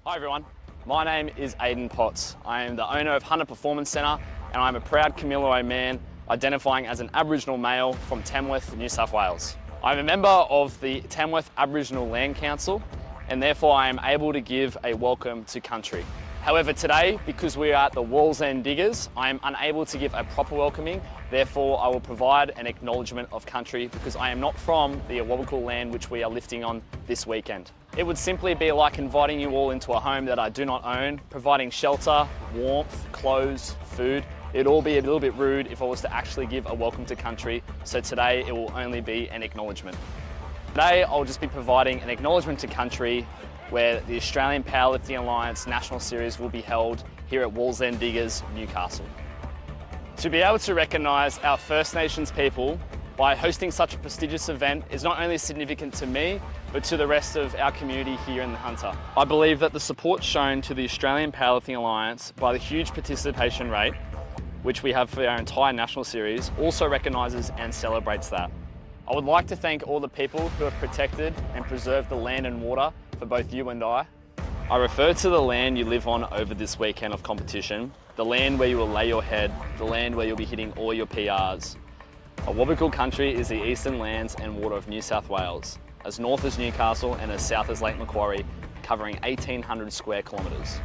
Hi everyone, my name is Aidan Potts. I am the owner of Hunter Performance Centre and I'm a proud Camillo man identifying as an Aboriginal male from Tamworth, New South Wales. I'm a member of the Tamworth Aboriginal Land Council and therefore I am able to give a welcome to country. However today, because we are at the Wallsend Diggers, I am unable to give a proper welcoming, therefore I will provide an acknowledgement of country because I am not from the Awabakal land which we are lifting on this weekend. It would simply be like inviting you all into a home that I do not own, providing shelter, warmth, clothes, food. It'd all be a little bit rude if I was to actually give a welcome to country, so today it will only be an acknowledgement. Today I'll just be providing an acknowledgement to country where the Australian Powerlifting Alliance National Series will be held here at Wallsend Diggers, Newcastle. To be able to recognise our First Nations people by hosting such a prestigious event is not only significant to me, but to the rest of our community here in the Hunter. I believe that the support shown to the Australian Powerlifting Alliance by the huge participation rate, which we have for our entire national series, also recognises and celebrates that. I would like to thank all the people who have protected and preserved the land and water for both you and I. I refer to the land you live on over this weekend of competition, the land where you will lay your head, the land where you'll be hitting all your PRs. Awabakal country is the eastern lands and water of New South Wales, as north as Newcastle and as south as Lake Macquarie, covering 1,800 square kilometres.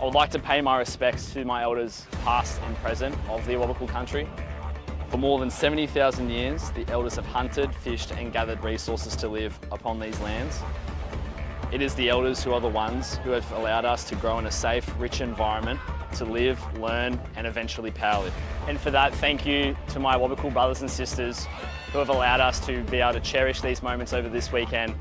I would like to pay my respects to my elders past and present of the Awabakal country. For more than 70,000 years, the elders have hunted, fished and gathered resources to live upon these lands. It is the elders who are the ones who have allowed us to grow in a safe, rich environment to live, learn and eventually powerlift. And for that, thank you to my Awabakal brothers and sisters who have allowed us to be able to cherish these moments over this weekend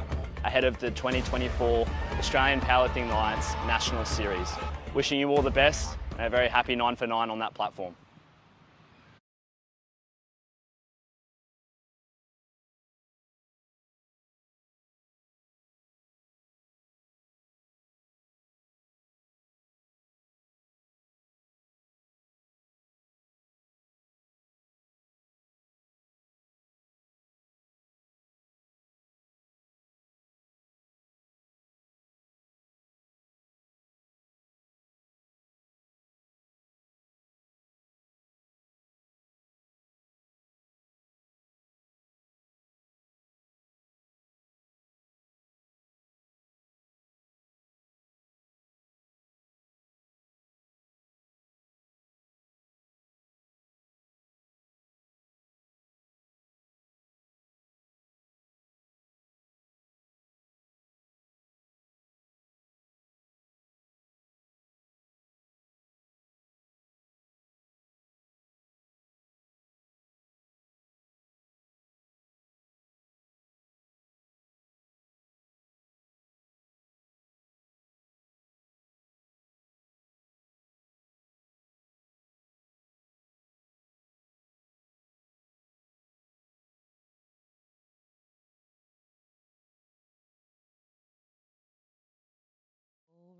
ahead of the 2024 Australian Powerlifting Alliance National Series. Wishing you all the best and a very happy 9 for 9 on that platform.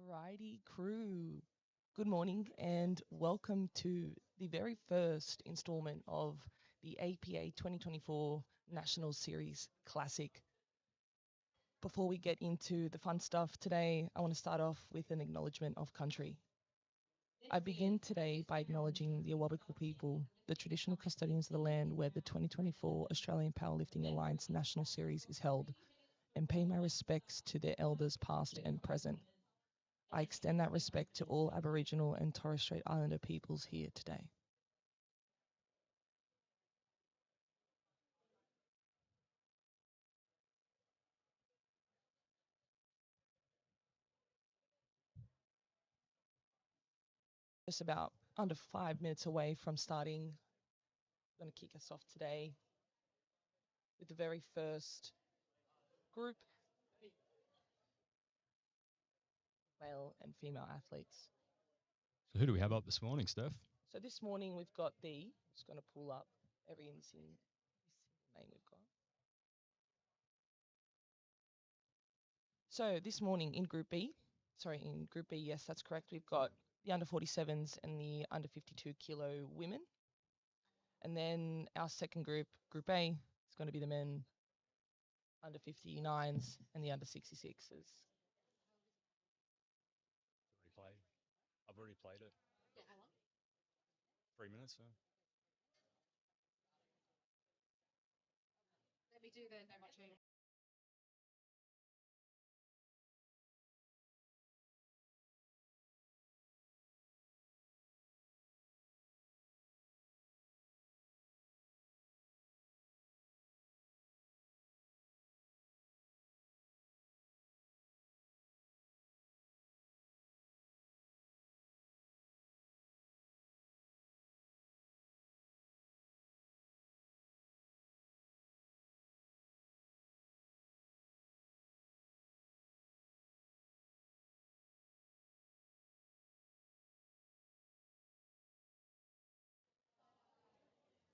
Alrighty, crew. Good morning and welcome to the very first installment of the APA 2024 National Series Classic. Before we get into the fun stuff today, I want to start off with an acknowledgement of country. I begin today by acknowledging the Awabakal people, the traditional custodians of the land where the 2024 Australian Powerlifting Alliance National Series is held, and pay my respects to their elders past and present. I extend that respect to all Aboriginal and Torres Strait Islander peoples here today. Just about under 5 minutes away from starting, I'm going to kick us off today with the very first group, male and female athletes. So who do we have up this morning, Steph? So this morning we've got just going to pull up every name we've got. So this morning in Group B, yes, that's correct. We've got the under 47s and the under 52 kilo women. And then our second group, Group A, is going to be the men under 59s and the under 66s. I've already played it. 3 minutes. So. Let me do the no much training.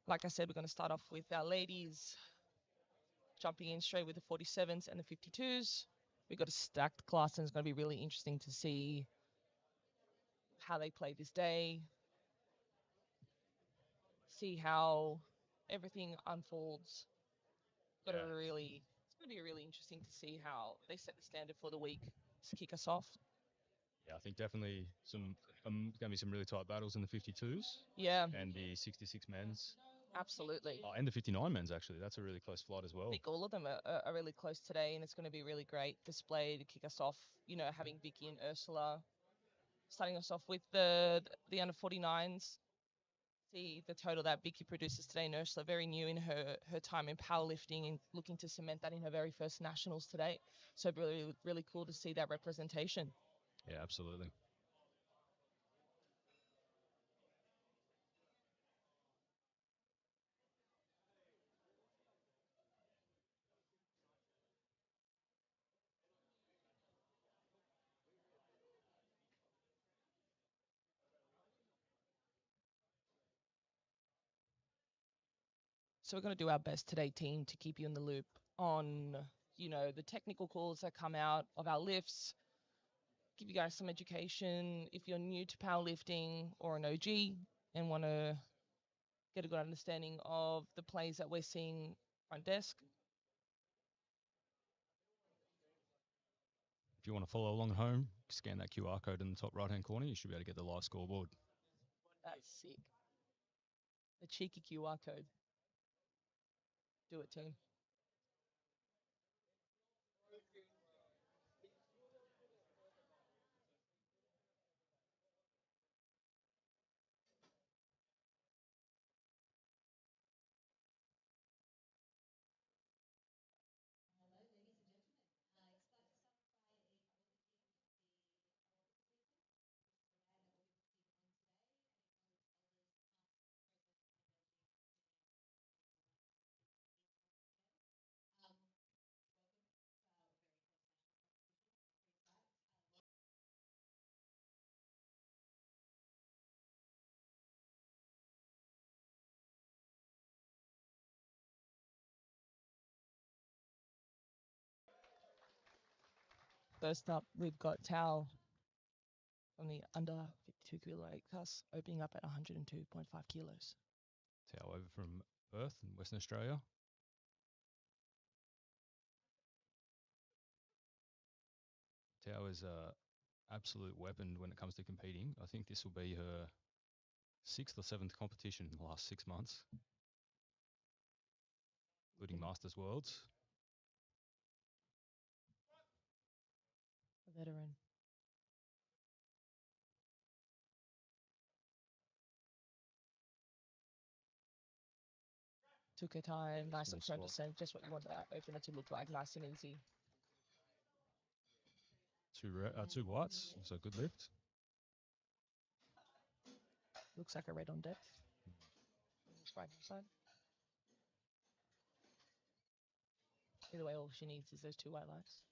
Like I said, we're going to start off with our ladies jumping in straight with the 47s and the 52s. We've got a stacked class, and it's going to be really interesting to see how they play this day, see how everything unfolds. It's going to be really interesting to see how they set the standard for the week to kick us off. Yeah, I think definitely some going to be some really tight battles in the 52s. Yeah. And the 66 men's. Absolutely. Oh, and the 59 men's, actually. That's a really close flight as well. I think all of them are really close today, and it's going to be a really great display to kick us off. You know, having Vicky and Ursula starting us off with the under 49s. See the total that Vicky produces today, and Ursula, very new in her time in powerlifting and looking to cement that in her very first nationals today. So really, really cool to see that representation. Yeah, absolutely. So we're going to do our best today, team, to keep you in the loop on, you know, the technical calls that come out of our lifts, give you guys some education. If you're new to powerlifting or an OG and want to get a good understanding of the plays that we're seeing front desk. If you want to follow along at home, scan that QR code in the top right-hand corner. You should be able to get the live scoreboard. That's sick. The cheeky QR code. Do it, team. First up, we've got Tao from the under 52 kilo weight class, opening up at 102.5 kilos. Tao over from Perth in Western Australia. Tao is a absolute weapon when it comes to competing. I think this will be her 6th or 7th competition in the last 6 months, including Masters Worlds. A veteran. Took her time, nice and Small 100%, just what you want that opener to look like, nice and easy. Two whites, so good lift. Looks like a red on depth. Right side. Either way, all she needs is those 2 white lights.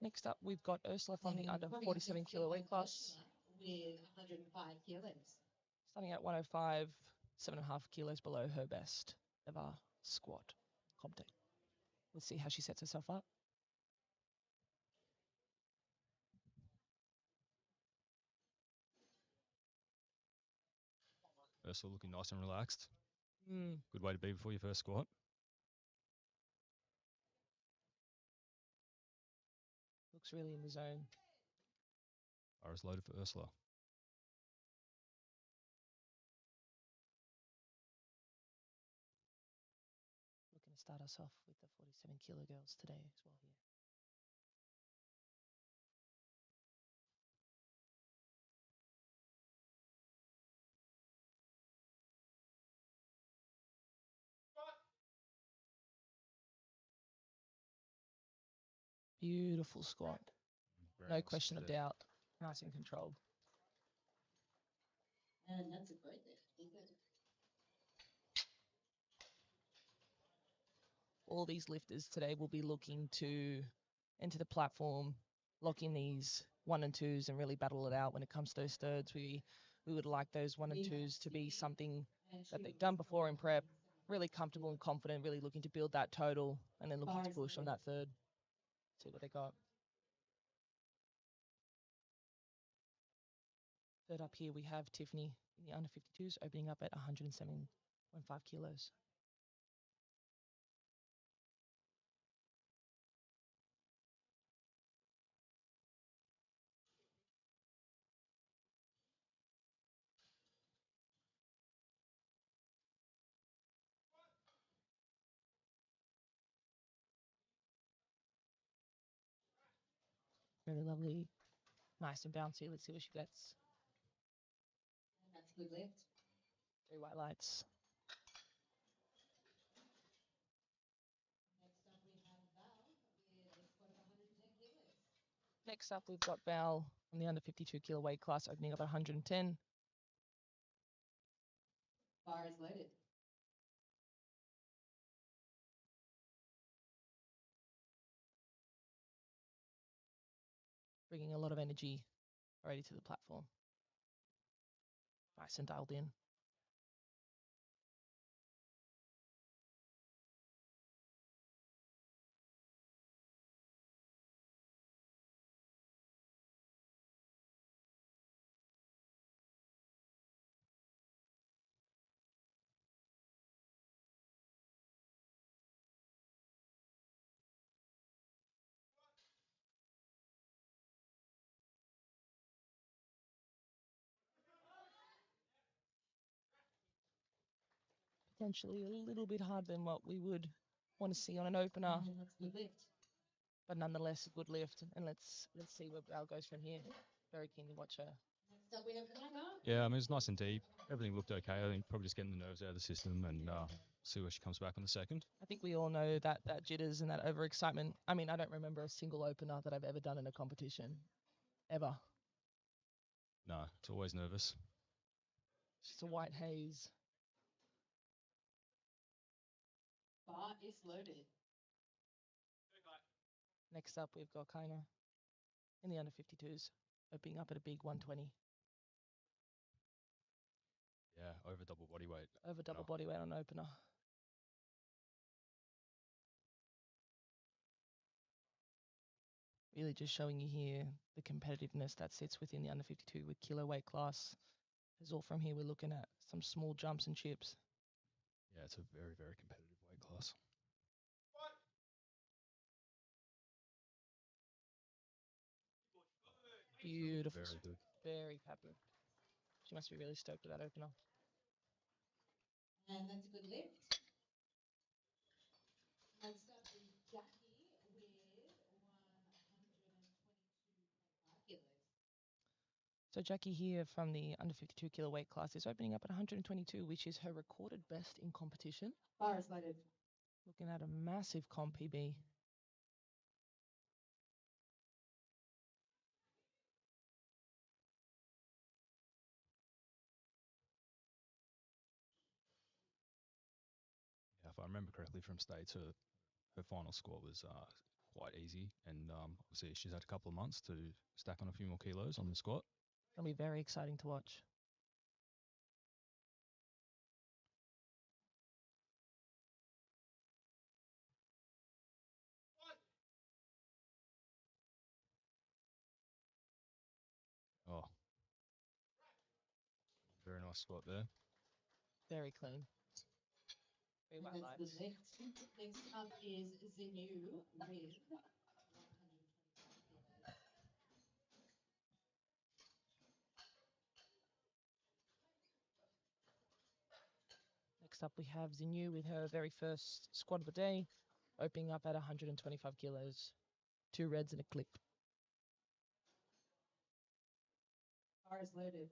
Next up, we've got Ursula from the under 47 kilo weight class. With 105 kilos. Starting at 105, 7.5 kilos below her best ever squat comp day. Let's see how she sets herself up. Ursula looking nice and relaxed. Mm. Good way to be before your first squat. looks really in the zone. Bar is loaded for Ursula. Looking to start us off with the 47 kilo girls today as well here. Beautiful squat. Very No nice question of there. doubt. Nice and controlled. And that's a great lift. Good. All these lifters today will be looking to enter the platform, lock in these 1 and 2s and really battle it out when it comes to those thirds. We would like those 1 and 2s to be something that they've done before in prep, really comfortable and confident, really looking to build that total and then looking to push on that third. See what they got. Third up here, we have Tiffany in the under 52s, opening up at 107.5 kilos. Really lovely, nice and bouncy. Let's see what she gets. And that's a good lift. 3 white lights. Next up, we have Val with a squat of 110 kilos. Next up, we've got Val from the under 52 kilo weight class, opening up at 110. Bar is loaded. Bringing a lot of energy already to the platform. Nice and dialed in. Potentially a little bit harder than what we would want to see on an opener, And that's a good lift. but nonetheless a good lift. And let's see where Val goes from here. Very keen to watch her. Next up, we have Lima. Yeah, I mean, it's nice and deep. Everything looked okay. I think probably just getting the nerves out of the system and see where she comes back on the second. I think we all know that jitters and that overexcitement. I mean, I don't remember a single opener that I've ever done in a competition, ever. No, it's always nervous. It's just a white haze. Bar is loaded. Next up, we've got Kaina in the under 52s, opening up at a big 120. Yeah, over double body weight. Over double body weight on opener. Really just showing you here the competitiveness that sits within the under 52 with kilo weight class. As all from here, we're looking at some small jumps and chips. Yeah, it's a very, very competitive weight class. Beautiful. Very good. Very happy. She must be really stoked with that opener. And that's a good lift. Next up is Jackie with 122.5 kilos. So Jackie here from the under 52 kilo weight class is opening up at 122, which is her recorded best in competition. Bar is loaded. Looking at a massive comp PB. Yeah, if I remember correctly from States, her final score was quite easy. And obviously she's had a couple of months to stack on a few more kilos on the squat. It'll be very exciting to watch. Oh, very nice squat there. Very clean. Very And white that's lights. the lift. Next up is Zenu with 125 kilos. Next up, we have Xinyu with her very first squat of the day, opening up at 125 kilos. 2 reds and a clip. Bar is loaded.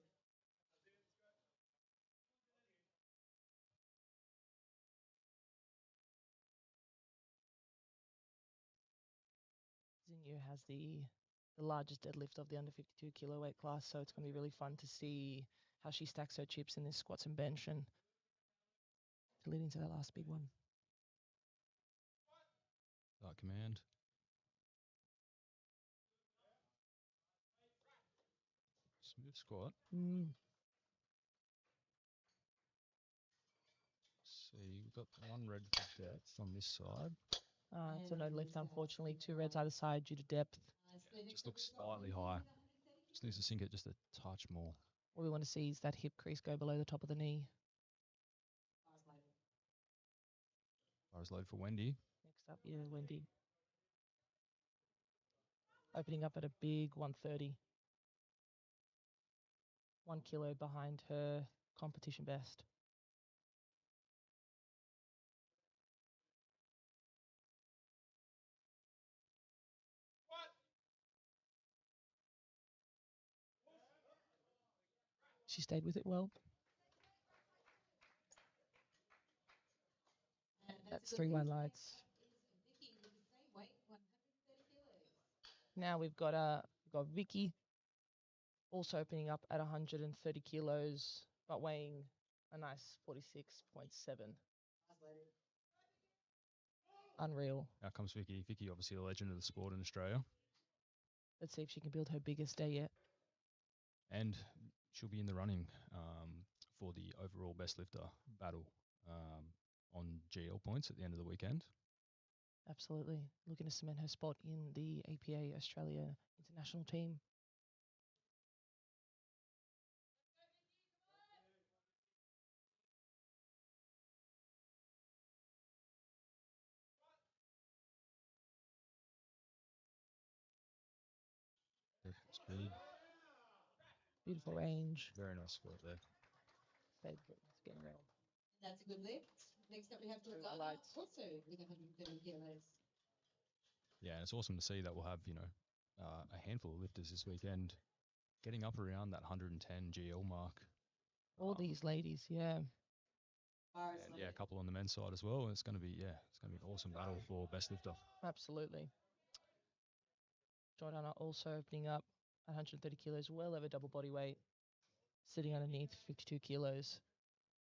Xinyu has the largest deadlift of the under 52 kilo weight class, so it's going to be really fun to see how she stacks her chips in this squats and bench and to lead into that last big one. Start command. Smooth squat. See, we've got 1 red for depth on this side. So no lift, unfortunately. 2 reds either side due to depth. Just looks slightly high. Just needs to sink it just a touch more. What we want to see is that hip crease go below the top of the knee. Bars load for Wendy. Next up, yeah, Wendy. Opening up at a big 130. 1 kilo behind her competition best. She stayed with it well. That's 3 wide lights. Vicky with the same weight, 130 kilos. Now we've got Vicky also opening up at 130 kilos, but weighing a nice 46.7. Unreal. Out comes Vicky. Vicky, obviously a legend of the sport in Australia. Let's see if she can build her biggest day yet. And she'll be in the running for the overall best lifter battle on GL points at the end of the weekend. Absolutely. Looking to cement her spot in the APA Australia international team. Speed. Beautiful range. Very nice squat there. It's getting around. That's a good lift. Next up, we have Three Jordana, lights. also with 130 kilos. Yeah, and it's awesome to see that we'll have, a handful of lifters this weekend getting up around that 110 GL mark. All these ladies, yeah. Bar is And loaded. a couple on the men's side as well. It's going to be, it's going to be an awesome battle for best lifter. Absolutely. Jordana also opening up 130 kilos, well over double body weight, sitting underneath 52 kilos.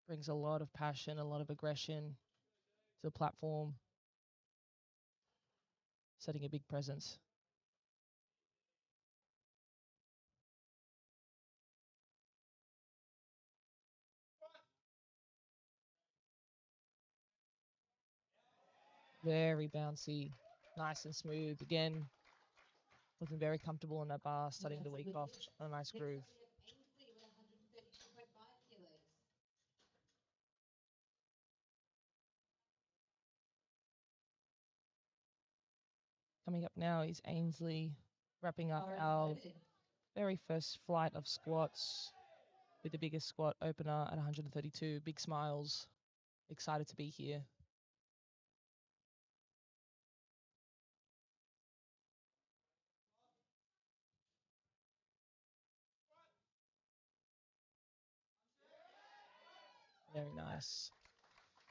Brings a lot of passion, a lot of aggression to the platform, setting a big presence. Very bouncy, nice and smooth. Again, looking very comfortable in that bar, starting the week off on a nice Next groove. up, we have Ainsley with 132.5 kilos. Coming up now is Ainsley, wrapping up Bar is our loaded. very first flight of squats with the biggest squat opener at 132. Big smiles, excited to be here. Very nice.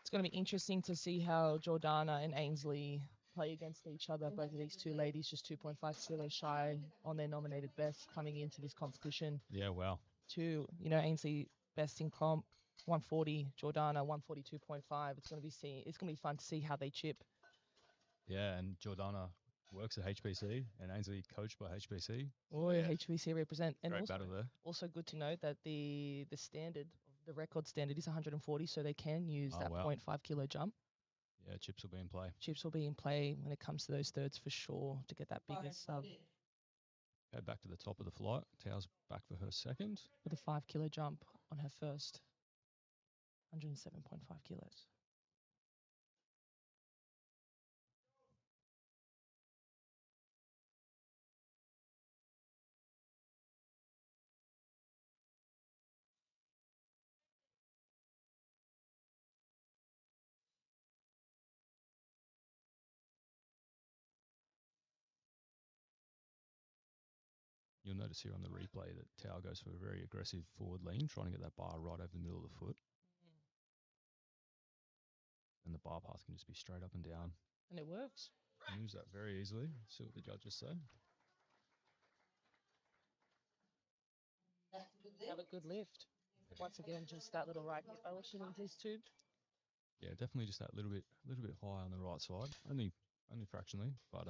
It's going to be interesting to see how Jordana and Ainsley play against each other. Both of these two ladies just 2.5 kilos shy on their nominated best coming into this competition. Yeah, wow. Ainsley best in comp, 140, Jordana 142.5. It's going to be fun to see how they chip. Yeah, and Jordana works at HPC and Ainsley coached by HPC. Oh, yeah. HBC represent. And Great battle there. also good to note that the standard, the record standard is 140, so they can use that 0.5 kilo jump. Yeah, chips will be in play. Chips will be in play when it comes to those thirds for sure to get that Bar bigger is sub loaded. Go back to the top of the flight. Tao's back for her second. with a 5 kilo jump on her first. 107.5 kilos. You'll notice here on the replay that Tao goes for a very aggressive forward lean, trying to get that bar right over the middle of the foot. And the bar path can just be straight up and down. And it works. Use that very easily. See what the judges say. That's a good lift. Have a good lift. Once again, just that little right hip elevation into his tube. Yeah, definitely just that little bit high on the right side. Only fractionally, but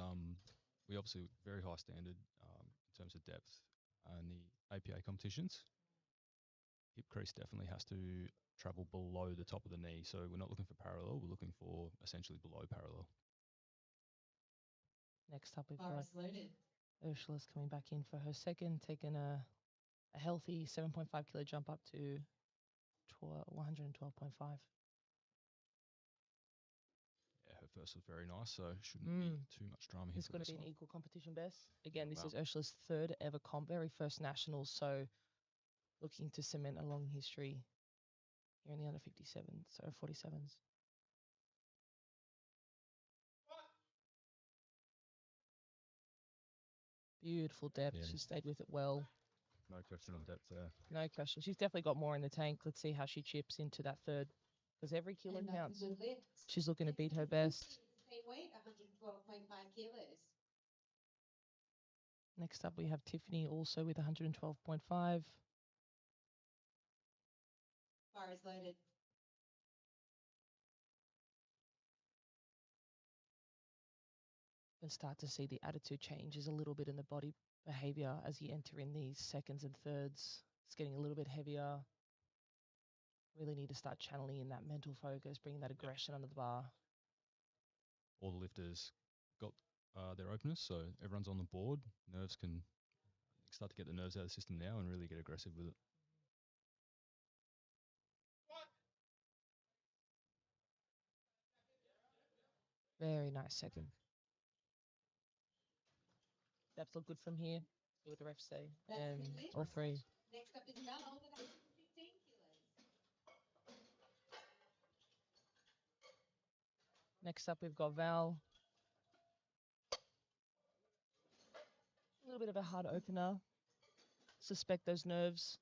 we obviously very high standard in terms of depth in the APA competitions. Hip crease definitely has to travel below the top of the knee. So we're not looking for parallel, we're looking for essentially below parallel. Next up, we've Bar got is loaded. Ursula's coming back in for her second, taking a healthy 7.5 kilo jump up to 112.5. Yeah, her first was very nice, so shouldn't be too much drama here. It's for going to this be an one. equal competition best. Again, this Wow. is Ursula's third ever comp, very first nationals, so looking to cement a long history here in the under 57, so 47s. Beautiful depth. Yeah. She stayed with it well. No question on depth there. No question. She's definitely got more in the tank. Let's see how she chips into that third, because every kilo And that's a counts. good lift. She's looking to beat her Next best. is the same weight, 112.5 kilos. Next up, we have Tiffany also with 112.5. Bar is loaded. And start to see the attitude changes a little bit in the body behavior as you enter in these seconds and thirds. It's getting a little bit heavier. Really need to start channeling in that mental focus, bringing that aggression under the bar. All the lifters got their openers, so everyone's on the board. Nerves can start to get the nerves out of the system now and really get aggressive with it. Very nice second. Depth look good from here. See what the refs say. That's a And good lift. all three. Next up is Mel with 115 kilos. Next up, we've got Val. A little bit of a hard opener. Suspect those nerves.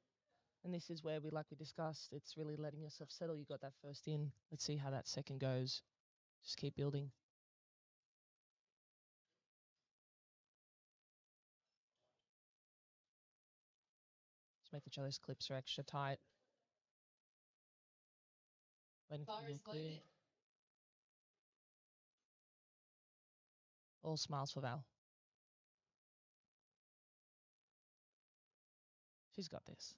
And this is where like we discussed, it's really letting yourself settle. You got that first in. Let's see how that second goes. Just keep building. Just making sure those clips are extra tight. Waiting for Bar the is clear. loaded. All smiles for Val. She's got this.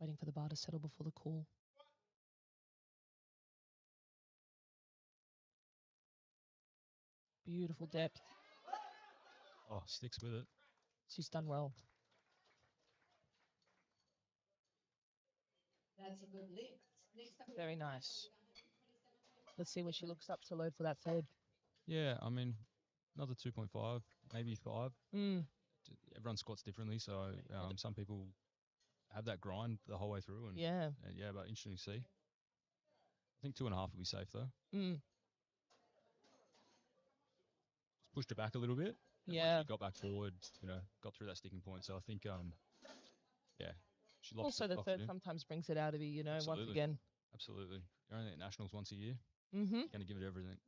Waiting for the bar to settle before the call. Beautiful depth. Oh, sticks with it. She's done well. That's a good lift. Next up, Very nice. Let's see where she looks up to load for that third. Yeah, I mean, another 2.5, maybe 5. Everyone squats differently, so some people have that grind the whole way through. And Yeah. yeah, but interesting to see. I think 2.5 would be safe though. Just pushed it back a little bit. And Yeah. once she got back forward, got through that sticking point. So I think, yeah, she locked Also, it, the locked it third in. sometimes brings it out of you, once Absolutely. again. Absolutely. You're only at nationals once a year. Mm-hmm. You're going to give it everything.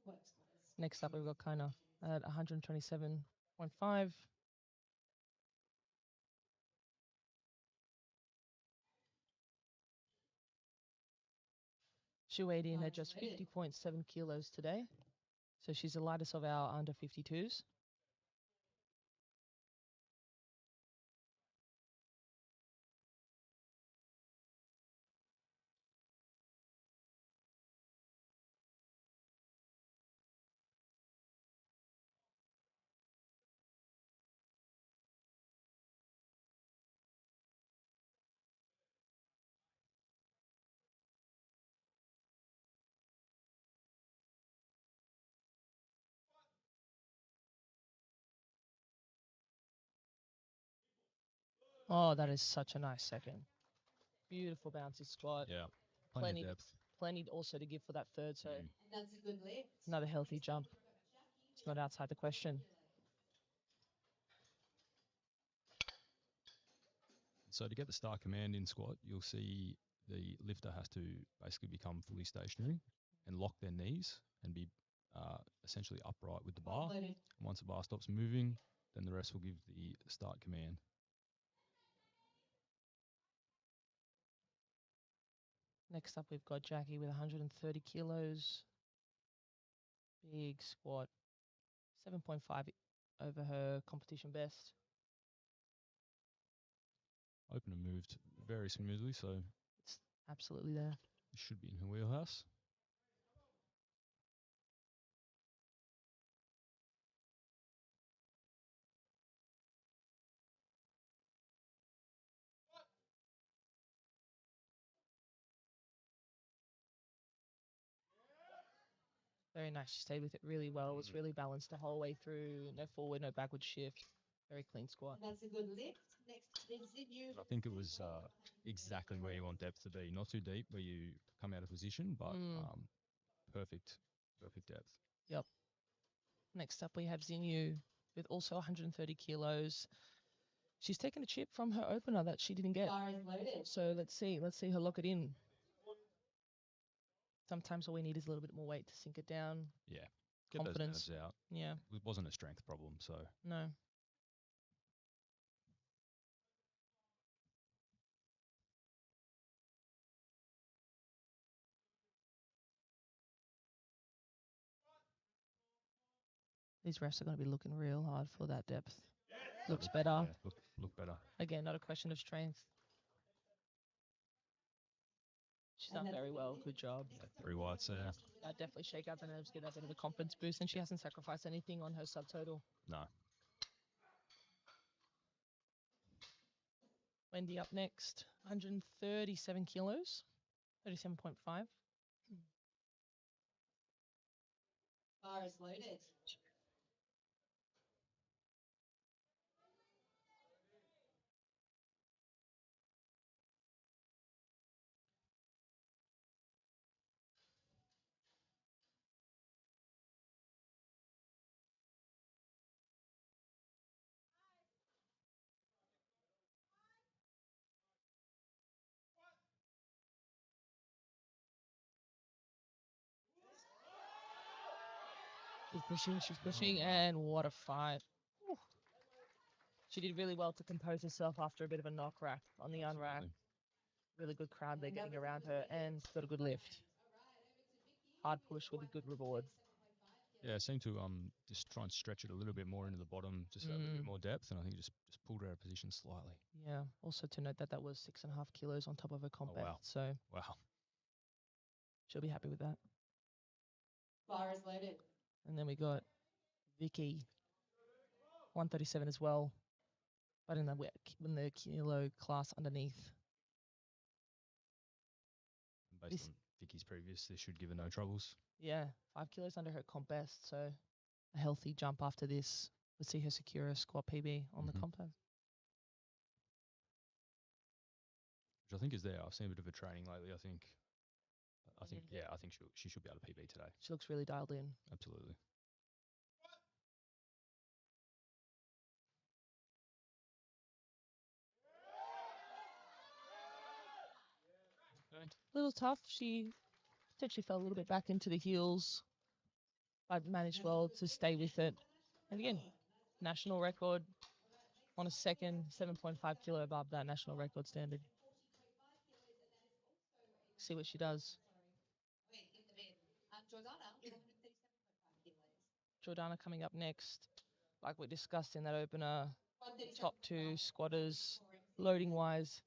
Next up, we've got Kaina at 127.5. She weighed in at just 50.7 kilos today. So she's the lightest of our under 52s. Oh, that is such a nice second. Beautiful bouncy squat. Yeah, plenty Plenty, of depth. plenty also to give for that third. So Mm. That's a good lift. another healthy jump. It's not outside the question. So to get the start command in squat, you'll see the lifter has to basically become fully stationary and lock their knees and be essentially upright with the bar. And once the bar stops moving, then the rest will give the start command. Next up, we've got Jackie with 130 kilos. Big squat. 7.5 over her competition best. Opener moved very smoothly, so It's absolutely there. it should be in her wheelhouse. Very nice. She stayed with it really well. It was really balanced the whole way through. No forward, no backward shift. Very clean squat. That's a good lift. Next is you. I think it was exactly where you want depth to be. Not too deep where you come out of position, but perfect depth. Yep. Next up, we have Xinyu with also 130 kilos. She's taken a chip from her opener that she didn't get. Bar is loaded. So let's see her lock it in. Sometimes all we need is a little bit more weight to sink it down. Yeah, get Confidence. those nerves out. Yeah. It wasn't a strength problem, so No. These rests are going to be looking real hard for that depth. Looks better. Yeah, look better. Again, not a question of strength. She's done very well. Good job. Yeah, 3 whites there. Definitely shake out the nerves, get that bit of a confidence boost, and she hasn't sacrificed anything on her subtotal. No. Wendy up next, 137 kilos, 37.5. Bar is loaded. She's pushing, and what a fight. Whew. She did really well to compose herself after a bit of a knock rack on the unrack. Really good crowd there getting around her, and got a good lift. Hard push with a good reward. Yeah, seemed to just try and stretch it a little bit more into the bottom, just a little bit more depth, and I think just pulled her out of position slightly. Yeah. Also to note that was 6.5 kilos on top of her comp wow. best, so Wow. she'll be happy with that. Bar is loaded. And then we got Vicky, 137 as well, but in the kilo class underneath. And based on Vicky's previous, this should give her no troubles. Yeah, 5 kilos under her comp best, so a healthy jump after this. We'll see her secure a squat PB on the comp best. Which I think is there. I've seen a bit of her training lately. I think she should be able to PB today. She looks really dialed in. Absolutely. A little tough. She potentially fell a little bit back into the heels, but managed well to stay with it. And again, national record on a second, 7.5 kilo above that national record standard. See what she does. Jordana coming up next. Like we discussed in that opener, top 2 squatters, loading wise.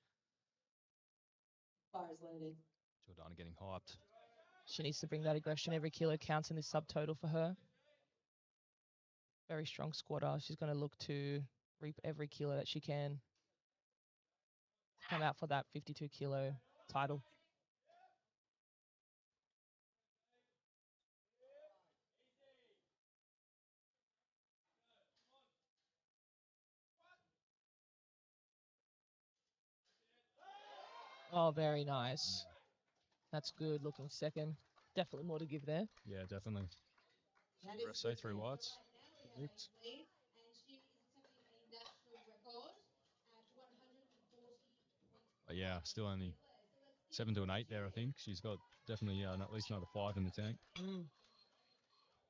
Bar is loaded. Jordana getting hyped. She needs to bring that aggression. Every kilo counts in this subtotal for her. Very strong squatter. She's going to look to reap every kilo that she can. Come out for that 52 kilo title. Oh, very nice. That's good looking second. Definitely more to give there. Yeah, definitely. That For is a say good 3 news whites. right now. We have Perfect. Ainsley, and she is attempting a national record at 140.5 Yeah, still only kilos. So let's give 7 to an 8 there, I her a cheer. think. She's got definitely at least another 5 in the tank.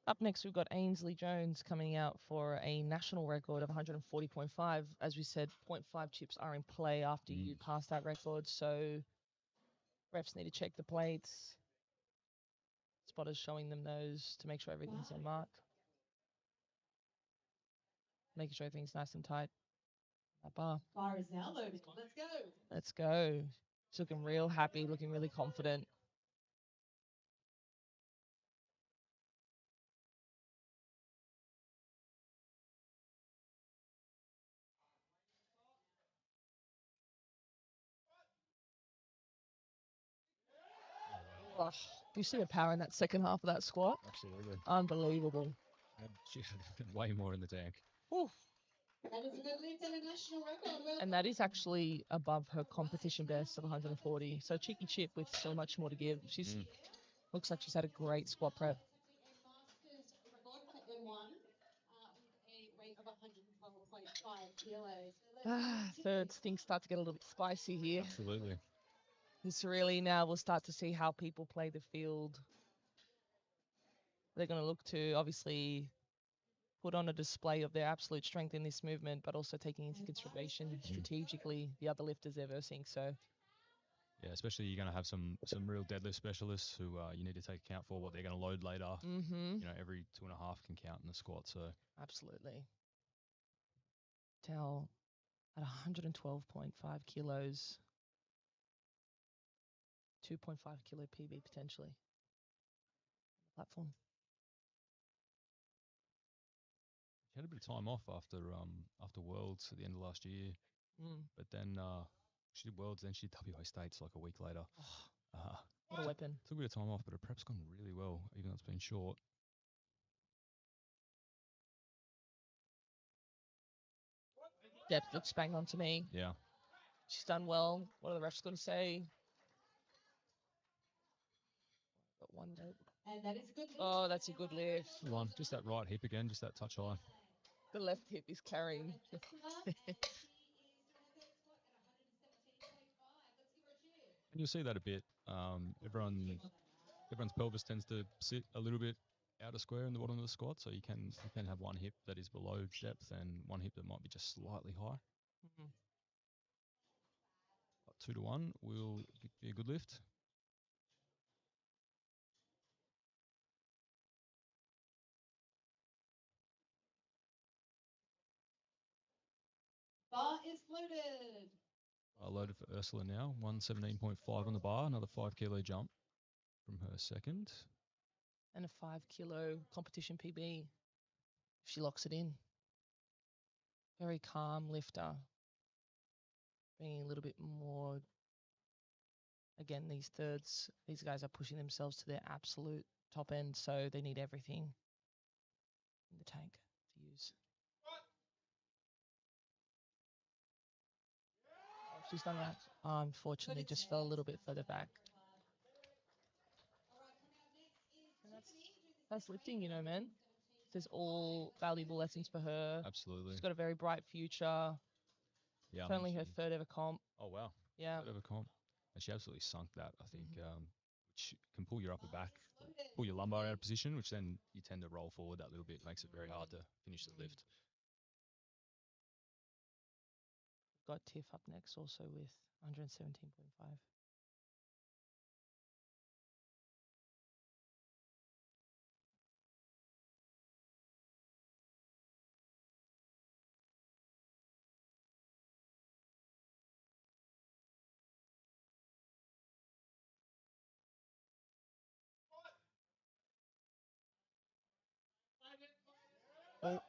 Up next, we've got Ainsley Jones coming out for a national record of 140.5. As we said, 0.5 chips are in play after you pass that record, so refs need to check the plates. Spotters showing them those to make sure everything's on mark. Making sure everything's nice and tight. That bar. Bar is now loaded. Let's go. Let's go. She's looking real happy, looking really confident. Oh, do you see the power in that second half of that squat? Absolutely. Unbelievable. She had way more in the tank. Oof. That is a good lift and a national record. Well And that is actually above her competition best of 140. So cheeky chip with so much more to give. She's looks like she's had a great squat prep. attempting a master's record for M1 with a weight of 112.5 kilos. So let's Thirds, things start to get a little bit spicy here. Absolutely. This really now we'll start to see how people play the field. They're going to look to obviously put on a display of their absolute strength in this movement, but also taking into consideration strategically the other lifters they're versing. So Yeah, especially you're going to have some real deadlift specialists who you need to take account for what they're going to load later. You know, every 2.5 can count in the squat. So absolutely. Tell at 112.5 kilos, 2.5 kilo PB potentially. Platform. she had a bit of time off after Worlds at the end of last year, but then she did Worlds, then she did WA States like a week later. What a weapon. Took a bit of time off, but her prep's gone really well, even though it's been short. Depth looks bang on to me. Yeah. She's done well. What are the refs going to say? Got one note. And that is a good lift. Oh, that's a good lift. One, just that right hip again, just that touch high. The left hip is carrying. And she is doing her third squat at 117.5. Let's give her a cheer. And you'll see that a bit. Everyone's pelvis tends to sit a little bit out of square in the bottom of the squat, so you can have one hip that is below depth and one hip that might be just slightly high. 2 to 1 will be a good lift. Bar is loaded. Loaded for Ursula now. 117.5 on the bar, another 5 kilo jump from her second. And a 5 kilo competition PB if she locks it in. Very calm lifter. Bringing a little bit more. Again, these thirds, these guys are pushing themselves to their absolute top end, so they need everything in the tank to use. Oh, she's done that. Unfortunately, just fell a little bit further back. That's lifting, you know, man. There's all valuable lessons for her. Absolutely. She's got a very bright future. Yeah. It's only her third ever comp. Oh, wow. Yeah. Third ever comp. And she absolutely sunk that, I think, which can pull your upper back, pull your lumbar out of position, which then you tend to roll forward that little bit. Makes it very hard to finish the lift. Got Tiff up next also with 117.5.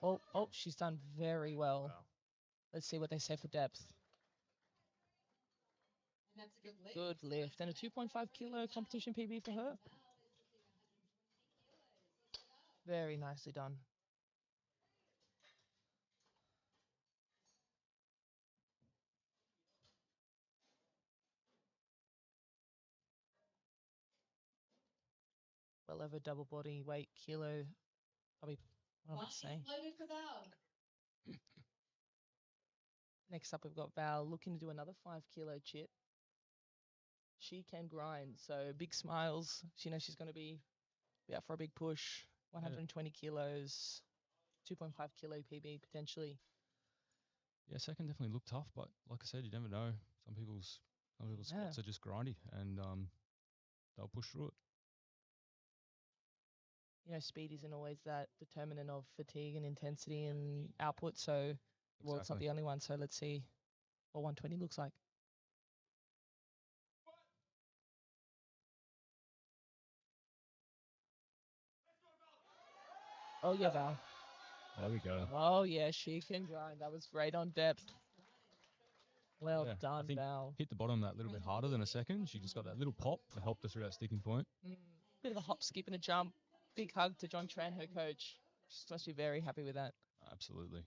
Oh, she's done very well. Wow. Let's see what they say for depth. And that's a good lift. Good lift. And a 2.5 kilo competition PB for her. Very nicely done. well over double body weight kilo. Probably what I would say. Loaded for Val. Next up, we've got Val looking to do another 5 kilo chit. She can grind, so big smiles. She knows she's going to be out for a big push. 120 kilos, 2.5 kilo PB potentially. Yeah, second definitely looked tough, but like I said, you never know. Some people's squats are just grindy, and they'll push through it. You know, speed isn't always that determinant of fatigue and intensity and output. So, well, it's not the only one. So let's see what 120 looks like. Oh, yeah, Val. There we go. Oh, yeah, she can grind. That was great on depth. Well done, I think Val. hit the bottom that little bit harder than a second. She just got that little pop that helped her through that sticking point. Bit of a hop, skip, and a jump. Big hug to John Tran, her coach. She must be very happy with that. Absolutely.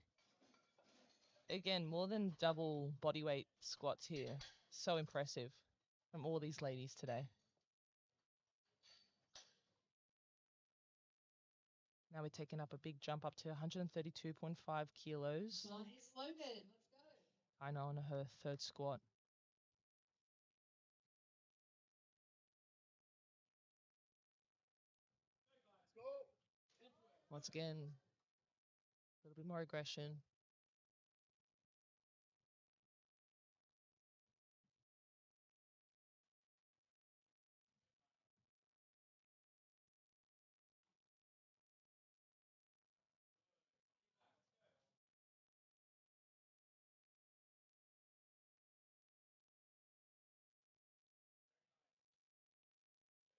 Again, more than double body weight squats here. So impressive from all these ladies today. Now we're taking up a big jump up to 132.5 kilos. Nice loaded. Let's go. I know on her third squat. Once again, a little bit more aggression.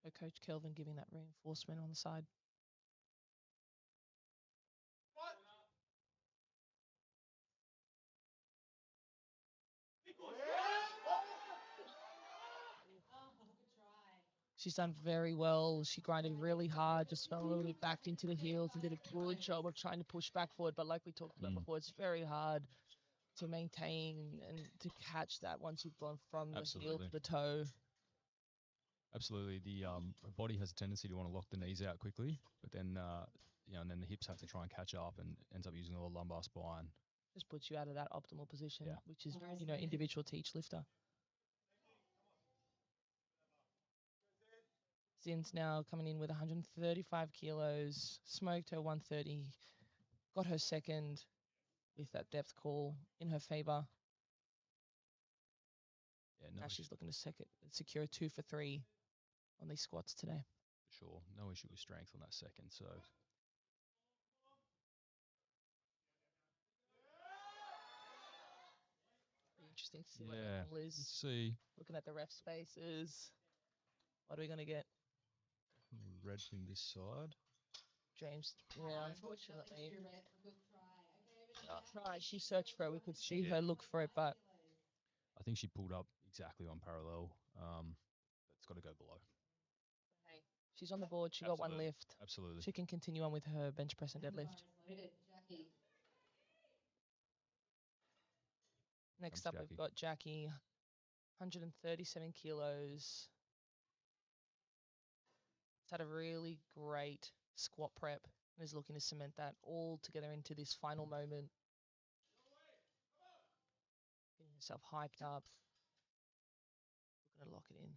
Her coach Kelvin giving that reinforcement on the side. She's done very well. She grinded really hard, just fell a little bit back into the heels and did a good job of trying to push back forward. But like we talked about before, it's very hard to maintain and to catch that once you've gone from the heel to the toe. Absolutely. The body has a tendency to want to lock the knees out quickly, but then and then the hips have to try and catch up and ends up using a lot of lumbar spine. Just puts you out of that optimal position, which is, individual to each lifter. Zin's now coming in with 135 kilos, smoked her 130, got her second with that depth call in her favor. Yeah, now she's looking to secure a 2 for 3 on these squats today. For sure. No issue with strength on that second. So interesting to see what that call is. Let's see. Looking at the ref spaces. What are we going to get? Red from this side. James, unfortunately. Try. She searched for it. We could see her look for it, but I think she pulled up exactly on parallel. It's got to go below. She's on the board. She got one lift. Absolutely. She can continue on with her bench press and deadlift. Next up, we've got Jackie, 137 kilos. Had a really great squat prep and is looking to cement that all together into this final moment. Getting herself hyped up. Looking to lock it in.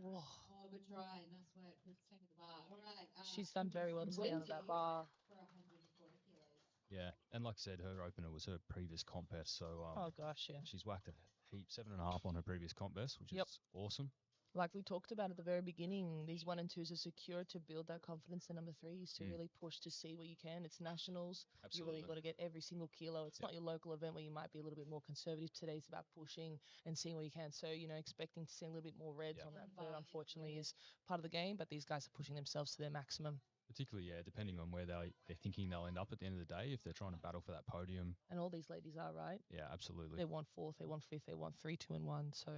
Oh, good try. Nice work. Let's take the bar. All right. She's done very well to stay under that bar. For 140 kilos. Yeah, and like I said, her opener was her previous comp best. So oh gosh, yeah. She's whacked a heap, 7.5 on her previous comp best, which is awesome. Like we talked about at the very beginning, these 1 and 2s are secure to build that confidence. The number 3s to really push to see what you can. It's nationals. Absolutely. You really got to get every single kilo. It's not your local event where you might be a little bit more conservative. Today it's about pushing and seeing what you can. So, expecting to see a little bit more reds on that third, unfortunately, is part of the game. But these guys are pushing themselves to their maximum. particularly, yeah, depending on where they're thinking they'll end up at the end of the day, if they're trying to battle for that podium. And all these ladies are, right? Yeah, absolutely. They want fourth, they want fifth, they want 3, 2, and 1. So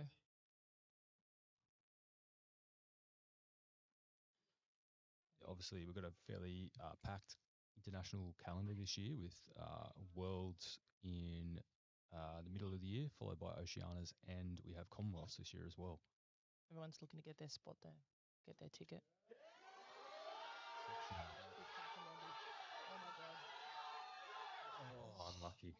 Obviously, we've got a fairly packed international calendar this year with Worlds in the middle of the year, followed by Oceanas, and we have Commonwealths this year as well. everyone's looking to get their spot there, get their ticket. Oh, unlucky.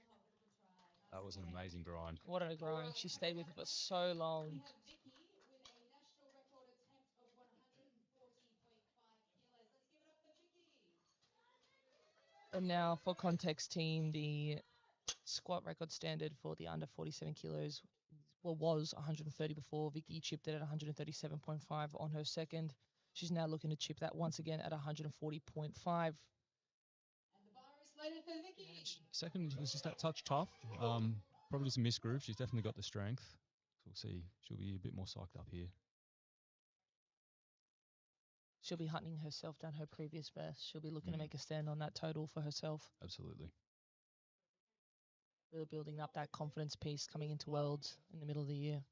That was an amazing grind. What a grind. She stayed with it for so long. We have Vicky with a national record attempt of 140.5 kilos. Let's give it up for Vicky. And now for context team, the squat record standard for the under 47 kilos was 130 before. Vicky chipped it at 137.5 on her second. She's now looking to chip that once again at 140.5. And the bar is loaded for Vicky. Second was just that touch tough. Probably just a misgroove. She's definitely got the strength. So we'll see. She'll be a bit more psyched up here. She'll be hunting herself down her previous best. She'll be looking to make a stand on that total for herself. Absolutely. Really building up that confidence piece coming into Worlds in the middle of the year.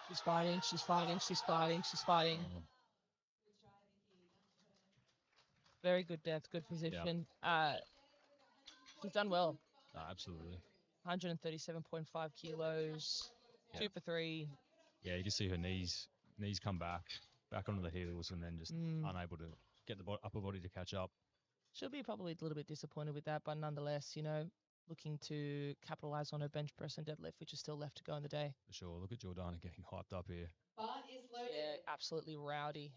She's fighting, she's fighting, she's fighting, she's fighting. Very good depth, good position. She's done well. Absolutely. 137.5 kilos, 2 for 3. Yeah, you can see her knees come back onto the heels, and then just unable to get the upper body to catch up. She'll be probably a little bit disappointed with that, but nonetheless, looking to capitalize on her bench press and deadlift, which is still left to go in the day. For sure. Look at Jordana getting hyped up here. Bar is loaded. Yeah, absolutely rowdy.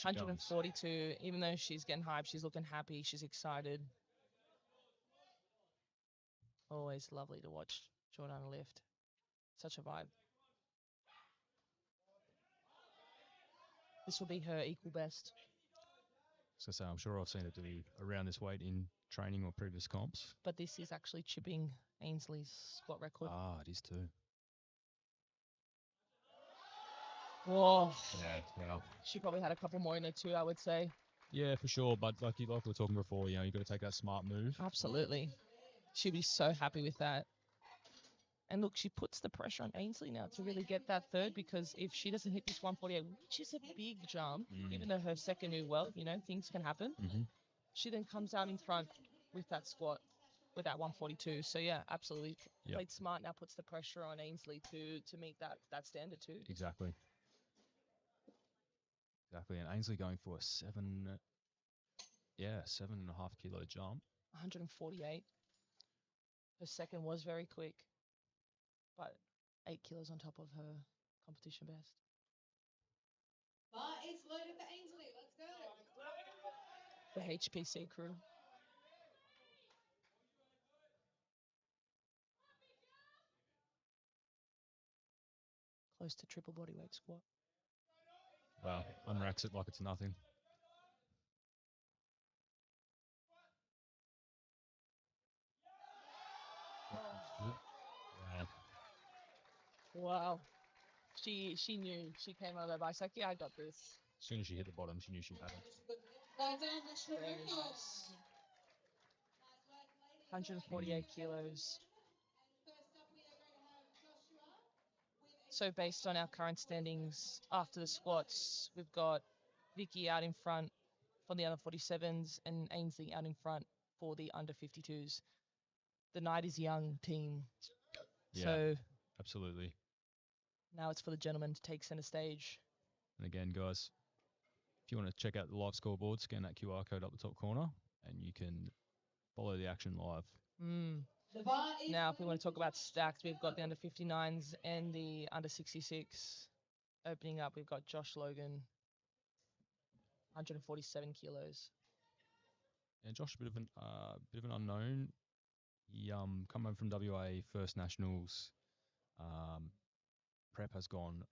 142. Even though she's getting hyped, she's looking happy. She's excited. Always lovely to watch Jordana lift. Such a vibe. This will be her equal best. So I'm sure I've seen her do around this weight in training or previous comps. But this is actually chipping Ainsley's squat record. It is too. Whoa. Yeah. She probably had a couple more in her too, I would say. Yeah, for sure. But like we were talking before, you've got to take that smart move. Absolutely. She'd be so happy with that. And look, she puts the pressure on Ainsley now to really get that third, because if she doesn't hit this 148, which is a big jump, even though her second knew well, things can happen. She then comes out in front with that squat, with that 142. So yeah, absolutely. Yep. Played smart, now puts the pressure on Ainsley to meet that standard too. Exactly. And Ainsley going for a 7.5 kilo jump. 148. Her second was very quick, but 8 kilos on top of her competition best. Bar is loaded for Ainsley. Let's go. The HPC crew. Close to triple bodyweight squat. Wow, unracks it like it's nothing. Wow. She knew. She came out of that bike. She's like, yeah, I got this. As soon as she hit the bottom, she knew she had it. Very nice. 148 kilos. So based on our current standings after the squats, we've got Vicky out in front for the under 47s and Ainsley out in front for the under 52s. The night is young team. Yeah, so absolutely. Now it's for the gentlemen to take center stage. And again, guys, if you want to check out the live scoreboard, scan that QR code up the top corner, and you can follow the action live. Now, if we want to talk about stacks, we've got the under 59s and the under 66. Opening up, we've got Josh Logan, 147 kilos. And Josh, a bit of an unknown. He come over from WA First Nationals. Prep has gone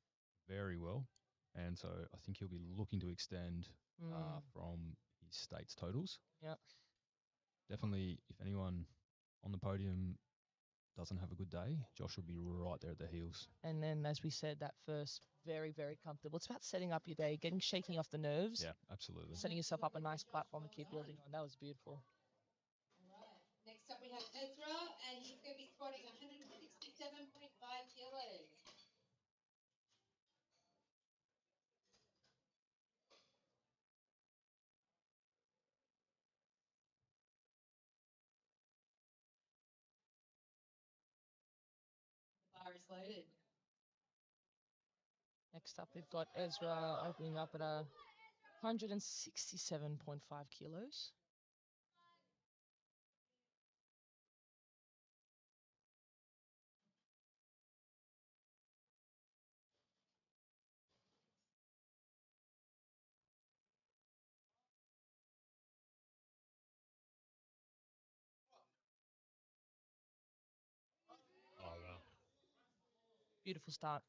very well, and so I think he'll be looking to extend from his state's totals. Yeah. Definitely, if anyone on the podium doesn't have a good day, Josh will be right there at the heels. And then, as we said, that first, very, very comfortable. It's about setting up your day, shaking off the nerves. Yeah, absolutely. Setting yourself up a nice platform to keep building on. That was beautiful. All right. Next up we have Ezra, and he's going to be squatting 167.5 kilos. The bar is loaded. Next up, we've got Ezra opening up at 167.5 kilos. Oh, wow. Beautiful start.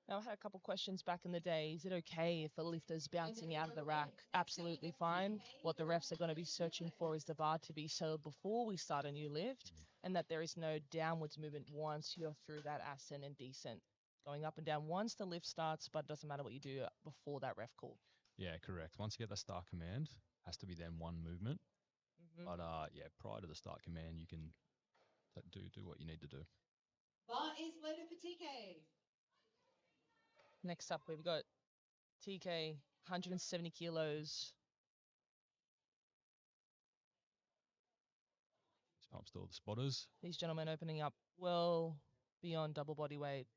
Now, I had a couple questions back in the day. Is it okay if a lifter's bouncing out of the rack? Absolutely fine. What the refs are going to be searching for is the bar to be settled before we start a new lift, and that there is no downwards movement once you're through that ascent and descent. Going up and down once the lift starts, but it doesn't matter what you do before that ref call. Yeah, correct. Once you get the start command, has to be then one movement. Mm-hmm. But yeah, prior to the start command, you can do what you need to do. Bar is loaded for TK. Next up, we've got TK, 170 kilos. This pumps to all the spotters. These gentlemen opening up well beyond double body weight.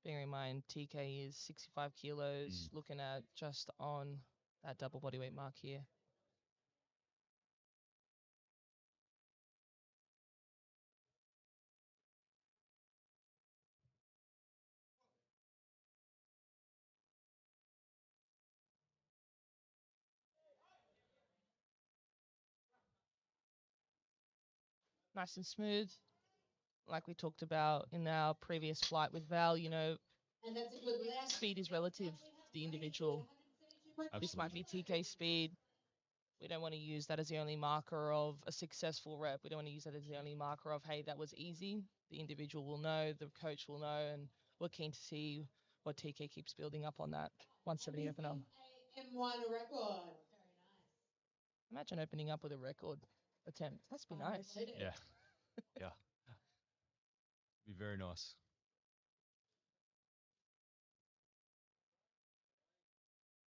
Bearing in mind, TK is 65 kilos, looking at just on that double body weight mark here. Nice and smooth. Like we talked about in our previous flight with Val, you know, And that's a good left. speed is relative to the individual. This might be TK speed. We don't want to use that as the only marker of a successful rep. We don't want to use that as the only marker of, hey, that was easy. The individual will know, the coach will know, and we're keen to see what TK keeps building up on that 170 opener. M1 record. Very nice. Imagine opening up with a record attempt. That's be nice. Yeah. Yeah. Be very nice.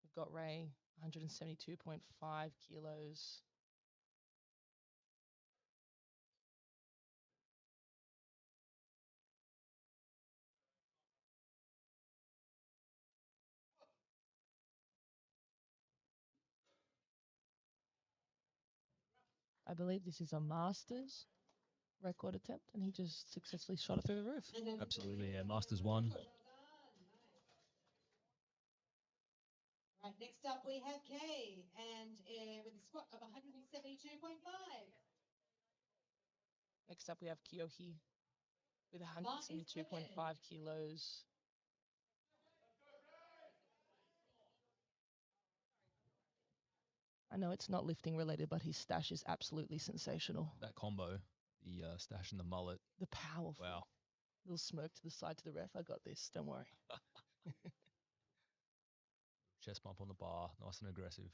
We've got Ray, 172.5 kilos. I believe this is a Masters record attempt, and he just successfully shot it through the roof. Absolutely, yeah. Masters 1. Right, next up we have Kay, and with a squat of 172.5. Next up, we have Kiyohi with 172.5 kilos. I know it's not lifting related, but his stash is absolutely sensational. That combo, the stash and the mullet. The powerful. Wow. Little smirk to the side to the ref. I got this. Don't worry. Chest bump on the bar, nice and aggressive.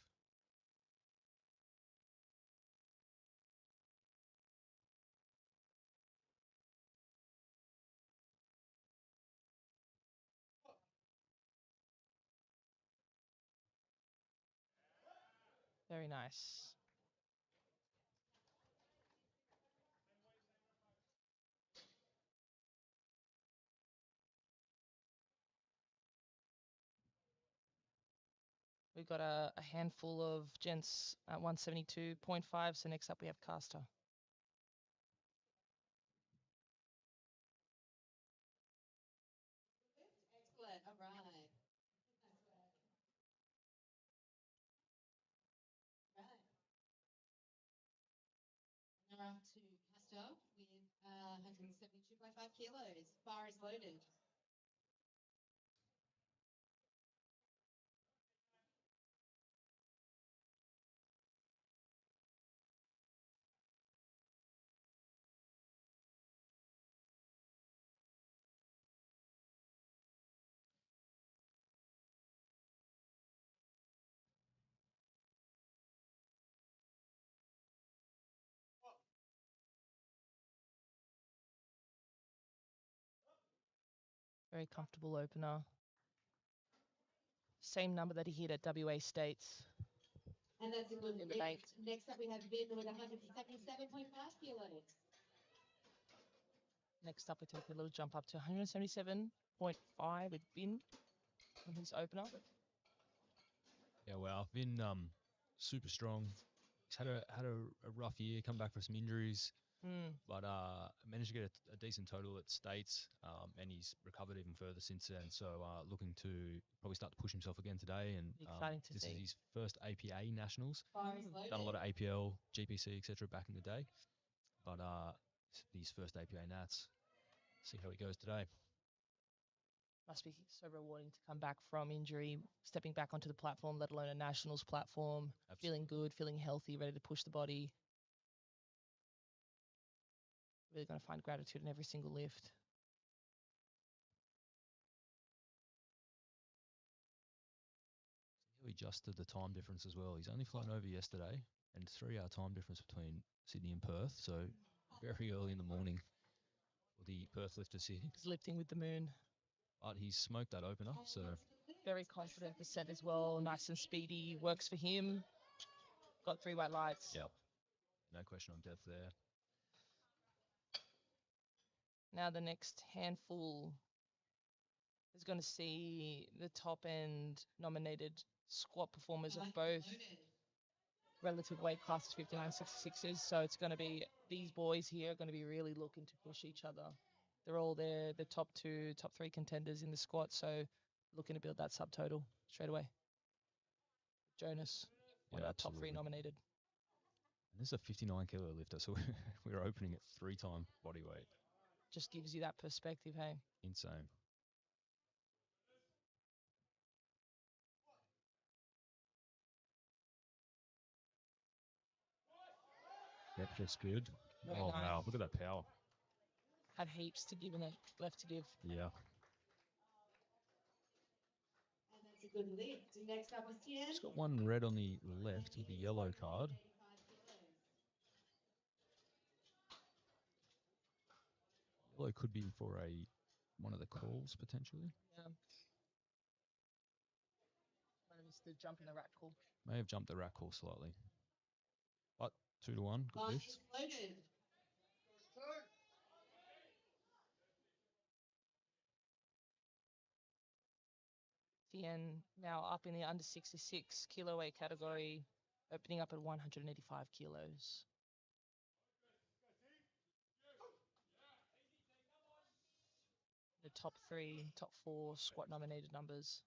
Very nice. We've got a handful of gents at 172.5. So next up, we have Caster. Excellent, all right. Right. up to Castor with 172.5 kilos. Bar is loaded. Very comfortable opener. Same number that he hit at WA States. And that's a good In the lift. bank. Next up, we have Vin with 177.5 kilos. Next up, we take a little jump up to 177.5 with Bin on his opener. Yeah, wow. Been super strong. He's had a rough year, come back from some injuries, but managed to get a decent total at States, and he's recovered even further since then. So looking to probably start to push himself again today. And Exciting to this see. is his first APA nationals. Bar is loaded. Done a lot of APL, GPC, etc. back in the day, but his first APA nats. See how he goes today. Must be so rewarding to come back from injury, stepping back onto the platform, let alone a nationals platform, feeling good, feeling healthy, ready to push the body. Really going to find gratitude in every single lift. He adjusted the time difference as well. He's only flown over yesterday, and 3-hour time difference between Sydney and Perth. So very early in the morning for the Perth lifters here. He's lifting with the moon. But he's smoked that opener, so Very confident percent as well. Nice and speedy. Works for him. Got 3 white lights. yep, no question on depth there. Now the next handful is going to see the top end nominated squat performers of both relative weight classes, 59, 66s. So it's going to be, these boys here are going to be really looking to push each other. They're all there, the top 2, top 3 contenders in the squat. So looking to build that subtotal straight away. Jonas, one of our top 3 nominated. And this is a 59 kilo lifter, so we're opening at 3-time body weight. Just gives you that perspective, hey? Insane. Yep, just good. Very oh, nice. wow. Look at that power. Had heaps to give and left to give. Yeah. And that's a good lift. Next up is Tien. Just got one red on the left with the yellow card. Yellow could be for one of the calls, potentially. Yeah. Might have missed the jump in the rack call. May have jumped the rack call slightly. But 2-1, good Bar lift. is loaded. Tien now up in the under 66 kilo weight category, opening up at 185 kilos. The top 3, top 4 squat nominated numbers.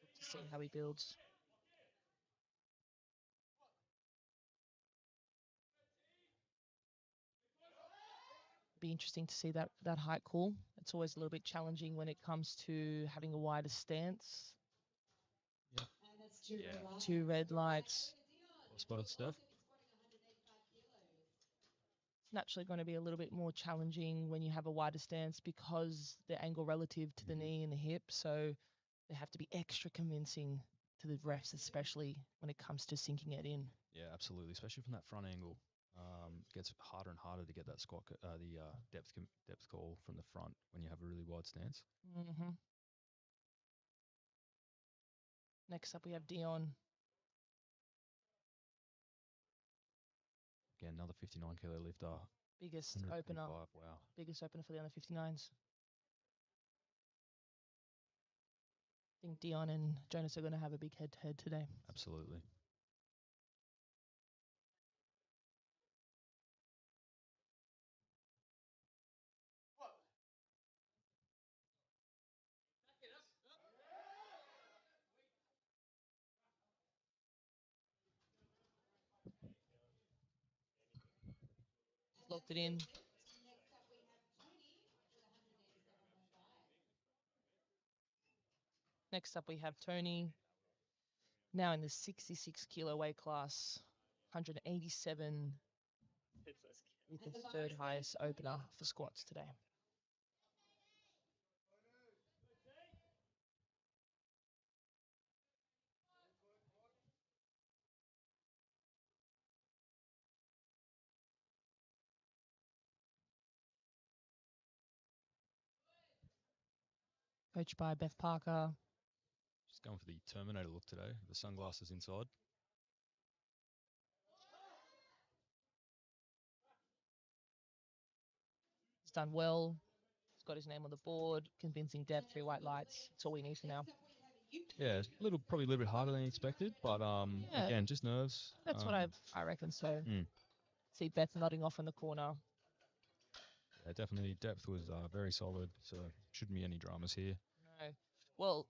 Look to see how he builds. Be interesting to see that height call. It's always a little bit challenging when it comes to having a wider stance. Yep. And that's 2 Yeah. red lights. 2 red lights. Well spotted, Steph. It's naturally going to be a little bit more challenging when you have a wider stance because the angle relative to the knee and the hip. So they have to be extra convincing to the refs, especially when it comes to sinking it in. Yeah, absolutely. Especially from that front angle. Gets harder and harder to get that squat, the depth call from the front when you have a really wide stance. Mm-hmm. Next up, we have Dion. Again, another 59 kilo lifter. Biggest opener. 125, wow. Biggest opener for the under 59s. I think Dion and Jonas are going to have a big head-to-head today. Absolutely. clocked it in. Next up, we have Tony, now in the 66 kilo weight class, 187 with the third highest opener for squats today. Coached by Beth Parker. Just going for the Terminator look today. The sunglasses inside. He's done well. He's got his name on the board. Convincing depth, 3 white lights. That's all we need for now. Yeah, probably a little bit harder than expected, but Yeah. again, just nerves. That's what I reckon so. Mm. See Beth nodding off in the corner. Yeah, definitely depth was very solid, so shouldn't be any dramas here. No. Well,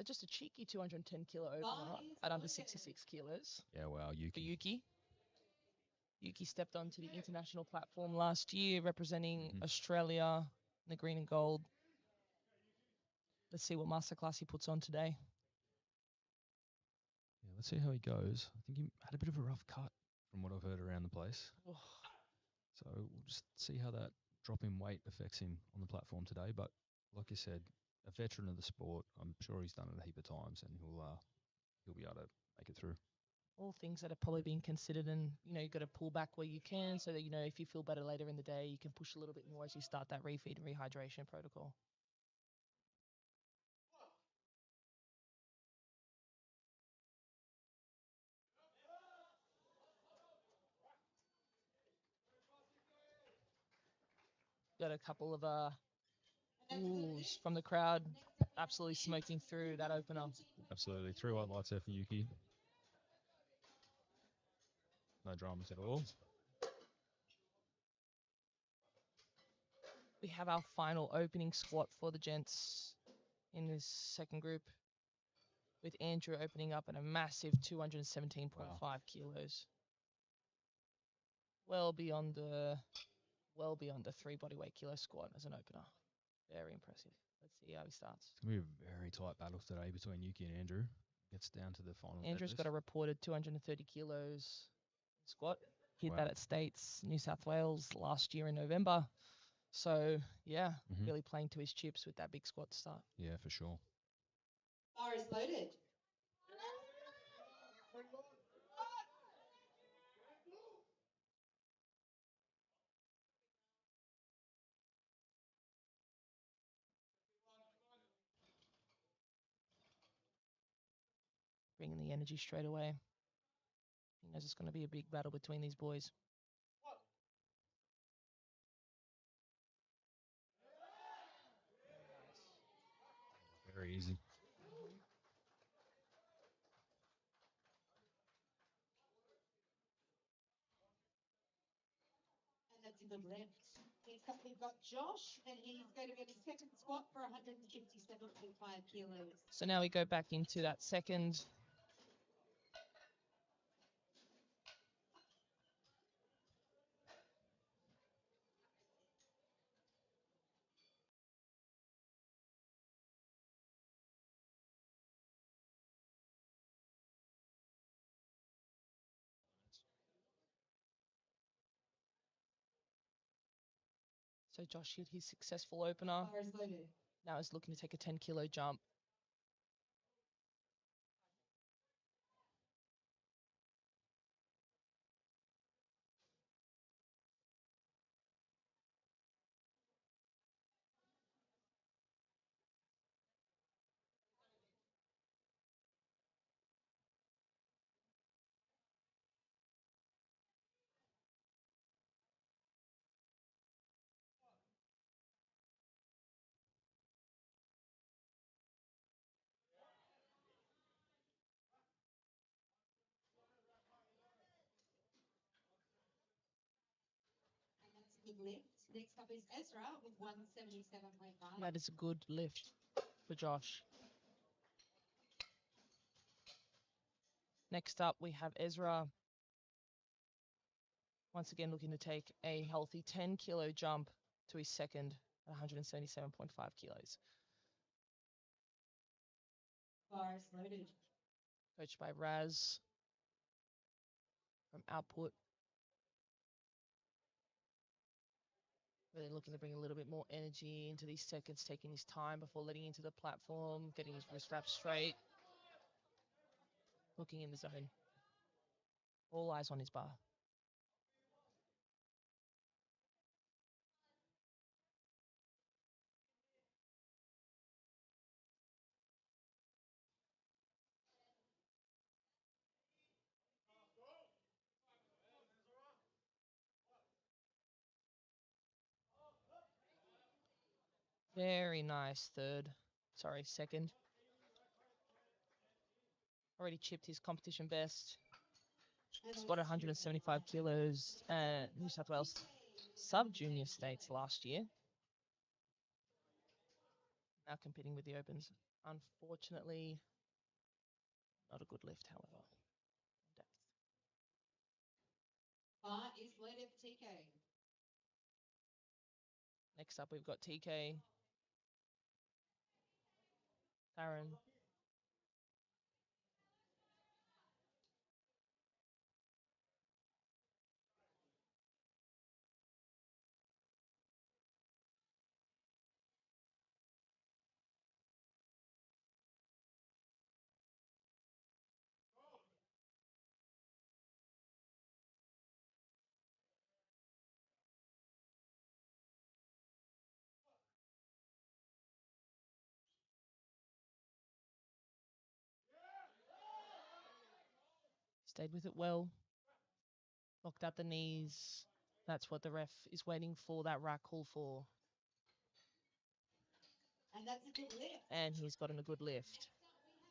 just a cheeky 210 kilo opener at under 66 kilos Yeah, wow, for Yuki. Yuki. Yuki stepped onto the international platform last year, representing Australia in the green and gold. Let's see what masterclass he puts on today. Yeah, let's see how he goes. I think he had a bit of a rough cut from what I've heard around the place. Oh. So we'll just see how that drop in weight affects him on the platform today. But like you said, a veteran of the sport, I'm sure he's done it a heap of times, and he'll be able to make it through. All things that are probably being considered, and you've got to pull back where you can, so that if you feel better later in the day, you can push a little bit more as you start that refeed and rehydration protocol. Got a couple of oohs from the crowd, absolutely smoking through that opener. Absolutely, 3 white lights there for Yuki. No dramas at all. We have our final opening squat for the gents in this second group, with Andrew opening up at a massive 217.5 kilos. Well beyond the 3 bodyweight kilo squat as an opener. Very impressive. Let's see how he starts. It's going to be a very tight battle today between Yuki and Andrew. Gets down to the final. Andrew's got a reported 230 kilos squat. Hit that at States, New South Wales last year in November. So, yeah, really playing to his chips with that big squat to start. Yeah, for sure. Bar is loaded. Bringing the energy straight away. He knows it's going to be a big battle between these boys. Very easy. And that's a good lift. Next up, we've got Josh, and he's going to get his second squat for 157.5 kilos. So now we go back into that second. So Josh hit his successful opener. Bar is loaded. Now he's looking to take a 10 kilo jump. Good lift. Next up is Ezra with 177.5. That is a good lift for Josh. Next up, we have Ezra Once again, looking to take a healthy 10 kilo jump to his second at 177.5 kilos. Bars loaded. Coached by Raz from Output. Really looking to bring a little bit more energy into these seconds, taking his time before letting into the platform, getting his wrist wrap straight, looking in the zone. All eyes on his bar. Very nice second. Already chipped his competition best. Squatted 175 kilos at New South Wales sub-junior states last year. Now competing with the Opens. Unfortunately, not a good lift, however. Depth. Bar is loaded for TK. Next up, we've got TK, Aaron. Stayed with it well. Locked out the knees. That's what the ref is waiting for, that rack call for. And that's a good lift. And he's gotten a good lift.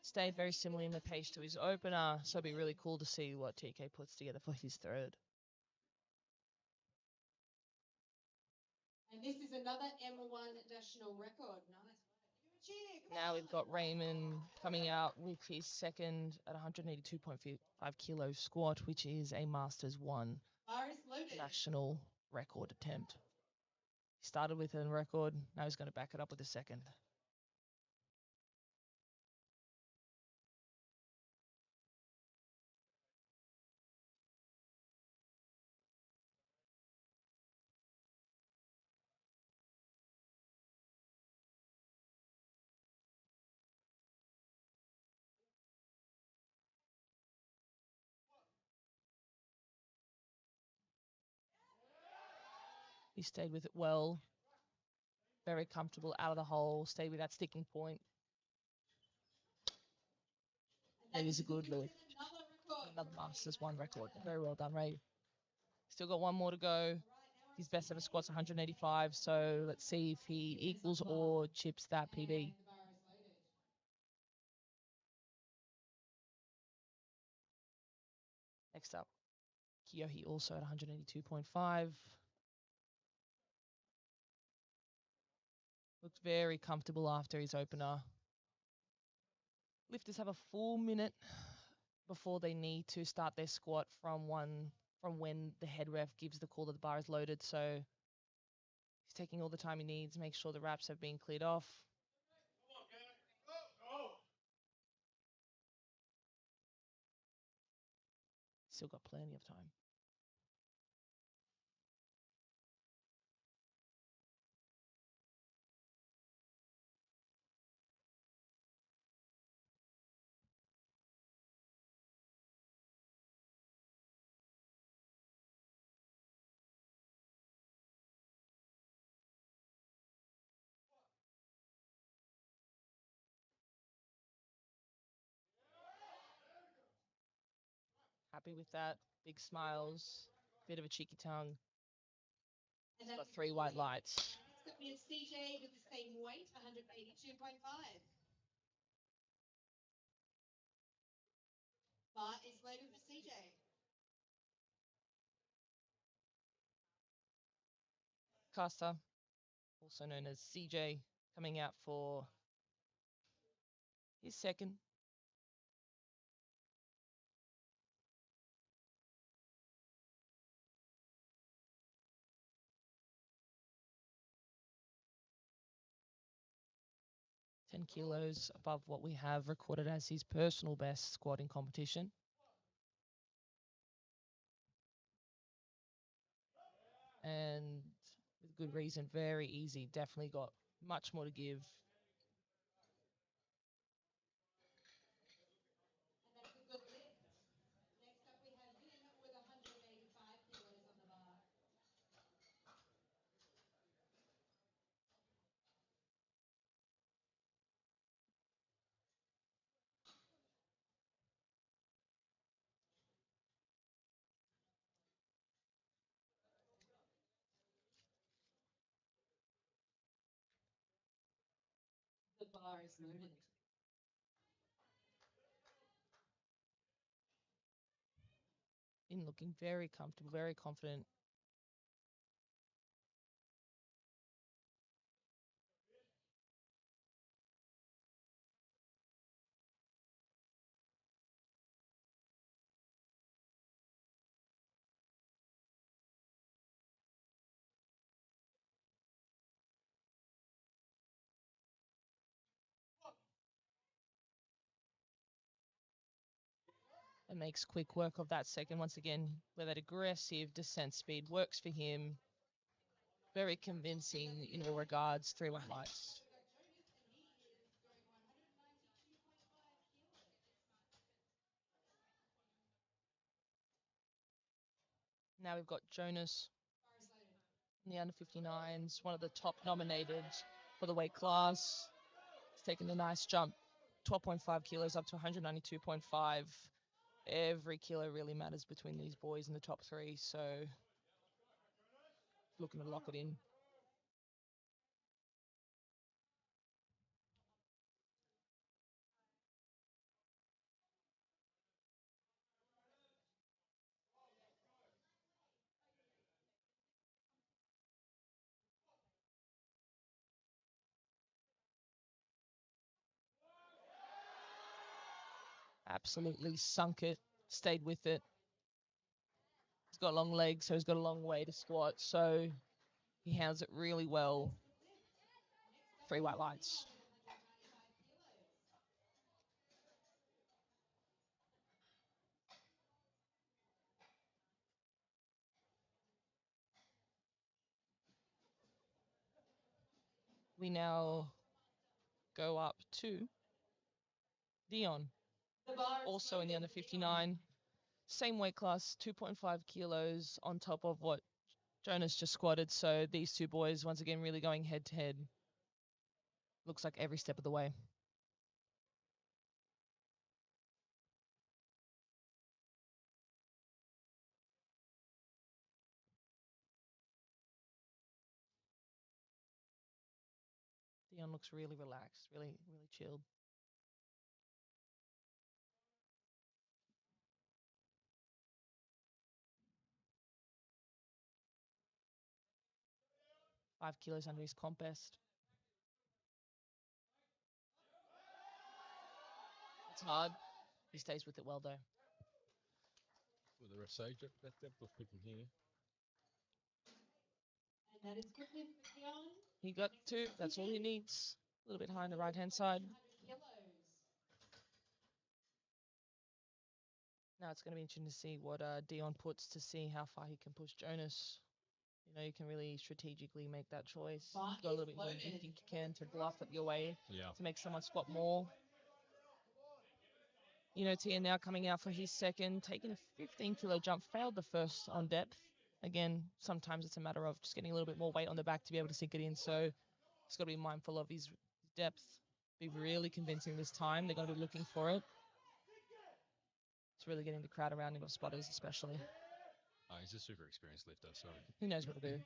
Stayed very similar in the pace to his opener, so it'll be really cool to see what TK puts together for his third. And this is another M1 national record. Nice. Give it a cheer. Come Now on. we've got Raymond coming out with his second at 182.5 kilo squat, which is a Masters 1 Bar is loaded. national record attempt. He started with a record, now he's going to back it up with a second. He stayed with it well. Very comfortable out of the hole. Stayed with that sticking point. It is a good lift. Another record. Another Masters 1 record. Very well done, Ray. Still got one more to go. His best ever squat's 185, so let's see if he equals or chips that PB. And the bar is loaded. Next up, Kiyohi also at 182.5. Looked very comfortable after his opener. Lifters have a full minute before they need to start their squat from when the head ref gives the call that the bar is loaded. So he's taking all the time he needs, make sure the wraps have been cleared off. Still got plenty of time. Happy with that. Big smiles, bit of a cheeky tongue. And Got that's 3 white lights. Next up we have CJ with the same weight, 182.5. Bar is loaded for CJ. Caster, also known as CJ, coming out for his second. 10 kilos above what we have recorded as his personal best squat in competition. And with good reason, very easy. Definitely got much more to give. And that's a good lift. Next up we have him with 185 kilos on the bar. The bar is loaded. In looking very comfortable, very confident. And makes quick work of that second once again, where that aggressive descent speed works for him. Very convincing in all regards, 3 white lights. Now we've got Jonas in the under 59s, one of the top nominated for the weight class. He's taken a nice jump, 12.5 kilos up to 192.5. Every kilo really matters between these boys in the top 3, so looking to lock it in. Absolutely sunk it, stayed with it. He's got long legs, so he's got a long way to squat, so he handles it really well. 3 white lights. We now go up to Dion, also in the under 59. Same weight class, 2.5 kilos on top of what Jonas just squatted. So these two boys, once again, really going head to head. Looks like every step of the way. Dion looks really relaxed, really chilled. Five kilos under his comp best. It's hard. He stays with it well, though. With the rest say, that was picking here. And that is good lift for Dion. He got 2. That's all he needs. A little bit high on the right-hand side. 200 kilos. Now it's going to be interesting to see what Dion puts to see how far he can push Jonas. You know, you can really strategically make that choice. Go a little bit more than you think you can to bluff it your way to make someone squat more. You know, Tia now coming out for his second, taking a 15-kilo jump, failed the first on depth. Again, sometimes it's a matter of just getting a little bit more weight on the back to be able to sink it in. So he's got to be mindful of his depth. Be really convincing this time. They're going to be looking for it. It's really getting the crowd around him, or spotters especially. He's a super experienced lifter, so He knows what to do.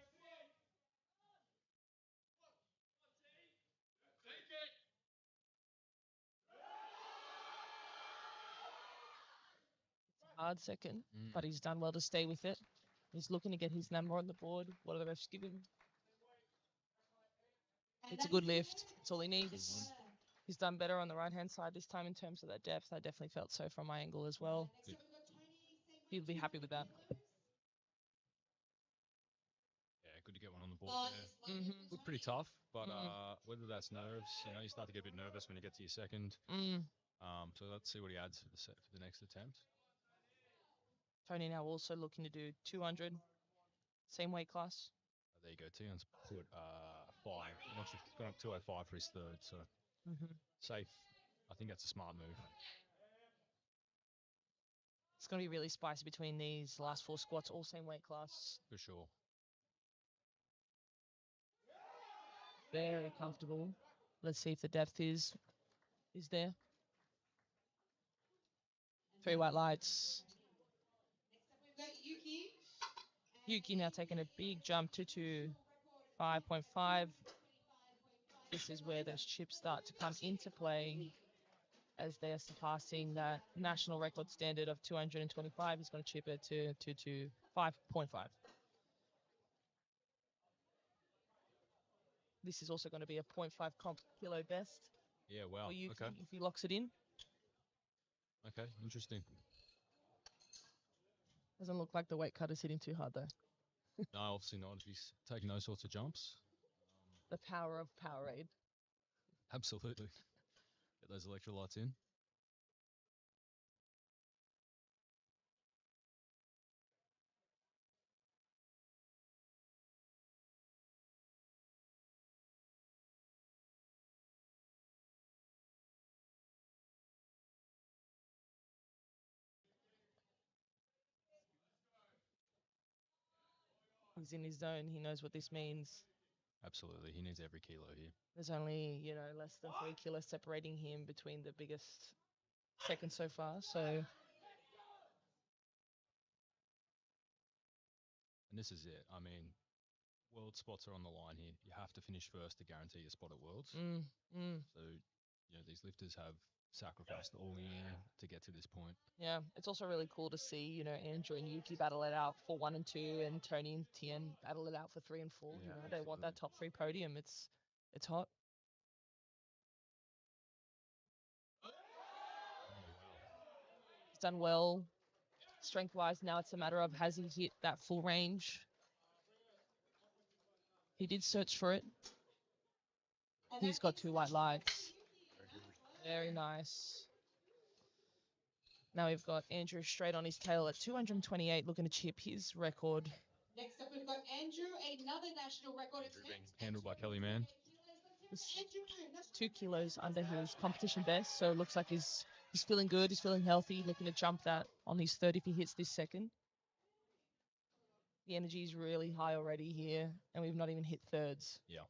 Hard second, but he's done well to stay with it. He's looking to get his number on the board. What do the refs give him? It's a good lift. That's all he needs. He's done better on the right-hand side this time in terms of that depth. I definitely felt so from my angle as well. He'd be happy with that. good to get one on the board there. Looked pretty tough, but whether that's nerves, you start to get a bit nervous when you get to your second. So let's see what he adds for the next attempt. Tony now also looking to do 200, same weight class. There you go. Tion's put 5. He's gone up 205 for his third, so safe. I think that's a smart move. It's going to be really spicy between these last 4 squats, all same weight class. For sure. Very comfortable. Let's see if the depth is there. 3 white lights. Next up, we've got Yuki. Yuki now taking a big jump to 5.5. This is where those chips start to come into play as they're surpassing that national record standard of 225. He's going to chip it to 5.5. This is also going to be a 0.5 comp kilo best. Yeah, wow. For Yuki Okay. if he locks it in. Okay, interesting. Doesn't look like the weight cut is hitting too hard though. No, obviously not. If he's taking those sorts of jumps. The power of Powerade. Absolutely. Get those electrolytes in. He's in his zone. He knows what this means. Absolutely. He needs every kilo here. There's only, less than 3 kilos separating him between the biggest second so far. So, And this is it. I mean, world spots are on the line here. You have to finish first to guarantee your spot at Worlds. So, these lifters have sacrificed all year to get to this point. yeah, it's also really cool to see, Andrew and Yuki battle it out for 1 and 2, and Tony and Tien battle it out for 3 and 4. Yeah, They want that top 3 podium. It's hot. He's done well strength-wise. Now it's a matter of, has he hit that full range? He did search for it. He's got 2 white lights. Very nice. Now we've got Andrew straight on his tail at 228, looking to chip his record. Next up, we've got Andrew, another national record attempt. Handled by Kelly Mann. 2 kilos under his competition best, so it looks like he's feeling good. He's feeling healthy, looking to jump that on his third if he hits this second. The energy is really high already here, and we've not even hit thirds. Yeah.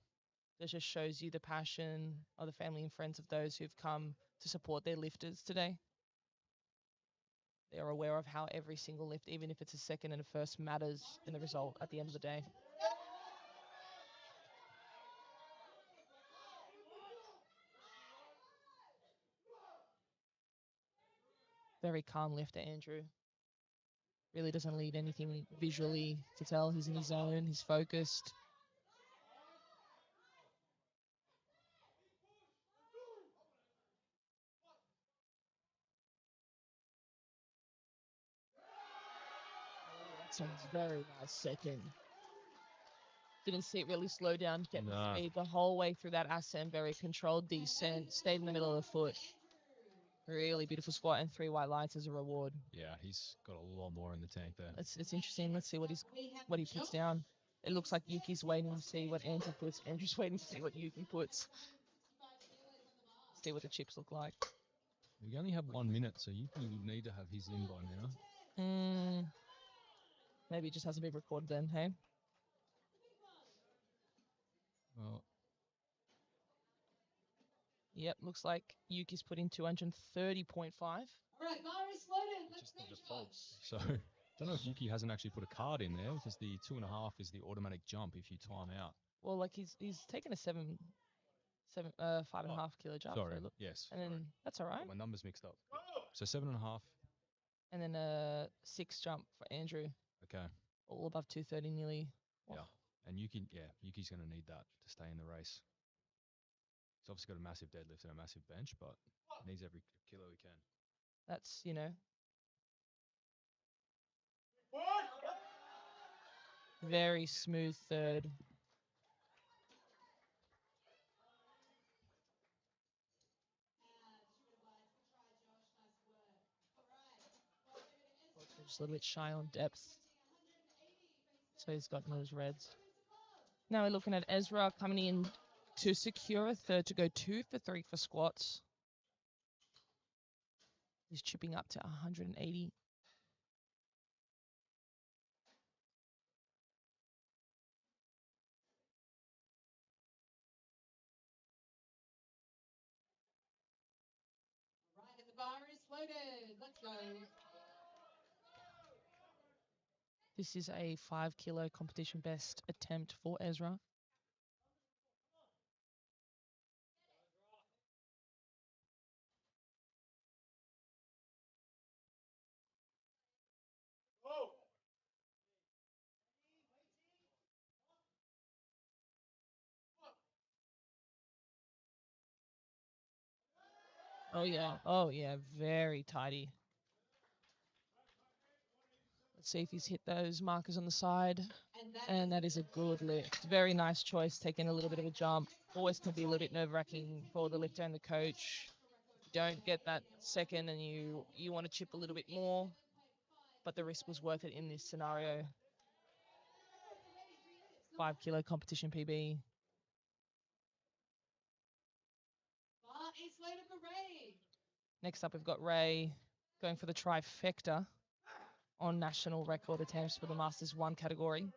That just shows you the passion of the family and friends of those who've come to support their lifters today. They're aware of how every single lift, even if it's a second and a first, matters in the result at the end of the day. Very calm lifter, Andrew. Really doesn't need anything visually to tell. He's in his zone. He's focused. That's a very nice second. Didn't see it really slow down, get the speed the whole way through that ascent. Very controlled descent. Stayed in the middle of the foot. Really beautiful squat and 3 white lights as a reward. Yeah, he's got a lot more in the tank there. It's interesting. Let's see what he puts down. It looks like Yuki's waiting to see what Andrew puts. Andrew's waiting to see what Yuki puts. See what the chips look like. We only have 1 minute, so Yuki would need to have his in by now. Maybe it just hasn't been recorded then, hey? Well, yep, looks like Yuki's put in 230.5. All right, bar is loaded. Let's go, Josh. So, don't know if Yuki hasn't actually put a card in there, because the 2.5 is the automatic jump if you time out. Well, like he's taken a 5.5 kilo jump. Sorry, so look. yes. And then that's all right. Got my numbers mixed up. So 7.5. And then a 6 jump for Andrew. Okay. All above 230 nearly. Yeah. And Yuki's going to need that to stay in the race. He's obviously got a massive deadlift and a massive bench, but needs every kilo he can. That's, Very smooth third. Just a little bit shy on depth. So he's got those reds. Now we're looking at Ezra coming in to secure a third to go 2 for 3 for squats. He's chipping up to 180. Right, and the bar is loaded. Let's go. This is a 5 kilo competition best attempt for Ezra. Oh yeah, very tidy. Let's see if he's hit those markers on the side. And that is a good lift. Very nice choice, taking a little bit of a jump. Always can be a little bit nerve-wracking for the lifter and the coach. You don't get that second and you want to chip a little bit more, but the risk was worth it in this scenario. 5 kilo competition PB. Bar is loaded for Ray. Next up, we've got Ray going for the trifecta on national record attempts for the Masters 1 category.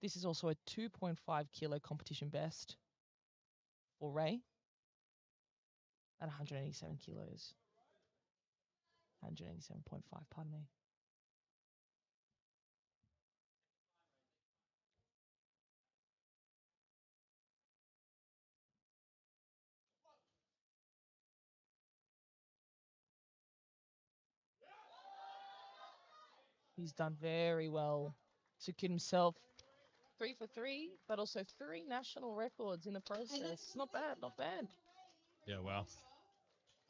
This is also a 2.5 kilo competition best for Ray at 187 kilos. 187.5, pardon me. He's done very well. Secured himself 3 for 3, but also 3 national records in the process. Not bad, not bad. Yeah, wow.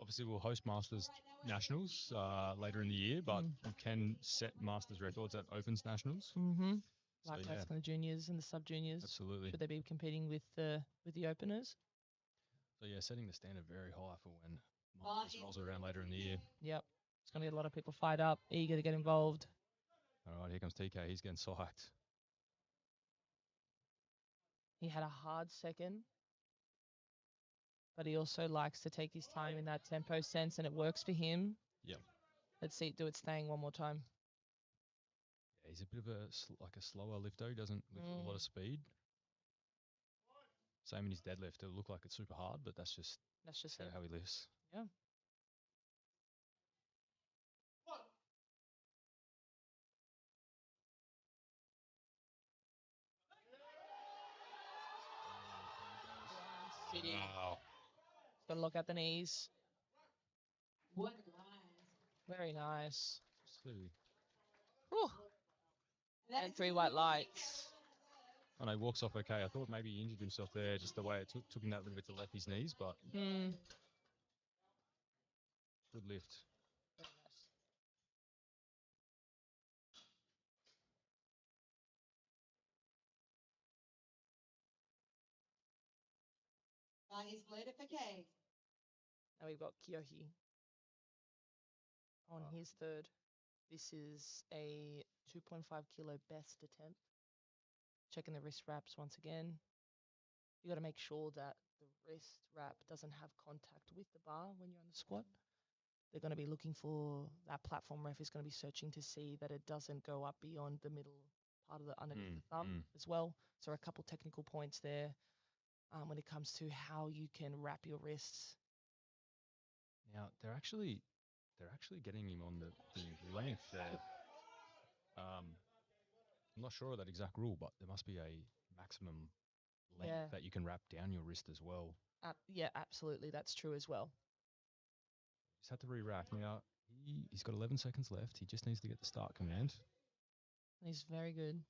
Obviously, we'll host Masters Nationals later in the year, but we can set Masters records at Opens Nationals. Mm-hmm. So, Likewise yeah, for the juniors and the sub-juniors. absolutely. Should they be competing with the openers? So, yeah, setting the standard very high for when Masters rolls around later in the year. Yep. It's going to get a lot of people fired up, eager to get involved. All right, here comes TK. He's getting psyched. He had a hard second, but he also likes to take his time in that tempo sense, and it works for him. Yep. Let's see it do its thing one more time. Yeah, he's a bit of a slower lifter. He doesn't lift with a lot of speed. Same in his deadlift. It'll look like it's super hard, but that's just how he lifts. Yeah. Wow. Got to look at the knees. What nice. Very nice. See. Whew. And 3 white lights. And he walks off okay. I thought maybe he injured himself there, just the way it took him that little bit to left his knees, but good lift. Very nice. Bar is loaded for K. Now we've got Kyohi on his third. This is a 2.5 kilo best attempt. Checking the wrist wraps once again. You got to make sure that the wrist wrap doesn't have contact with the bar when you're on the squat. They're going to be looking for that platform ref is going to be searching to see that it doesn't go up beyond the middle part of the underneath the thumb as well. So a couple technical points there when it comes to how you can wrap your wrists. Now they're actually getting him on the length there. I'm not sure of that exact rule, but there must be a maximum length that you can wrap down your wrist as well. Yeah, absolutely. That's true as well. Just had to re-rack. Now, he's got 11 seconds left. He just needs to get the start command. He's very good.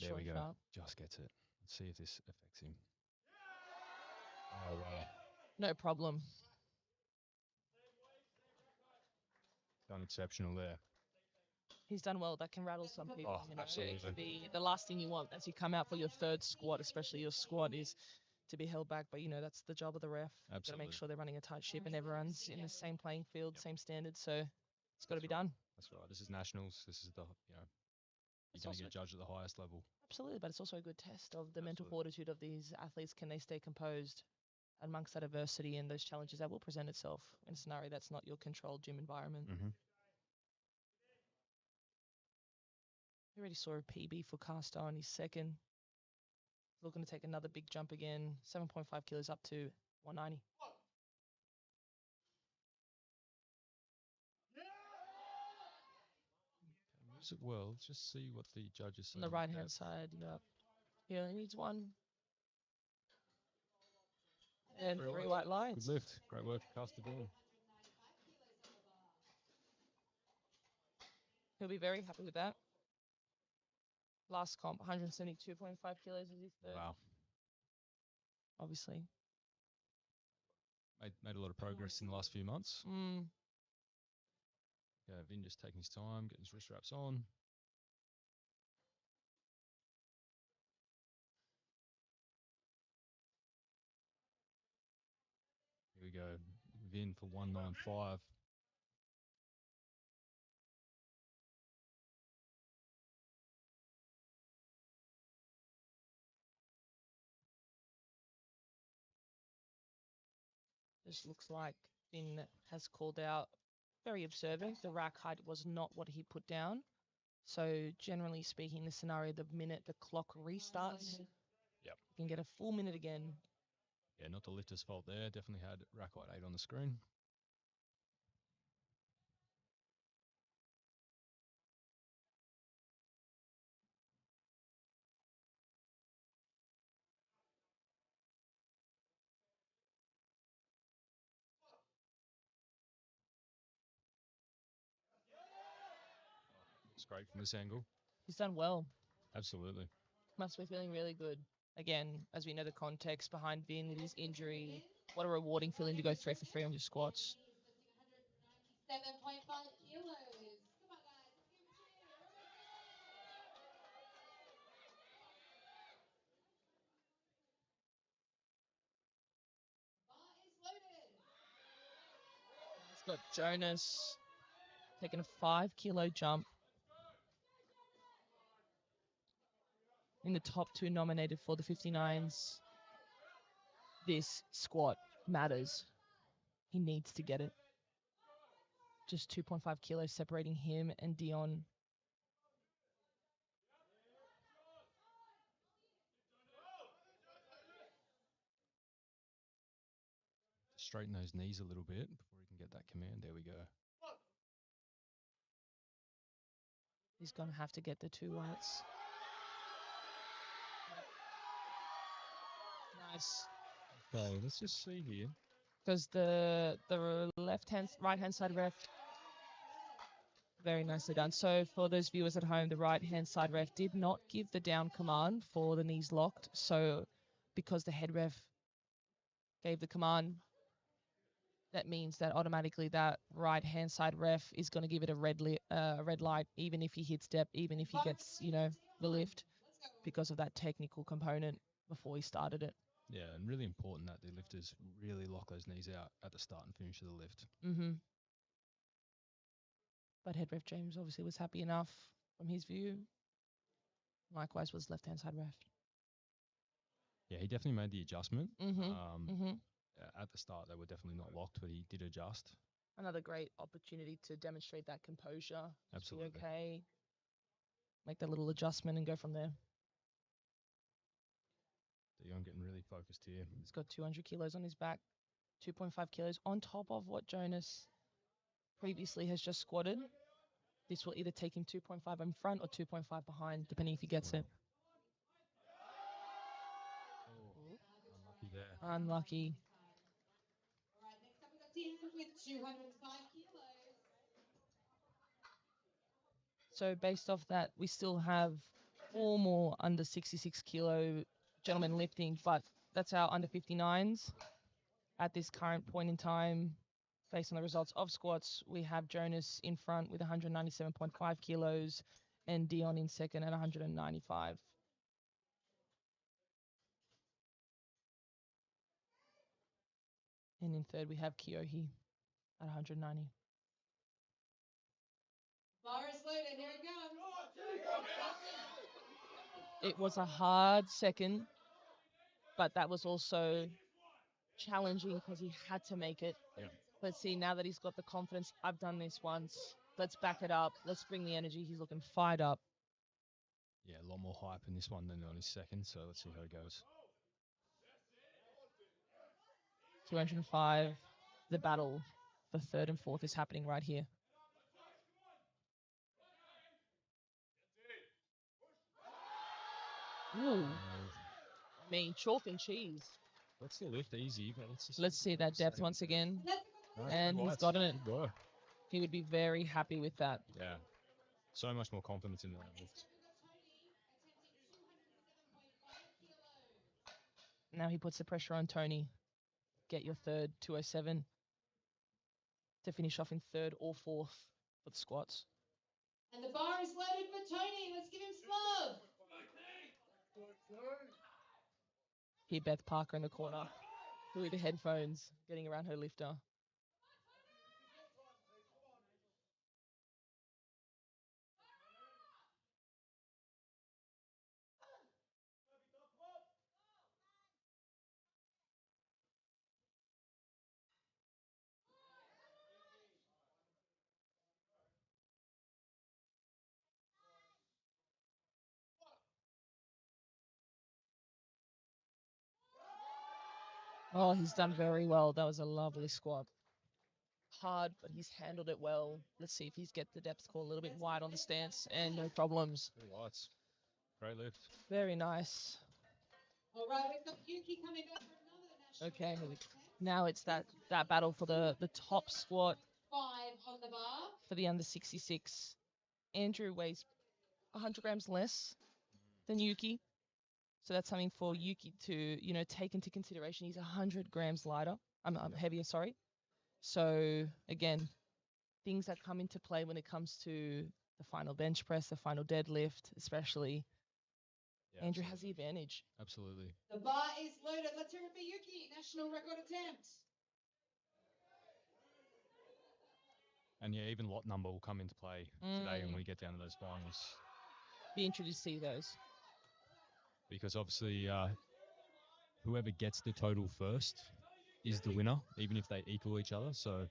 There we go. Sharp. Just gets it. Let's see if this affects him. Oh, wow. No problem. Done exceptional there. He's done well. That can rattle some people. Oh, You know, it absolutely. can be the last thing you want as you come out for your third squat, especially your squat, is to be held back. But you know, that's the job of the ref. Got to Absolutely. make sure they're running a tight ship and everyone's in the same playing field, Yep. same standards. So it's got to be done. That's right. This is nationals. This is the, you're It's going to also get judged at the highest level. absolutely, but it's also a good test of the mental Absolutely. fortitude of these athletes. Can they stay composed amongst that adversity and those challenges that will present itself in a scenario that's not your controlled gym environment? Mm-hmm. We already saw a PB for Caster on his second. Looking to take another big jump again, 7.5 kilos up to 190. Moves it well. Let's just see what the judges say. On the right hand side, yep. He only needs one. And three white lights. Good lift. Great work, Caster Dean. He'll be very happy with that. Last comp, 172.5 kilos is his third. Wow. Obviously. Made a lot of progress in the last few months. Yeah, Vin just taking his time, getting his wrist wraps on. Here we go. Vin for 195. This looks like Finn has called out, very observant. The rack height was not what he put down. So generally speaking, the scenario, the minute the clock restarts, Yep. you can get a full minute again. Yeah, not the lifter's fault there. Definitely had rack height 8 on the screen. It's great from this angle. He's done well. Absolutely. Must be feeling really good. Again, as we know the context behind Vin with his injury, what a rewarding feeling to go 3 for 3 on your squats. 7.5 kilos. Come on, guys. Let's give it a cheer. Bar is loaded. He's got Jonas taking a 5 kilo jump. In the top 2 nominated for the 59s. This squat matters. He needs to get it. Just 2.5 kilos separating him and Dion. Straighten those knees a little bit before he can get that command. There we go. He's going to have to get the 2 whites. Nice. Okay, let's just see here. Because the right hand side ref, very nicely done. So for those viewers at home, the right hand side ref did not give the down command for the knees locked. So because the head ref gave the command, that means that automatically that right hand side ref is going to give it a red light, even if he hits depth, even if he gets, the lift, because of that technical component before he started it. Yeah, and really important that the lifters really lock those knees out at the start and finish of the lift. But head ref James obviously was happy enough from his view. Likewise was left hand side ref. Yeah, he definitely made the adjustment. At the start, they were definitely not locked, but he did adjust. Another great opportunity to demonstrate that composure. Absolutely. Be okay. Make that little adjustment and go from there. Dion getting really focused here. He's got 200 kilos on his back, 2.5 kilos on top of what Jonas previously has just squatted. This will either take him 2.5 in front or 2.5 behind, depending if he gets it. Unlucky there. Unlucky. All right, next up we've got Dion with 205 kilos. So based off that, we still have 4 more under 66 kilo gentlemen lifting, but that's our under 59s at this current point in time. Based on the results of squats, we have Jonas in front with 197.5 kilos and Dion in second at 195. And in third, we have Kyohi at 190. Bar is loaded. Here it comes. It was a hard second, but that was also challenging because he had to make it. Yeah. But see, now that he's got the confidence, I've done this once. Let's back it up. Let's bring the energy. He's looking fired up. Yeah, a lot more hype in this one than on his second, so let's see how it goes. 205. The battle for third and fourth is happening right here. Ooh. I mean, chalk and cheese. Let's still lift easy, but Let's see that depth once again. No, And he's right. gotten it. Good work. He would be very happy with that. Yeah. So much more confidence in that lift. Now he puts the pressure on Tony. Get your third, 207. To finish off in third or fourth for the squats. And the bar is loaded for Tony. Let's give him some love. Here, Beth Parker in the corner with the headphones, getting around her lifter. Oh, he's done very well. That was a lovely squat. Hard, but he's handled it well. Let's see if he's get the depth call a little bit wide on the stance and no problems. Good lights. Great lift. Very nice. All right, we've got Yuki coming back for another national. Okay, now it's that battle for the top squat 5 on the bar. for the under 66. Andrew weighs 100 grams less than Yuki. So that's something for Yuki to, take into consideration. He's 100 grams lighter. I'm heavier, sorry. So again, things that come into play when it comes to the final bench press, the final deadlift, especially. Yeah, Andrew absolutely. has the advantage. Absolutely. The bar is loaded. Let's hear it for Yuki. National record attempt. And yeah, even lot number will come into play today when we get down to those finals. Be interested to see those. Because obviously, whoever gets the total first is the winner, even if they equal each other. So,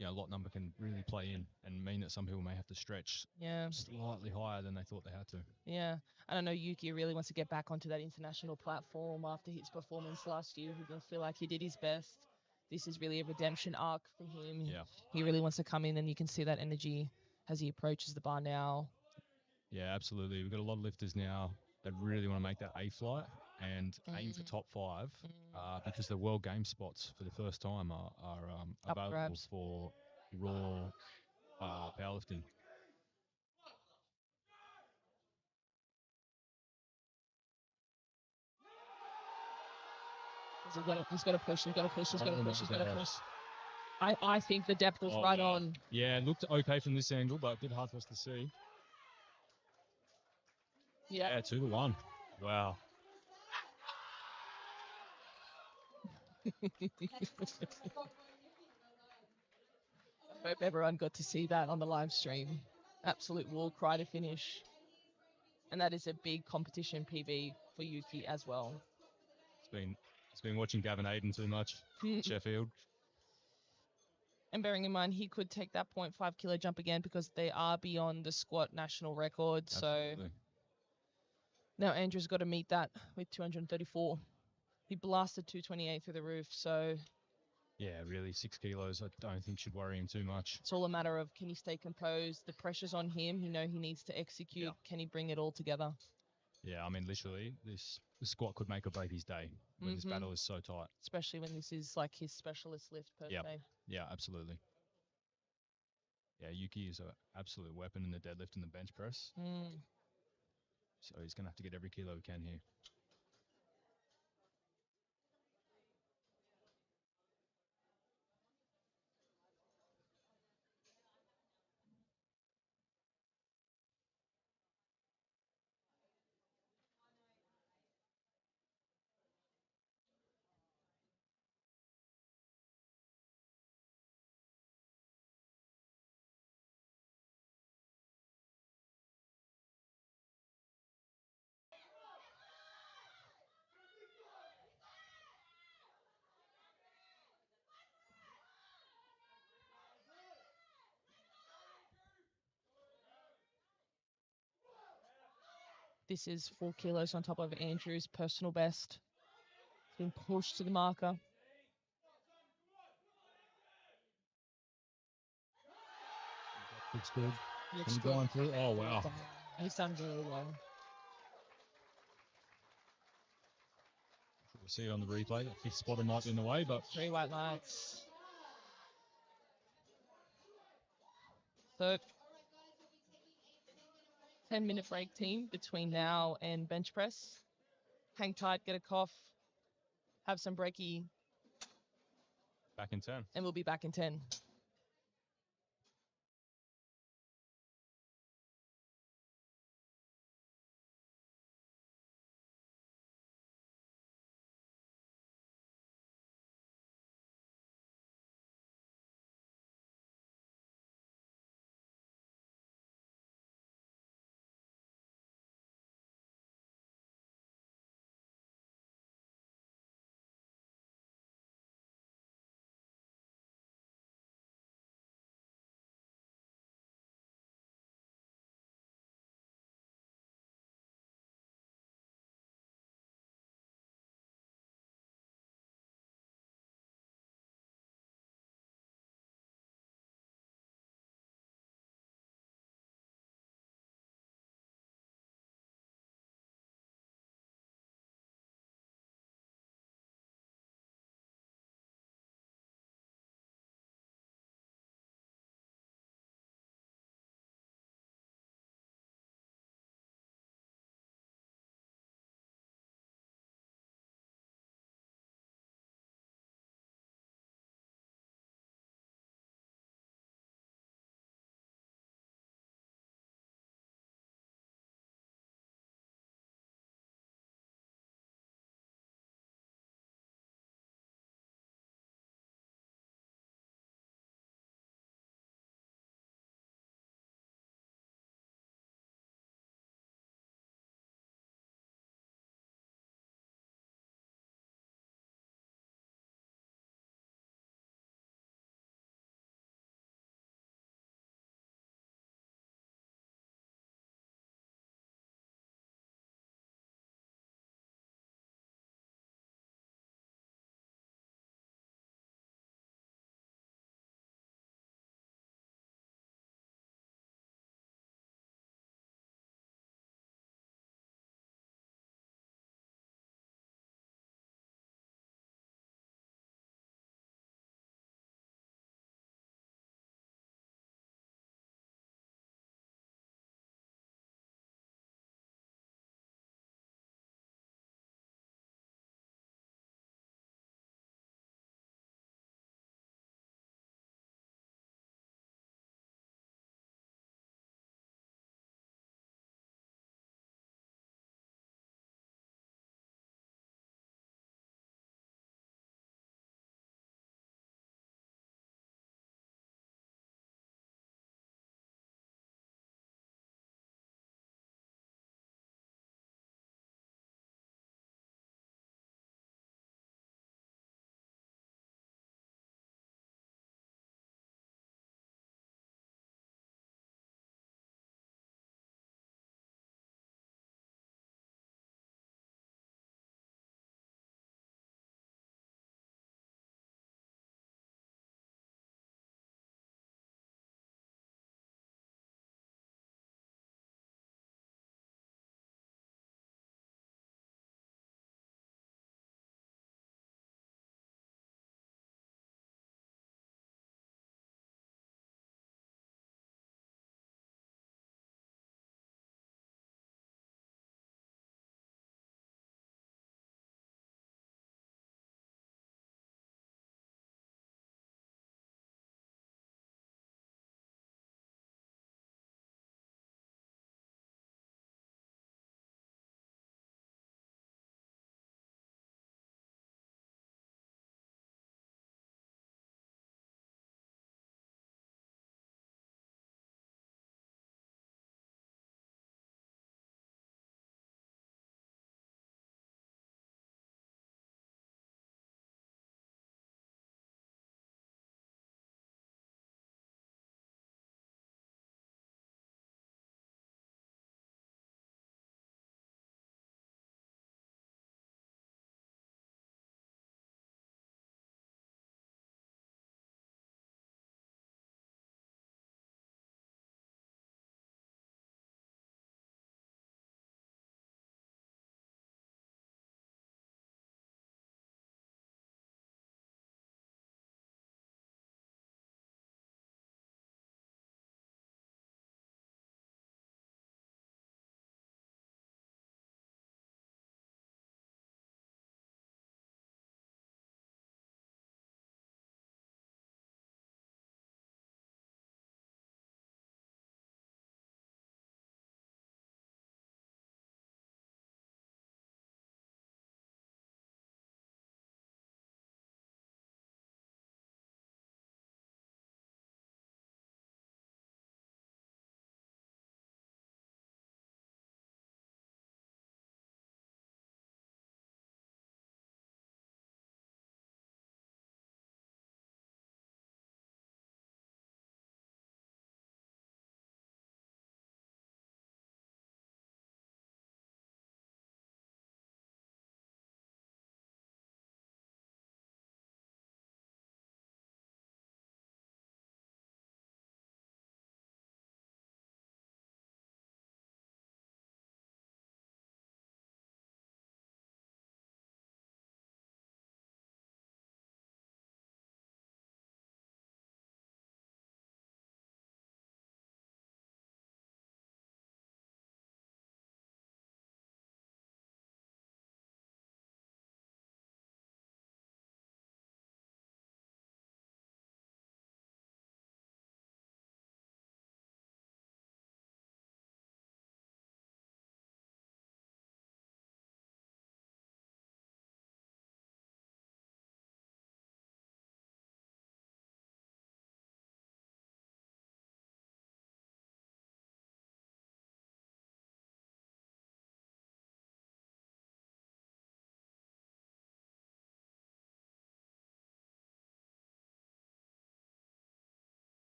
lot number can really play in and mean that some people may have to stretch slightly higher than they thought they had to. Yeah. I don't know, Yuki really wants to get back onto that international platform after his performance last year. He didn't feel like he did his best. This is really a redemption arc for him. Yeah. He really wants to come in, and you can see that energy as he approaches the bar now. Yeah, absolutely. We've got a lot of lifters now that really want to make that A flight and aim for top 5 because the World Game spots for the first time are available for raw powerlifting. He's got to push. I think the depth was right on. Yeah, it looked okay from this angle, but a bit hard for us to see. Yeah, 2-1. Wow. I hope everyone got to see that on the live stream. Absolute war cry to finish. And that is a big competition PB for Yuki as well. It's been watching Gavin Aiden too much. Sheffield. And bearing in mind, he could take that 0.5 kilo jump again because they are beyond the squat national record. Absolutely. So now Andrew's got to meet that with 234. He blasted 228 through the roof. So yeah, really 6 kilos. I don't think should worry him too much. It's all a matter of, can he stay composed? The pressure's on him. He needs to execute. Yeah. Can he bring it all together? Yeah, I mean, literally, the squat could make or break his day when this battle is so tight. Especially when this is like his specialist lift per se. Yeah, absolutely. Yeah, Yuki is an absolute weapon in the deadlift and the bench press. So he's going to have to get every kilo he can here. This is 4 kilos on top of Andrew's personal best. It's been pushed to the marker. Looks good. Looks Can you good. go on through? Oh, wow. He's done very well. We'll see it on the replay. A fifth spotter might be in the way, but 3 white lights. So 10-minute break, team, between now and bench press. Hang tight, get a cough, have some brekkie, back in 10. and we'll be back in 10.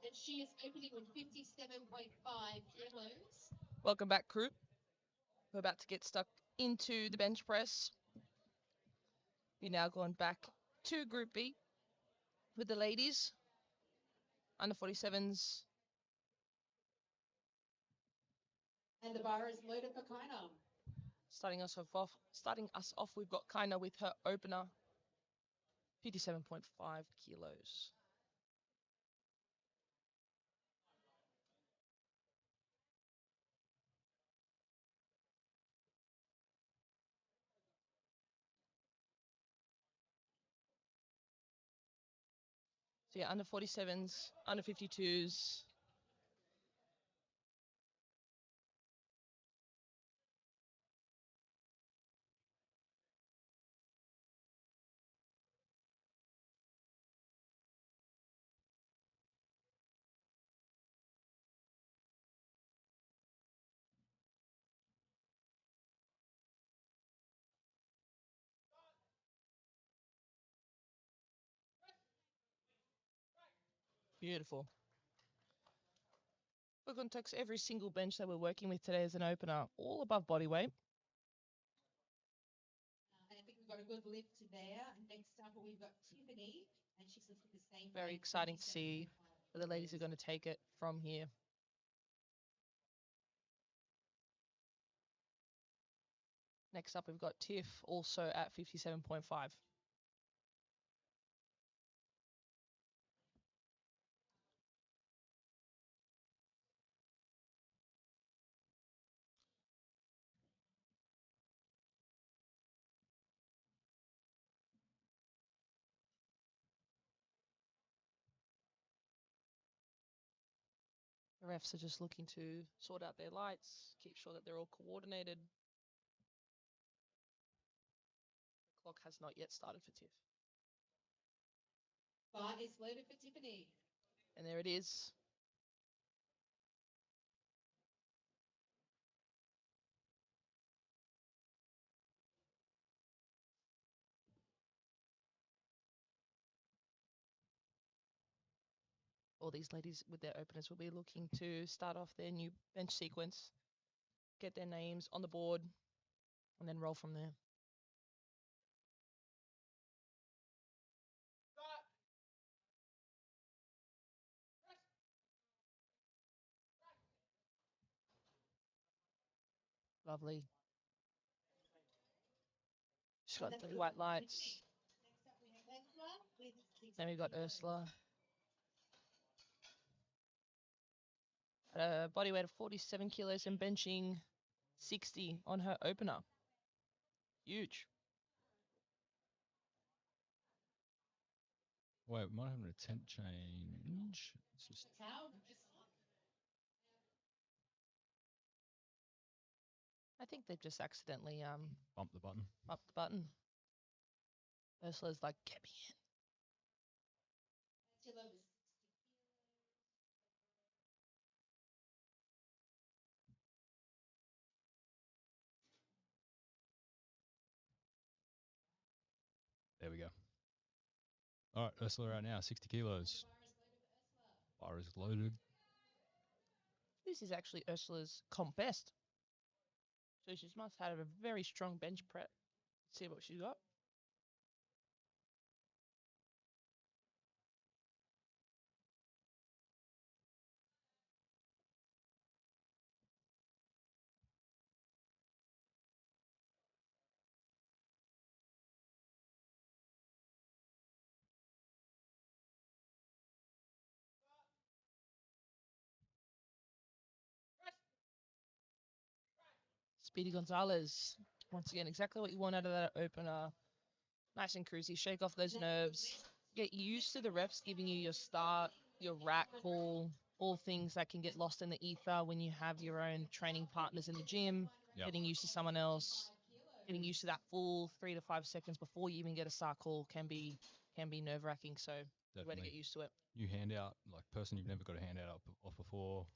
And she is opening with 57.5 kilos. Welcome back, crew. We're about to get stuck into the bench press. We're now going back to Group B with the ladies, under 47s. And the bar is loaded for Kaina. Starting us off, we've got Kaina with her opener, 57.5 kilos. So yeah, under 47s, under 52s. Beautiful. For context, every single bench that we're working with today is an opener, all above body weight. I think we've got a good lift there. And next up, we've got Tiffany, and she's looking the same. Very exciting to see where the ladies are going to take it from here. Next up, we've got Tiff, also at 57.5. The refs are just looking to sort out their lights, keep sure that they're all coordinated. The clock has not yet started for Tiff. Bar is loaded for Tiffany. And there it is. All these ladies with their openers will be looking to start off their new bench sequence, get their names on the board, and then roll from there. Lovely. She's got the white lights. Next up, we have Ursula with 60 Then we've got kilos. Ursula. At a body weight of 47 kilos and benching 60 on her opener. Huge. Wait, we might have an attempt change. It's just Towel. I think they've just accidentally bump the button. upped the button. Ursula's like, get me in. Attila with 60 There we go. All right, Ursula out now, 60 kilos. Bar is loaded for Ursula. Bar is loaded. This is actually Ursula's comp best. So she must have a very strong bench prep. Let's see what she's got. Speedy Gonzalez. Once again, exactly what you want out of that opener. Nice and cruisy. Shake off those nerves. Get used to the refs giving you your start, your rack call, all things that can get lost in the ether when you have your own training partners in the gym. Yep. Getting used to someone else. Getting used to that full 3 to 5 seconds before you even get a start call can be nerve-wracking. So way to Definitely. get used to it. You hand out, like person you've never got a handout off before.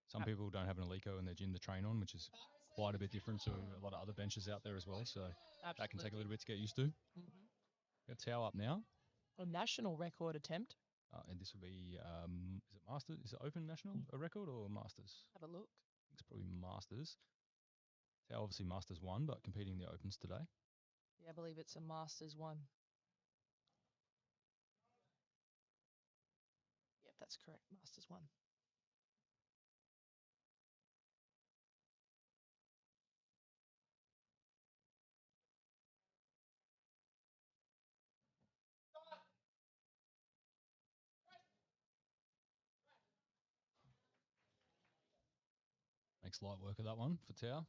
Some people don't have an Alico in their gym to train on, which is quite a bit different to a lot of other benches out there as well. So that can take a little bit to get used to. Got towel up now. A national record attempt. And this will be, is it Masters. Is it Open National a record or Masters? Have a look. I think it's probably Masters. So obviously Masters won, but competing in the Opens today. Yeah, I believe it's a Masters 1. Yep, that's correct. Masters 1. Makes light work of that one for Tao.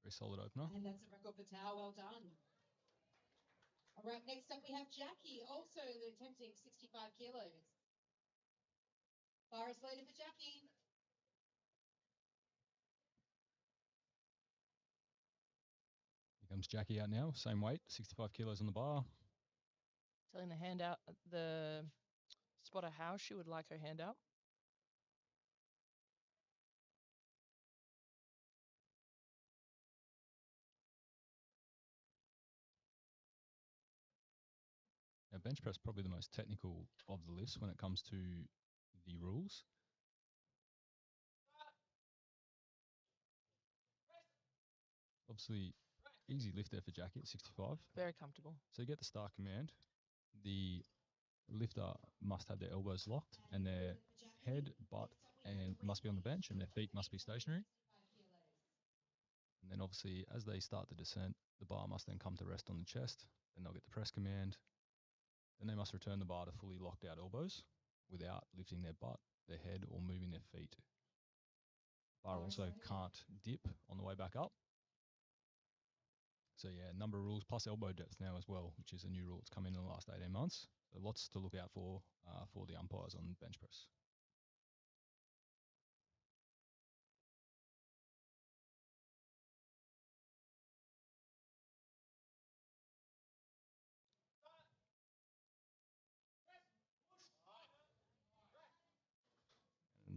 Very solid opener. And that's a record for Tao. Well done. All right, next up we have Jackie, also attempting 65 kilos. Bar is loaded for Jackie. Here comes Jackie out now. Same weight, 65 kilos on the bar. Telling the spotter how she would like her handout. Now, bench press probably the most technical of the lifts when it comes to the rules. Obviously, easy lift there for Jackie at 65. Very comfortable. So you get the start command. The lifter must have their elbows locked and their head, butt, and must be on the bench, and their feet must be stationary. And then obviously, as they start the descent, the bar must then come to rest on the chest. Then they'll get the press command. Then they must return the bar to fully locked out elbows without lifting their butt, their head, or moving their feet. Bar also can't dip on the way back up. So yeah, number of rules plus elbow depth now as well, which is a new rule that's come in the last 18 months. So lots to look out for the umpires on bench press.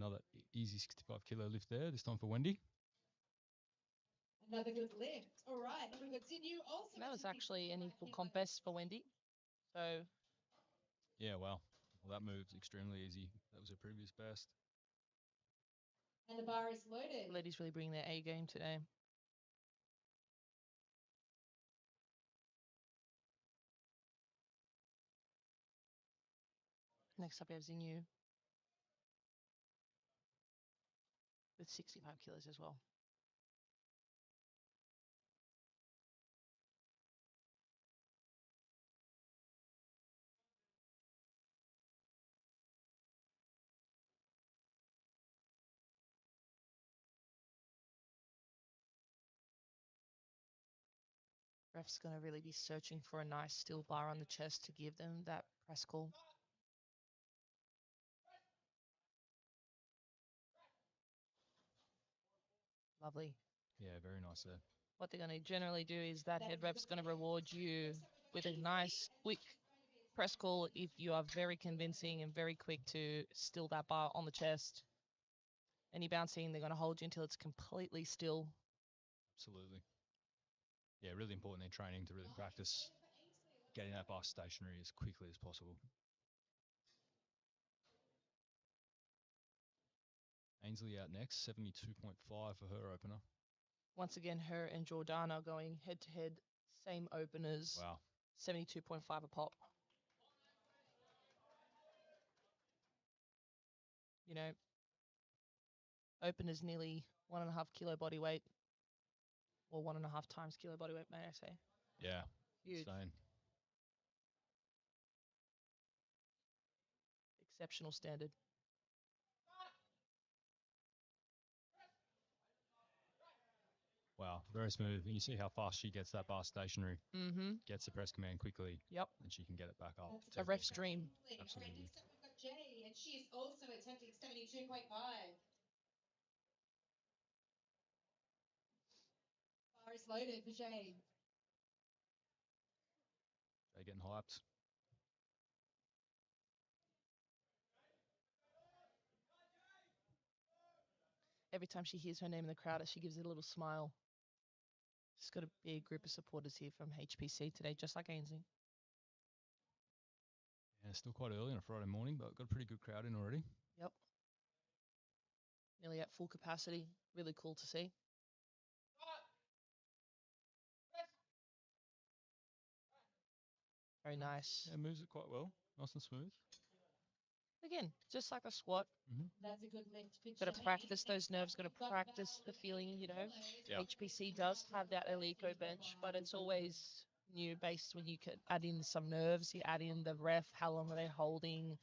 Another easy 65 kilo lift there, this time for Wendy. Another good lift. All right, we continue. Also, And that was actually an equal comp best for Wendy. So Yeah, well, that move's extremely easy. That was her previous best. and the bar is loaded. the ladies really bring their A game today. Next up, we have Xinyu with 65 kilos as well. Ref's going to really be searching for a nice still bar on the chest to give them that press call. Lovely. Yeah, very nice there. What they're going to generally do is that head rep's going to reward you with a nice quick press call if you are very convincing and very quick to still that bar on the chest. Any bouncing, they're going to hold you until it's completely still. Absolutely. Yeah, really important in training to really practice getting that bar stationary as quickly as possible. Ainsley out next, 72.5 for her opener. Once again, her and Jordana going head to head, same openers. Wow. 72.5 a pop. You know, openers nearly 1.5 kilo body weight, or 1.5 times kilo body weight, may I say. Yeah. Huge. Insane. Exceptional standard. Wow, very smooth. And you see how fast she gets that bar stationary. Mm-hmm. Gets the press command quickly. Yep. And she can get it back up. A ref's dream. Absolutely. Next up we've got Jay, and she is also attempting 72.5. Bar is loaded for Jay. Jay getting hyped. Every time she hears her name in the crowd, she gives it a little smile. She's got a big group of supporters here from HPC today, just like Ainsley. Yeah, still quite early on a Friday morning, but got a pretty good crowd in already. Yep. Nearly at full capacity. Really cool to see. Very nice. Yeah, moves it quite well. Nice and smooth. Again, just like a squat. That's a good length for Got to Jenny. practice those nerves, got You've to got practice the Val feeling, you know. Yeah. HPC does have that Eleiko bench, but it's always new based when you could add in some nerves, you add in the ref, how long are they holding,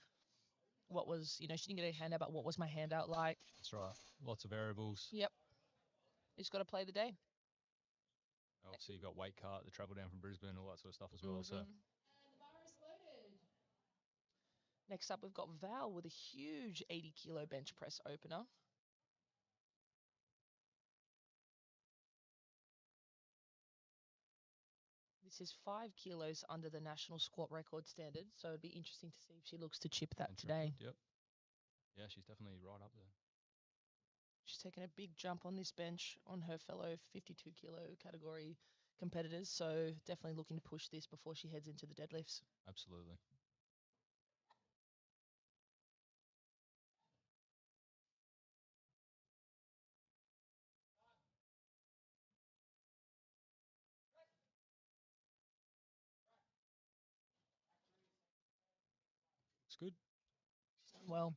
what was, you know, she didn't get a handout, but what was my handout like? That's right. Lots of variables. Yep. You just got to play the day. Obviously, you've got weight cut, the travel down from Brisbane, all that sort of stuff as well. So Mhm. And the bar is loaded. Next up, we've got Val with a huge 80 kilo bench press opener. This is 5 kilos under the national squat record standard, so it'd be interesting to see if she looks to chip that bench today. record, yep. Yeah, she's definitely right up there. She's taken a big jump on this bench on her fellow 52 kilo category competitors, so definitely looking to push this before she heads into the deadlifts. Absolutely. It's good. Well,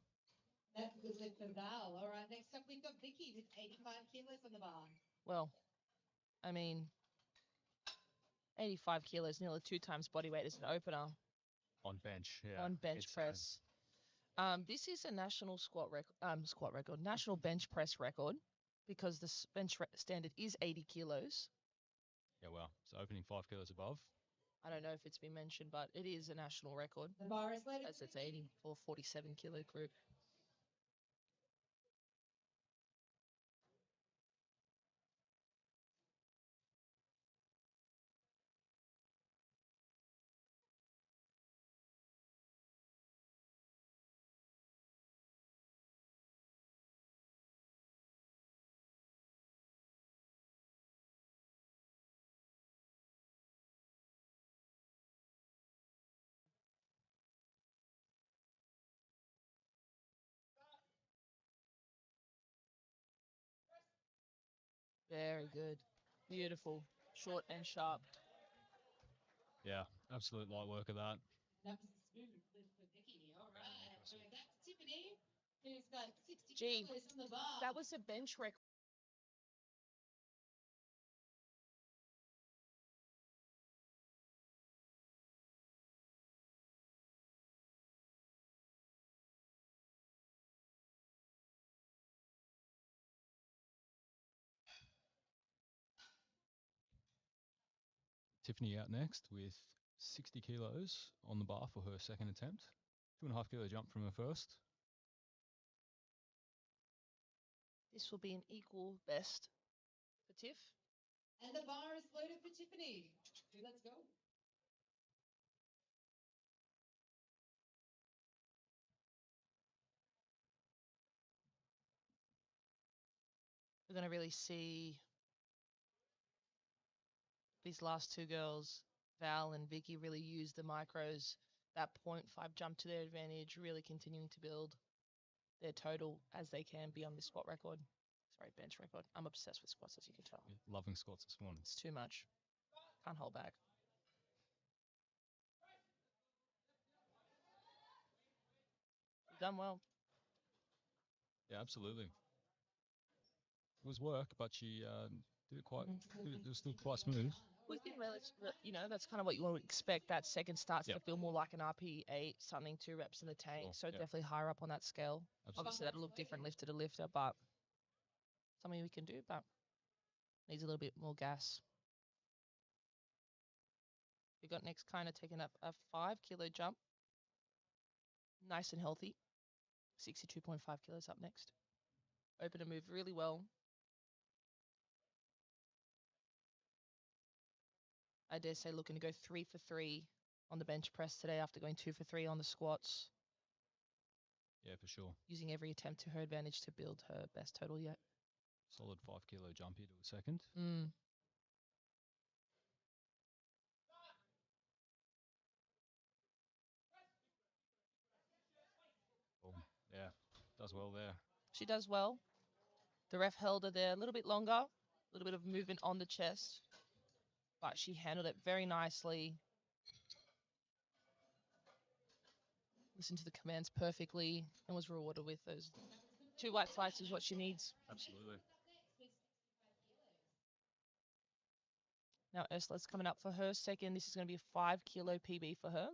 That's a good lift for Val. All right, next up we've got Vicky with 85 kilos on the bar. well, I mean, 85 kilos, nearly 2 times body weight as an opener On bench, yeah. on bench It's, press. This is a national squat record, national bench press record, because the standard is 80 kilos. yeah, well, so opening 5 kilos above. I don't know if it's been mentioned, but it is a national record, The bar is loaded. as it's 80 for 47 kilo group. Very good. Beautiful. Short and sharp. Yeah, absolute light work of that. That was a smooth lift for Vicky. All right. So that's Tiffany, who's got 60 Gee, kilos on the bar. That was a bench record. Tiffany out next with 60 kilos on the bar for her second attempt. 2.5 kilo jump from her first. This will be an equal best for Tiff. And the bar is loaded for Tiffany. Let's go. We're going to really see these last two girls, Val and Vicky, really use the micros, that 0.5 jump to their advantage, really continuing to build their total as they can be on this squat record. Sorry, bench record. I'm obsessed with squats, as you can tell. Yeah, loving squats this morning. It's too much. Can't hold back. You've done well. Yeah, absolutely. It was work, but she did it quite. It was still quite smooth. We think that's kind of what you want to expect. That second starts Yep. to feel more like an RP8, something 2 reps in the tank. Sure, So yep. definitely higher up on that scale. Absolutely. Obviously, that'll look different lifter to lifter, but something we can do, but needs a little bit more gas. We got next kind of taking up a 5 kilo jump. Nice and healthy. 62.5 kilos up next. Open to move really well. I dare say looking to go 3 for 3 on the bench press today after going 2 for 3 on the squats. Yeah, for sure. Using every attempt to her advantage to build her best total yet. Solid 5 kilo jump here to a second. Does well there. She does well. The ref held her there a little bit longer, a little bit of movement on the chest, but she handled it very nicely. Listened to the commands perfectly and was rewarded with those 2 white flights is what she needs. Absolutely. Now Ursula's coming up for her second. This is going to be a 5 kilo PB for her.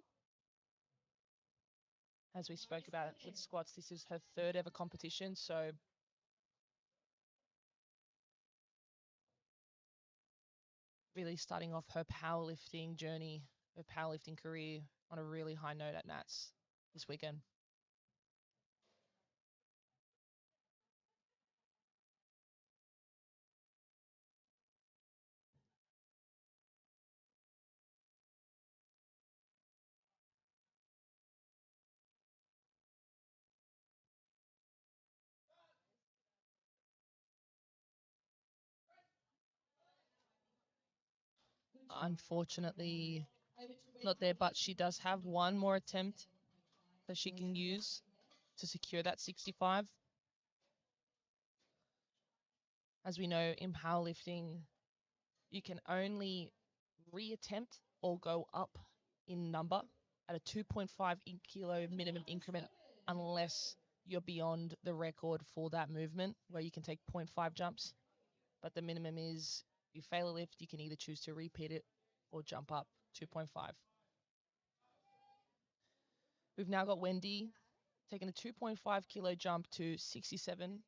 As we spoke about with squats, this is her 3rd ever competition, so really starting off her powerlifting journey, her powerlifting career on a really high note at Nats this weekend. Unfortunately, not there, but she does have one more attempt that she can use to secure that 65. As we know, in powerlifting, you can only reattempt or go up in number at a 2.5 kilo minimum increment unless you're beyond the record for that movement where you can take 0.5 jumps. But the minimum is you fail a lift, you can either choose to repeat it or jump up 2.5. We've now got Wendy taking a 2.5 kilo jump to 67.5.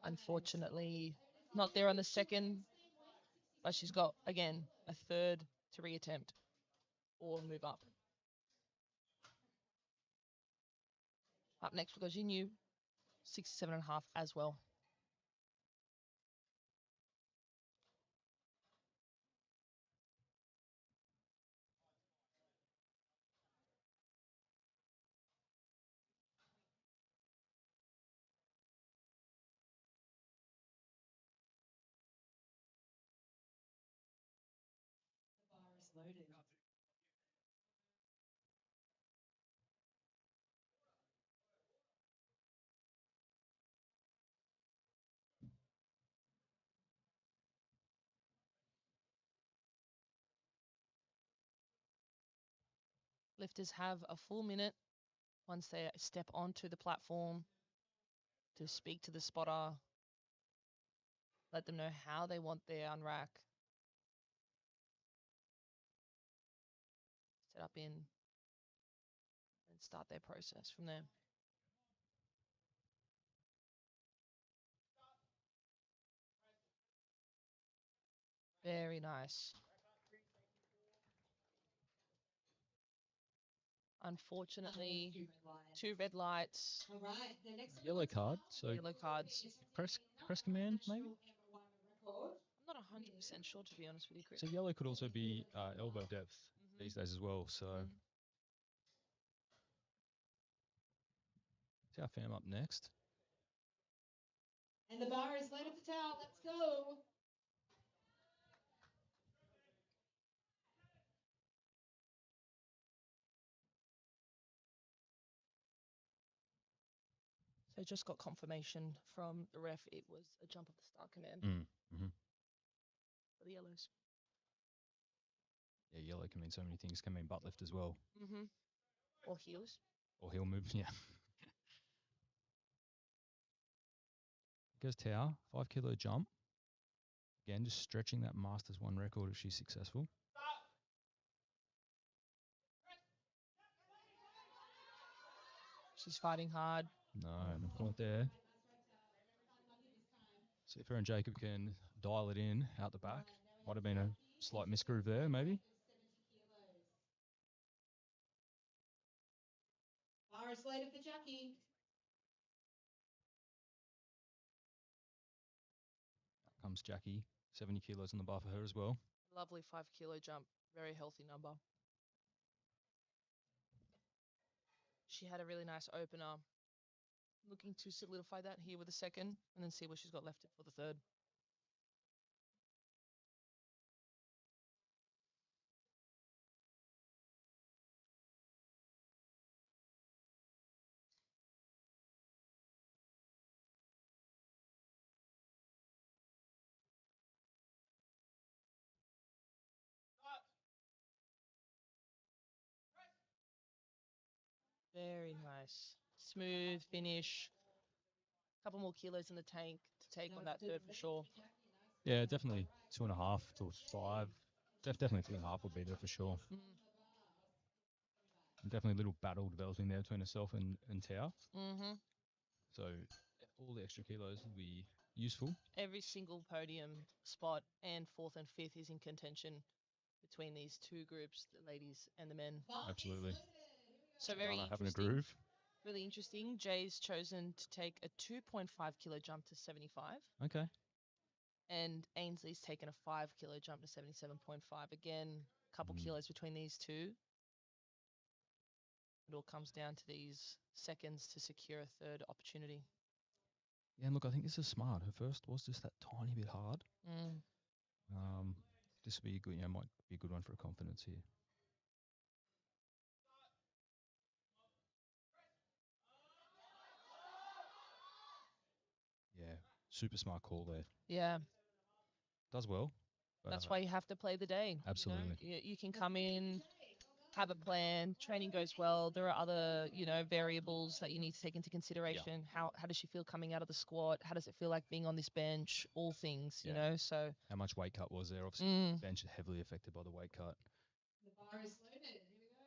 Unfortunately, not there on the second, but she's got, again, a 3rd to reattempt or move up. Up next, we've got Jinyu, 67.5 as well. Loaded. Lifters have a full minute once they step onto the platform to speak to the spotter, let them know how they want their unrack set up in, and start their process from there. Very nice. Unfortunately, 2 red lights, All right, the next Yellow card. So yellow cards. press command maybe. I'm not 100% sure, to be honest with you, Chris. So yellow could also be elbow depth these days as well. So see our fam up next. And the bar is loaded for towel. Let's go. So just got confirmation from the ref. It was a jump of the start command for the yellows. Yeah, yellow can mean so many things. Can mean butt lift as well. Or heels. Or heel move, yeah. Goes Tao, 5 kilo jump. Again, just stretching that Masters 1 record if she's successful. She's fighting hard. No point there. See if her and Jacob can dial it in out the back. Might have been a slight misgroove there, maybe. Bar is loaded for Jackie. Out comes Jackie, 70 kilos on the bar for her as well. Lovely 5 kilo jump. Very healthy number. She had a really nice opener. Looking to solidify that here with a second and then see what she's got left for the third. Very nice. Smooth finish. Couple more kilos in the tank to take on that third for sure. Yeah, definitely 2.5 to 5. Definitely 2.5 would be there for sure. Mm. Definitely a little battle developing there between herself and Tao. Mm-hmm. So all the extra kilos will be useful. Every single podium spot and fourth and fifth is in contention between these two groups, the ladies and the men. Absolutely. So very Dana having a interesting. groove. Really interesting. Jay's chosen to take a 2.5 kilo jump to 75. Okay. And Ainsley's taken a 5 kilo jump to 77.5. Again, a couple kilos between these two. It all comes down to these seconds to secure a third opportunity. Yeah, and look, I think this is smart. Her first was just that tiny bit hard. Mm. This would be a good, might be a good one for confidence here. Yeah, super smart call there. Yeah. Does well. That's why you have to play the day. Absolutely. You can come in, have a plan, training goes well. There are other, variables that you need to take into consideration. How does she feel coming out of the squat? How does it feel like being on this bench? All things, so. How much weight cut was there? Obviously, bench is heavily affected by the weight cut. The bar is loaded. Here we go.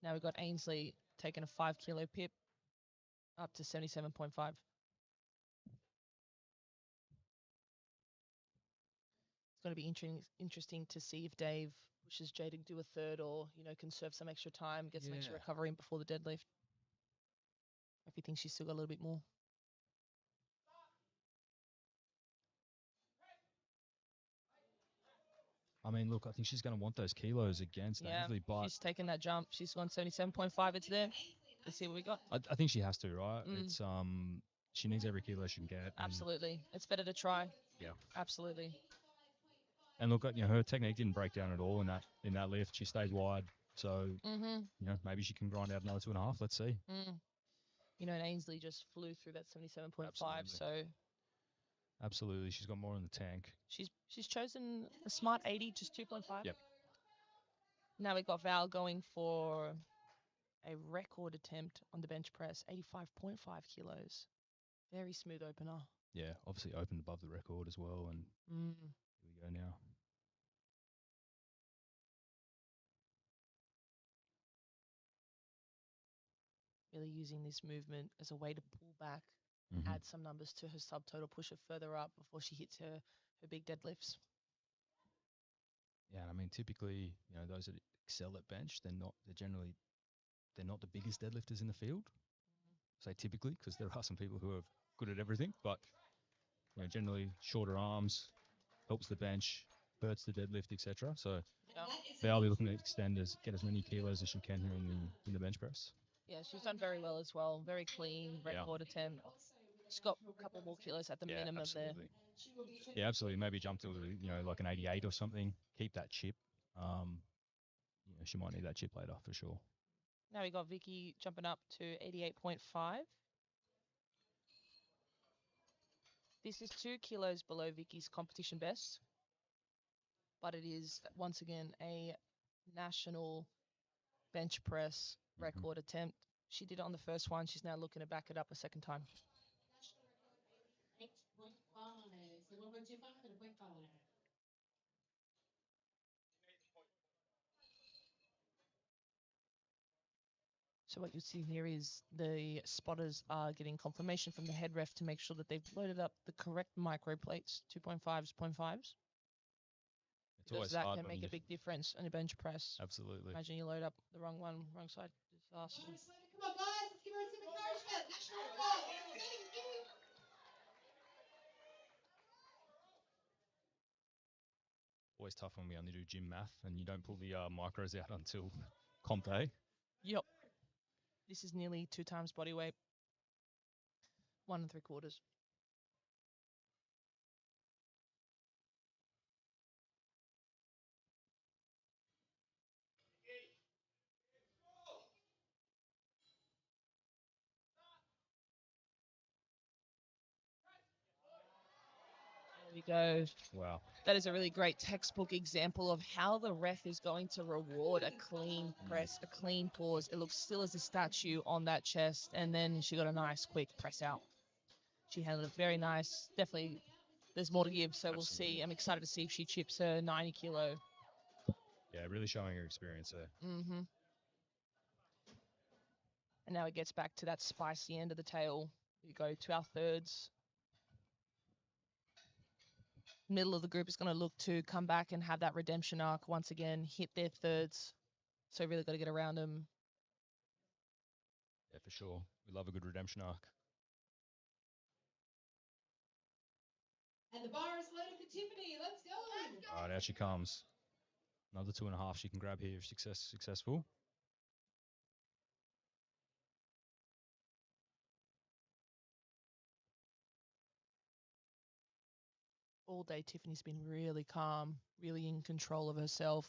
Now we've got Ainsley taking a 5 kilo pip up to 77.5. It's going to be interesting to see if Dave pushes Jay to do a third or, conserve some extra time, get some extra recovery in before the deadlift. If he thinks she's still got a little bit more. I mean, look, I think she's going to want those kilos against Ainsley, but she's taken that jump. She's gone 77.5. It's there. Let's see what we got. I think she has to, right? It's she needs every kilo she can get. Absolutely. It's better to try. Yeah. Absolutely. And look, her technique didn't break down at all in that lift. She stayed wide. So, maybe she can grind out another 2.5. Let's see. And Ainsley just flew through that 77.5. So absolutely, she's got more in the tank. She's chosen a smart 80, just 2.5. Yep. Now we've got Val going for a record attempt on the bench press, 85.5 kilos. Very smooth opener. Yeah, obviously opened above the record as well. And here we go now. Really using this movement as a way to pull back, add some numbers to her subtotal, push her further up before she hits her big deadlifts. Yeah, I mean, typically, those that excel at bench, they're not the biggest deadlifters in the field. Say typically, because there are some people who are good at everything, but generally shorter arms helps the bench, hurts the deadlift, etc. So they'll be looking to get as many kilos as she can here in the bench press. Yeah, she's done very well as well. Very clean record attempt. She's got a couple more kilos at the minimum absolutely. there. Yeah, absolutely. Maybe jump to like an 88 or something. Keep that chip. She might need that chip later for sure. Now we got Vicky jumping up to 88.5. This is 2 kilos below Vicky's competition best, but it is once again a national bench press record attempt. She did it on the first one. She's now looking to back it up a second time. National record 8.5. So 1.25 and a 0.5. So what you see here is the spotters are getting confirmation from the head ref to make sure that they've loaded up the correct micro plates, 2.5s, 0.5s. Because that can make a big difference on a bench press. Absolutely. Imagine you load up the wrong one, wrong side. Disaster. Come on, guys. Let's give her some encouragement. National record. Thank you. Always tough when we only do gym math and you don't pull the micros out until comp day. Yep. This is nearly 2 times body weight. 1 3/4. you go. Wow. That is a really great textbook example of how the ref is going to reward a clean press, a clean pause. It looks still as a statue on that chest, and then she got a nice quick press out. She handled it very nice. Definitely, there's more to give, so we'll see. I'm excited to see if she chips her 90 kilo. Yeah, really showing her experience there. Mm-hmm. And now it gets back to that spicy end of the tail. We go to our thirds. Middle of the group is going to look to come back and have that redemption arc once again, hit their thirds. So really got to get around them. Yeah, for sure. We love a good redemption arc. And the bar is loaded for Tiffany. Let's go. All right, out she comes. Another 2.5 she can grab here if successful. All day, Tiffany's been really calm, really in control of herself.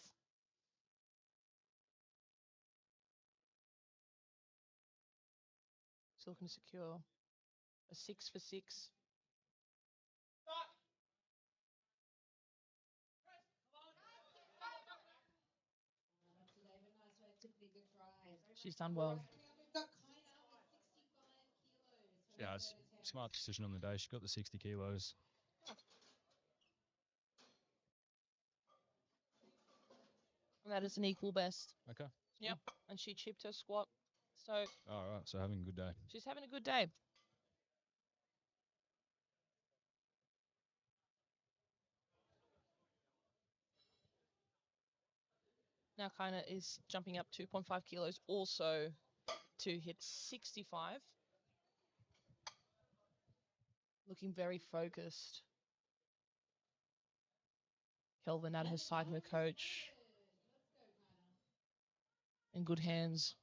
Still looking to secure a 6 for 6. She's done well. Yeah, it's a smart decision on the day. She got the 60 kilos. And that is an equal best. Okay. Yep. And she chipped her squat. So All right, so having a good day. she's having a good day. Now Kaina is jumping up 2.5 kilos also to hit 65. Looking very focused. Kelvin at her side, her coach. In good hands.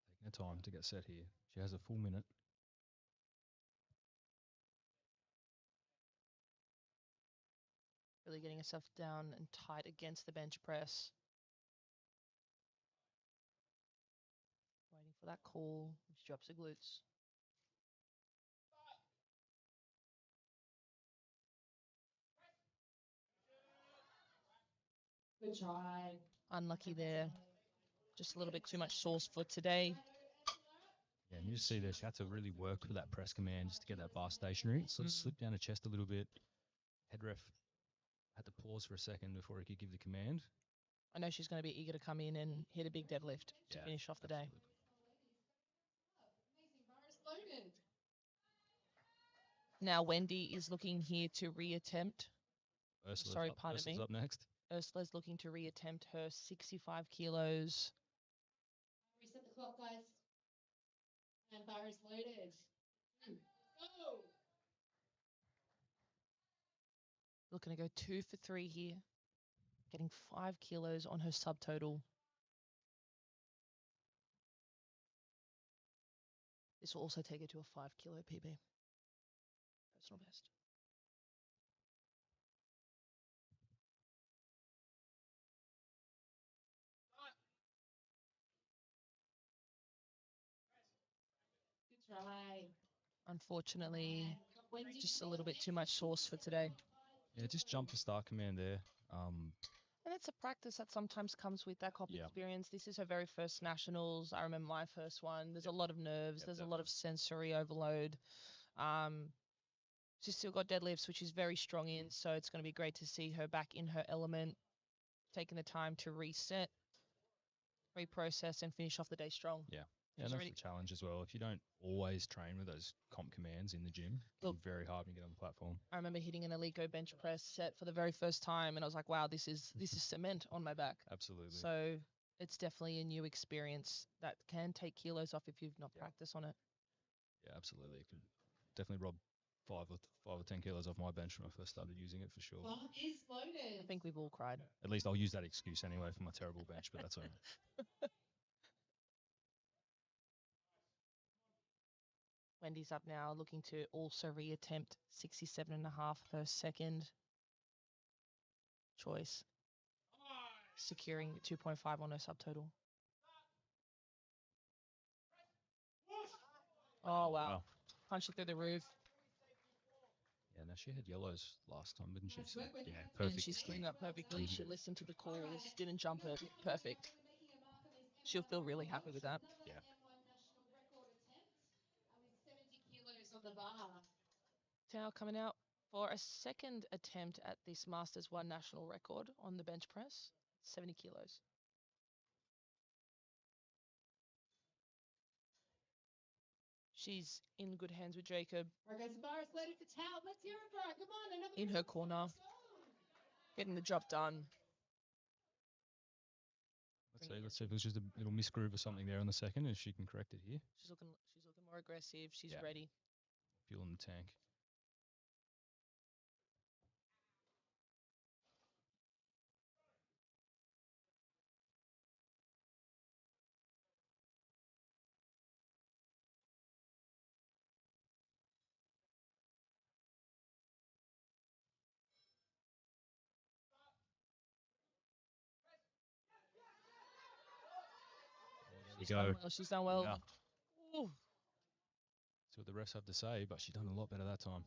Taking her time to get set here. She has a full minute. Really getting herself down and tight against the bench press. Waiting for that call. She drops her glutes. Good try. Unlucky there. Just a little bit too much sauce for today. Yeah, and you just see there, she had to really work for that press command just to get that bar stationary. So it slipped down her chest a little bit. Head ref had to pause for a second before he could give the command. I know she's going to be eager to come in and hit a big deadlift to finish off the day. Now Wendy is looking here to reattempt. Ursula's up next. Ursula's looking to reattempt her 65 kilos. Reset the clock, guys. And bar is loaded. Go. Looking to go 2 for 3 here. Getting 5 kilos on her subtotal. This will also take her to a 5 kilo PB. Personal best. Good try. Unfortunately, just a little bit too much sauce for today. Yeah, just jump the start command there. And it's a practice that sometimes comes with that cop experience. This is her very first nationals. I remember my first one. There's a lot of nerves. There's a lot of sensory overload. She's still got deadlifts, which is very strong in. So it's going to be great to see her back in her element, taking the time to reset, reprocess, and finish off the day strong. Yeah, and that's the challenge as well. If you don't always train with those comp commands in the gym, it's very hard when you get on the platform. I remember hitting an Alico bench press set for the very first time, and I was like, wow, this is cement on my back. Absolutely. So it's definitely a new experience that can take kilos off if you've not practiced on it. Yeah, absolutely. It could definitely rob 5 or 10 kilos off my bench when I first started using it, for sure. Bar is loaded. I think we've all cried. At least I'll use that excuse anyway for my terrible bench, but that's all right. Wendy's up now, looking to also reattempt 67.5 her second choice, securing 2.5 on her subtotal. Oh, wow. Punching through the roof. Yeah, no, she had yellows last time, didn't she? So, yeah, And perfect. she screwed up perfectly. She listened to the calls, didn't jump her. Perfect. She'll feel really happy with that. Yeah. Now coming out for a second attempt at this Masters 1 national record on the bench press, 70 kilos. She's in good hands with Jacob. In her corner, getting the job done. Let's see if there's just a little misgroove or something there in the second, and she can correct it here. She's looking more aggressive. She's Yeah. ready. Fuel in the tank. She's done well. She's done well. Yeah. Ooh. See what the refs have to say, but she done a lot better that time.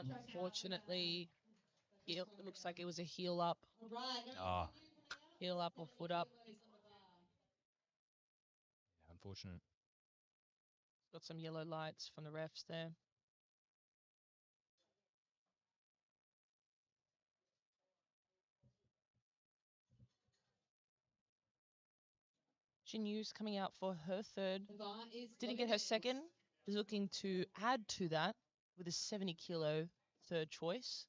Unfortunately, it looks like it was a heel up. Ah, Heel up or foot up. yeah, unfortunate. Got some yellow lights from the refs there. Jinyu's coming out for her third. Didn't get her second. Is looking to add to that with a 70 kilo third choice.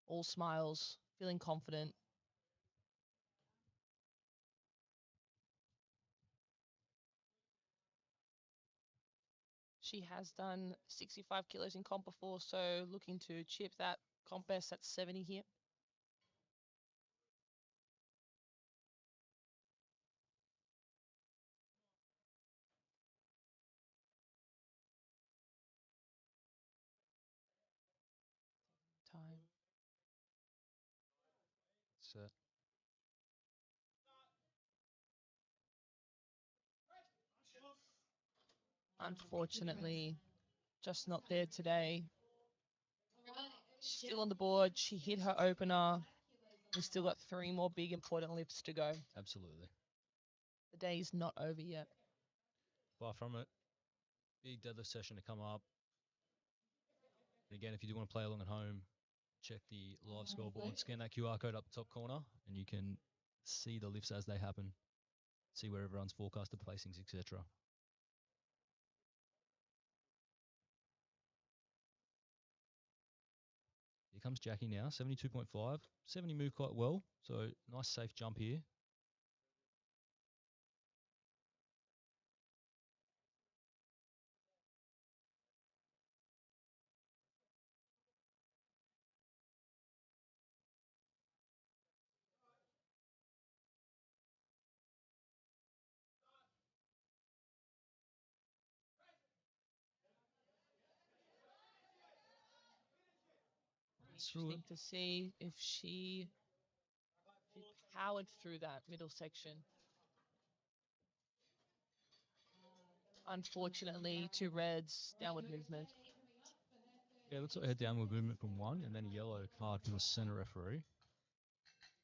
All smiles, feeling confident. She has done 65 kilos in comp before, so looking to chip that comp best at 70 here. Time. Set. Unfortunately, just not there today. Still on the board. She hit her opener. We've still got 3 more big important lifts to go. Absolutely. The day is not over yet. Far from it. Big deadlift session to come up. And again, if you do want to play along at home, check the live scoreboard, scan that QR code up the top corner, and you can see the lifts as they happen, see where everyone's forecasted placings, etc. Here comes Jackie now, 72.5. 70 moved quite well, so nice safe jump here. Interesting to see if she powered through that middle section. Unfortunately, 2 reds, downward movement. Yeah, looks like a downward movement from 1, and then a yellow card from the center referee.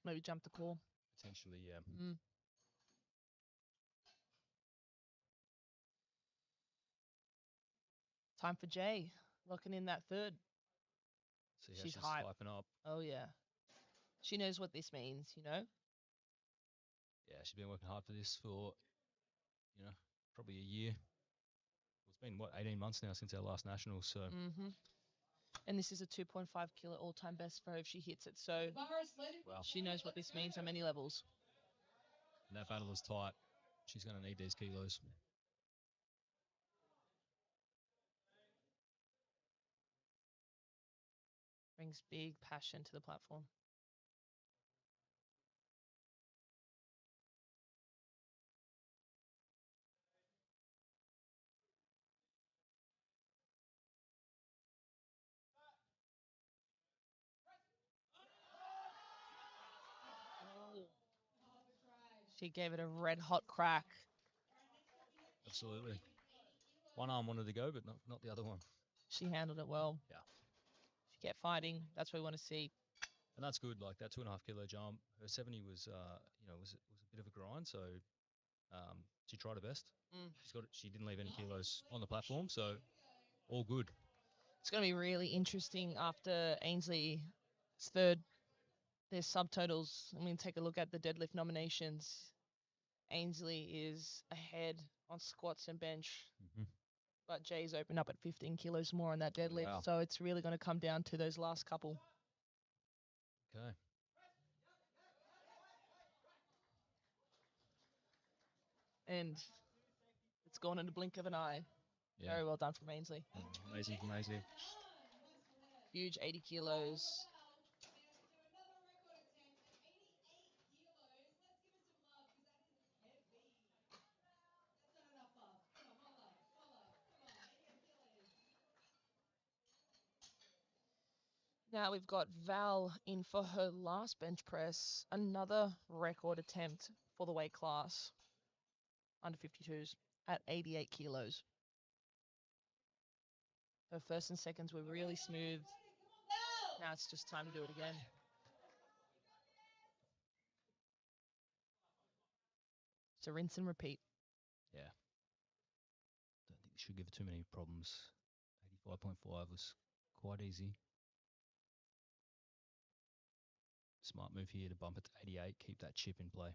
Maybe jump the call. Potentially, yeah. Time for Jay, locking in that third. See how She's she's hype. swiping up. Oh, yeah. She knows what this means, you know? Yeah, she's been working hard for this for, probably a year. It's been, 18 months now since our last nationals, so... And this is a 2.5 kilo all-time best for her if she hits it. So she knows what this means on many levels. And that battle is tight. She's going to need these kilos. Brings big passion to the platform. She gave it a red hot crack. Absolutely. One arm wanted to go, but not the other one. She handled it well. Yeah. She kept fighting. That's what we want to see. And that's good. Like that 2.5 kilo jump, her 70 was, was a bit of a grind. So she tried her best. She didn't leave any kilos on the platform, so all good. It's going to be really interesting after Ainsley's third. There's subtotals. I mean, take a look at the deadlift nominations. Ainsley is ahead on squats and bench, but Jay's opened up at 15 kilos more on that deadlift. Wow. So it's really going to come down to those last couple. Okay. And it's gone in the blink of an eye. Yeah. Very well done from Ainsley. Amazing, amazing. Huge 80 kilos. Now we've got Val in for her last bench press, another record attempt for the weight class, under 52s, at 88 kilos. Her first and seconds were really smooth. Now it's just time to do it again. So rinse and repeat. Yeah. Don't think we should give it too many problems. 85.5 was quite easy. Smart move here to bump it to 88, keep that chip in play.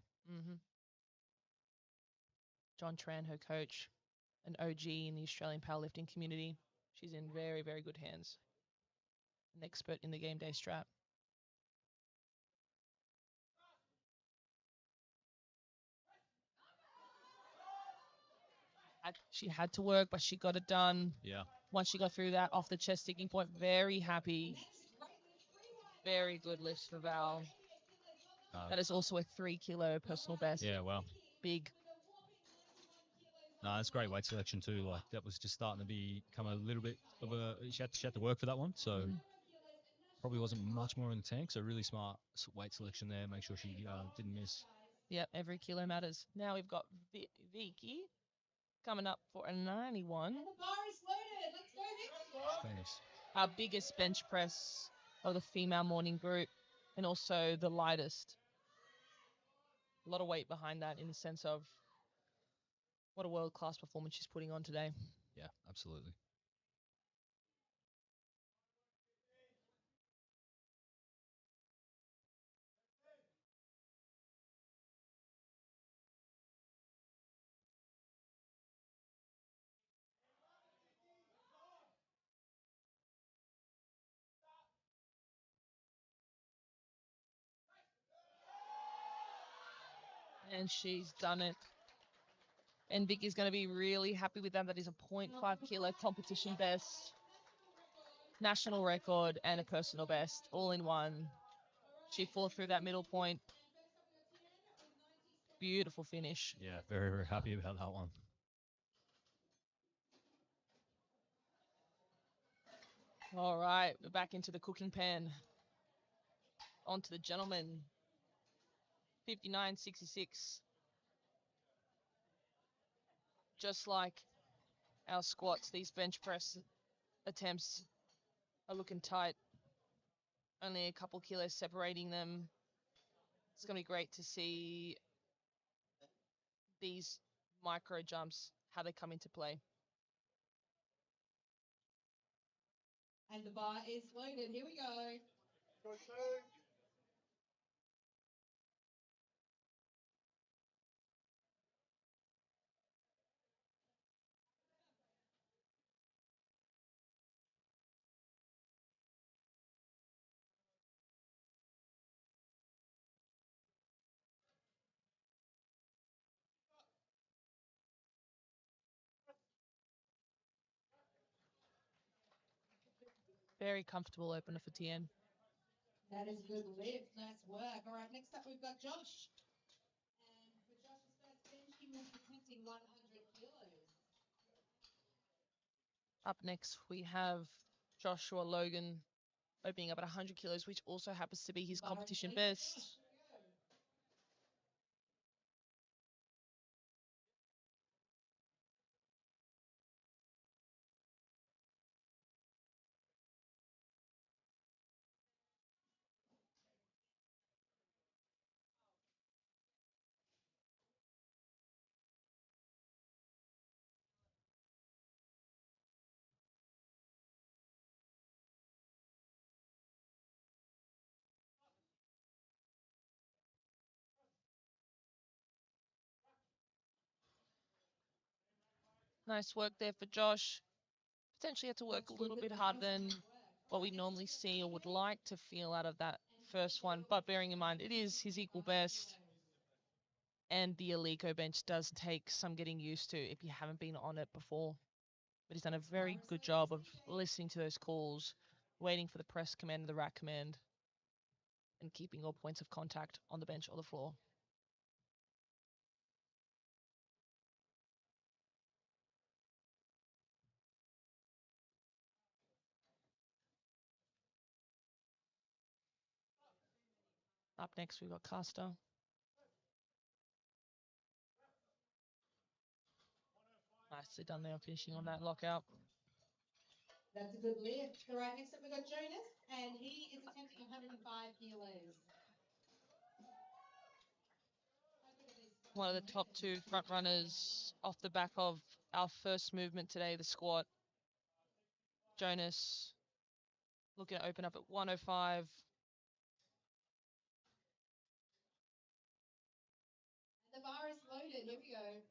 John Tran, her coach, an OG in the Australian powerlifting community. She's in very, very good hands. An expert in the game day strap. She had to work, but she got it done. Yeah. Once she got through that off the chest sticking point, very happy. Very good lift for Val. That is also a 3 kilo personal best. Yeah, well. Big. No, it's great weight selection too. Like that was just starting to become a little bit of a. She had to work for that one, so probably wasn't much more in the tank. So really smart weight selection there. Make sure she didn't miss. Yep, every kilo matters. Now we've got Vicky coming up for a 91. And the bar is loaded. Let's go next. Thanks. Our biggest bench press of the female morning group, and also the lightest. A lot of weight behind that in the sense of what a world-class performance she's putting on today. Yeah, absolutely. And she's done it. And Vicky's going to be really happy with that. That is a 0.5 kilo competition best, national record, and a personal best, all in one. She fought through that middle point. Beautiful finish. Yeah, very, very happy about that one. All right, we're back into the cooking pan. On to the gentleman. 59.66. Just like our squats, these bench press attempts are looking tight. Only a couple kilos separating them. It's going to be great to see these micro jumps, how they come into play. And the bar is loaded. Here we go. Very comfortable opener for TN. That is a good lift. Nice work. All right, next up we've got Josh. And for Josh's first bench, he will be attempting 100 kilos. Up next, we have Joshua Logan opening up at 100 kilos, which also happens to be his competition best. Nice work there for Josh. Potentially had to work a little bit harder than what we normally see or would like to feel out of that first one. But bearing in mind, it is his equal best. And the Alico bench does take some getting used to if you haven't been on it before. But he's done a very good job of listening to those calls, waiting for the press command and the rack command, and keeping all points of contact on the bench or the floor. Up next, we've got Caster. Nicely done there, finishing on that lockout. That's a good lift. All right, next up we've got Jonas, and he is attempting 105 kilos. One of the top two front runners off the back of our first movement today, the squat. Jonas looking to open up at 105. The bar is loaded. Here we go.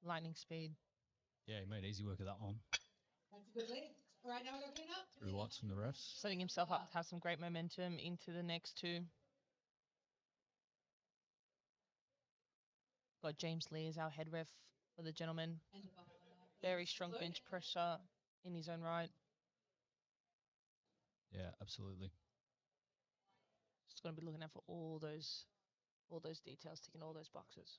Lightning speed. Yeah, he made easy work of that one. That's a good lift. All right, now we've got clean up. Through lights from the refs. Setting himself up to have some great momentum into the next two. Got James Lee as our head ref for the gentleman. And the bar Very is strong loaded. bench pressure in his own right. Yeah, absolutely. Just going to be looking out for all those details, ticking all those boxes.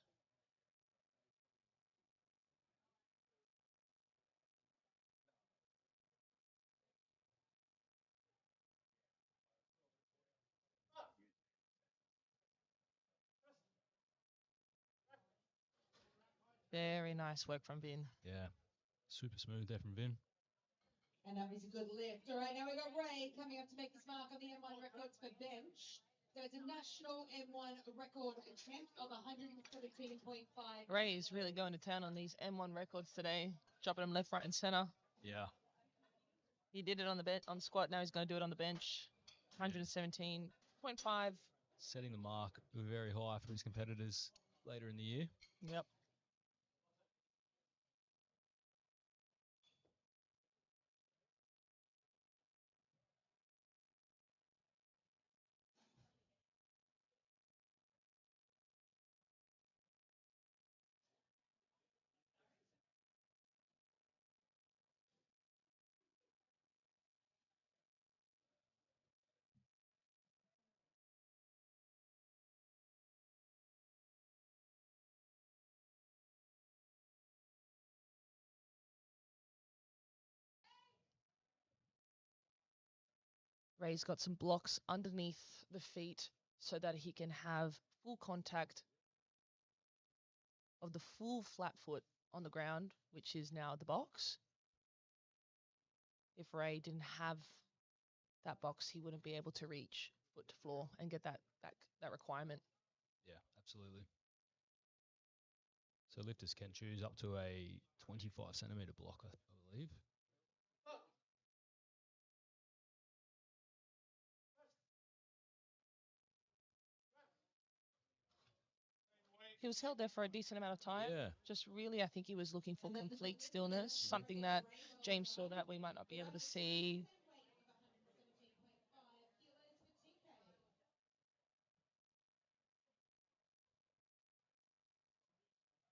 Very nice work from Vin. Yeah, super smooth there from Vin. And that was a good lift. All right, now we've got Ray coming up to make this mark on the M1 records for bench. So it's a national M1 record attempt of 117.5. Ray is really going to town on these M1 records today, dropping them left, right, and center. Yeah. He did it on the bench, on the squat. Now he's going to do it on the bench. 117.5. Setting the mark very high for his competitors later in the year. Yep. Ray's got some blocks underneath the feet so that he can have full contact of the full flat foot on the ground, which is now the box. If Ray didn't have that box, he wouldn't be able to reach foot to floor and get that requirement. Yeah, absolutely. So lifters can choose up to a 25 centimeter block, I believe. He was held there for a decent amount of time. Yeah. Just really, I think he was looking for complete stillness, something that James saw that we might not be able to see.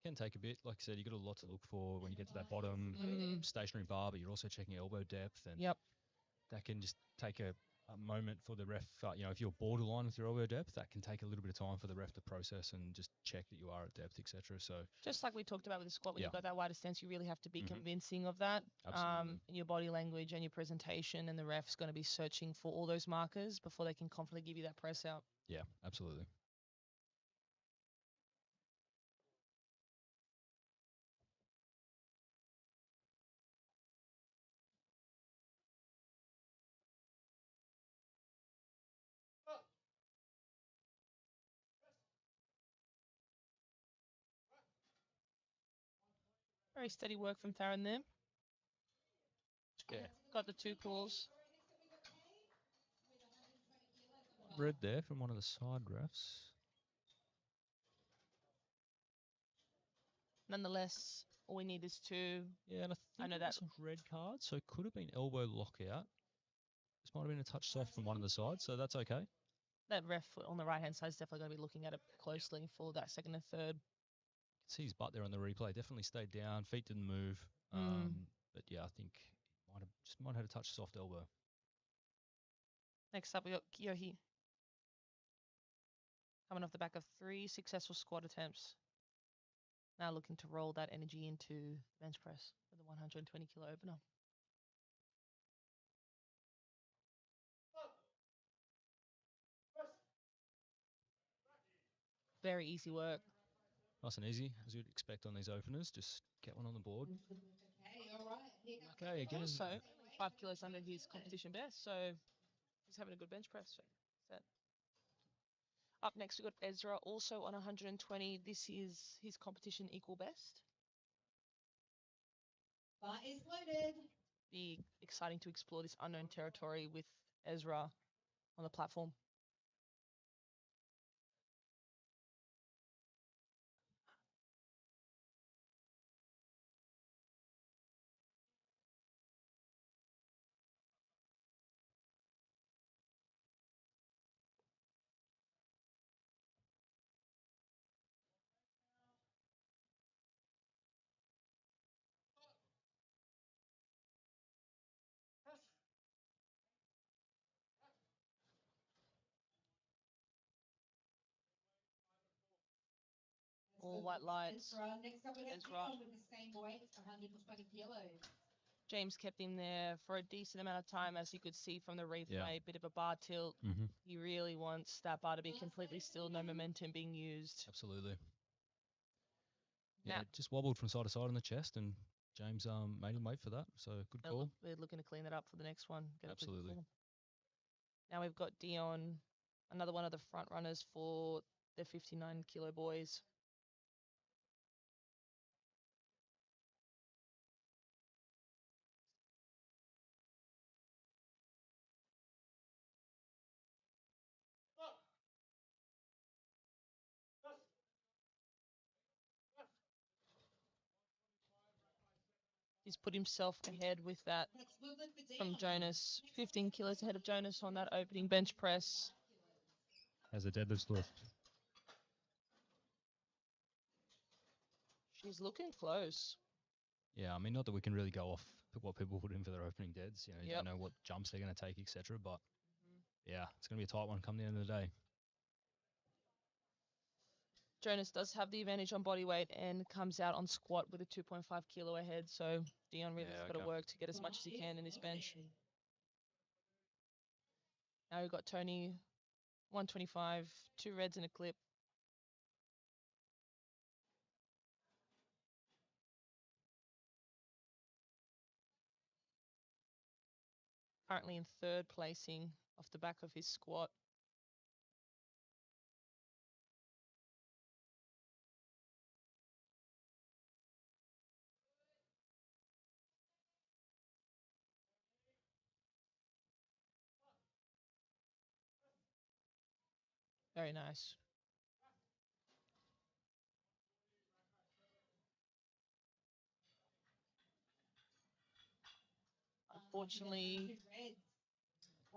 Can take a bit. Like I said, you got a lot to look for when you get to that bottom stationary bar, but you're also checking elbow depth, and Yep. that can just take a moment for the ref. If you're borderline with your elbow depth, that can take a little bit of time for the ref to process and just check that you are at depth, etc. So Just like we talked about with the squat, when you've got that wider stance, you really have to be Mhm. convincing of that. Absolutely. In your body language and your presentation, and the ref's going to be searching for all those markers before they can confidently give you that press out. Yeah, absolutely. Very steady work from Theron there. Yeah. Got the 2 calls. Red there from one of the side refs. Nonetheless, all we need is 2. Yeah, and I think know it that- was a red card, so it could have been elbow lockout. This might have been a touch soft from one of the sides, so that's okay. That ref on the right-hand side is definitely going to be looking at it closely for that second and third. See his butt there on the replay. Definitely stayed down. Feet didn't move. But yeah, I think might have had a touch soft elbow. Next up, we got Kyohi. Coming off the back of 3 successful squat attempts. Now looking to roll that energy into bench press with a 120 kilo opener. Very easy work. Nice and easy, as you'd expect on these openers. Just get one on the board. Okay, all right. Here goes Okay, again. Also, 5 kilos under his competition best, so he's having a good bench press set. Up next, we've got Ezra, also on 120. This is his competition equal best. bar is loaded. Be exciting to explore this unknown territory with Ezra on the platform. All white lights. Next up, we have Ezra. Dion with the same weight, 120 kilos. James kept him there for a decent amount of time, as you could see from the replay. Bit of a bar tilt. He really wants that bar to be completely still, no momentum being used. Absolutely. Now- Yeah, it just wobbled from side to side on the chest, and James made him wait for that. So good call. They're looking to clean that up for the next one. Get a quick Absolutely. call. Now we've got Dion, another one of the front runners for the 59 kilo boys. He's put himself ahead with that That's movement for from Dion. Jonas. 15 kilos ahead of Jonas on that opening bench press. As a deadlift lift. She's looking close. Yeah, I mean, not that we can really go off what people put in for their opening deads. You know, you Yep. don't know what jumps they're going to take, etc. But yeah, it's going to be a tight one come the end of the day. Jonas does have the advantage on body weight and comes out on squat with a 2.5 kilo ahead. So Dion really has got to work to get as much as he can in this bench. Now we've got Tony, 125, 2 reds in a clip. Currently in 3rd placing off the back of his squat. Very nice. Unfortunately,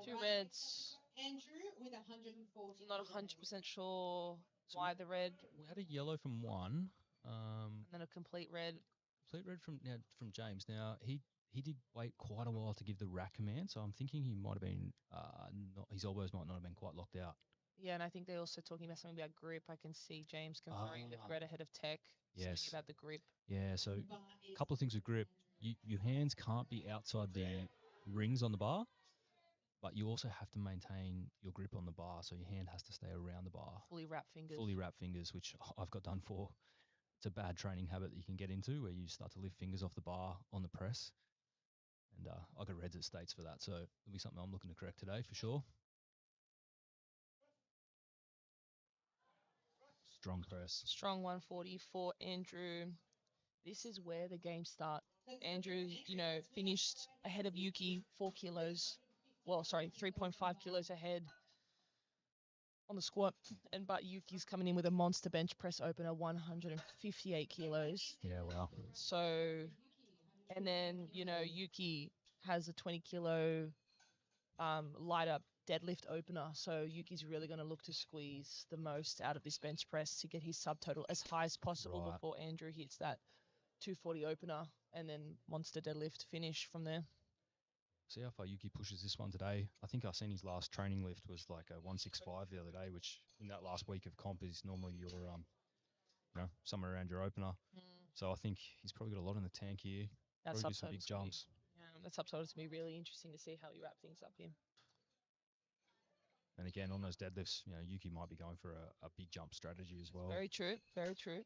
2 reds. Andrew with 140. Not 100% sure why the red, We had a yellow from one. and then a complete red. Complete red from James. Now he did wait quite a while to give the rack command, so I'm thinking he might have been not, his elbows might not have been quite locked out. Yeah, and I think they're also talking about something about grip. I can see James conferring with red ahead of Tech. Yes. Something about the grip. Yeah, so a couple of things with grip. Your hands can't be outside the rings on the bar, but you also have to maintain your grip on the bar, so your hand has to stay around the bar. Fully wrapped fingers. Fully wrapped fingers, which I've got done for. It's a bad training habit that you can get into where you start to lift fingers off the bar on the press. And I got reds at States for that, so it'll be something I'm looking to correct today for sure. Strong press. Strong 140 for Andrew. this is where the games start. Andrew, finished ahead of Yuki 4 kilos. Well, sorry, 3.5 kilos ahead on the squat. But Yuki's coming in with a monster bench press opener, 158 kilos. Yeah, wow. So, and then, Yuki has a 20 kilo light up deadlift opener. So Yuki's really going to look to squeeze the most out of this bench press to get his subtotal as high as possible Right. before Andrew hits that 240 opener and then monster deadlift finish from there. See how far Yuki pushes this one today. I think I've seen his last training lift was like a 165 the other day, which in that last week of comp is normally your somewhere around your opener. So I think he's probably got a lot in the tank here. That Probably do some big subtotal's jumps. that subtotal's going to be really interesting to see how you wrap things up here. And again, on those deadlifts, Yuki might be going for a big jump strategy as well. Very true. Very true.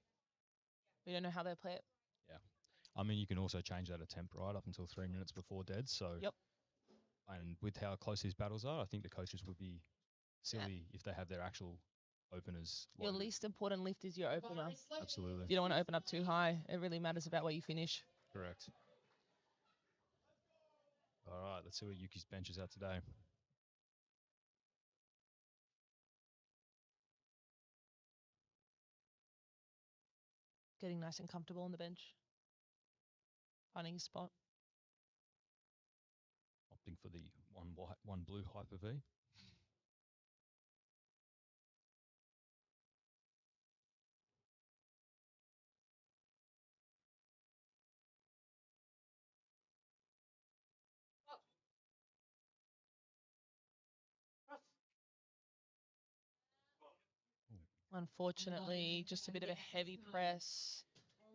We don't know how they play it. Yeah. I mean, you can also change that attempt right up until 3 minutes before dead. So, Yep. And with how close these battles are, I think the coaches would be silly if they have their actual openers. Your least important lift is your opener. Absolutely. You don't want to open up too high. It really matters about where you finish. Correct. All right, let's see what Yuki's bench is at today. Getting nice and comfortable on the bench. Finding his spot. Opting for the one white, one blue Hyper V. Unfortunately, just a bit of a heavy press.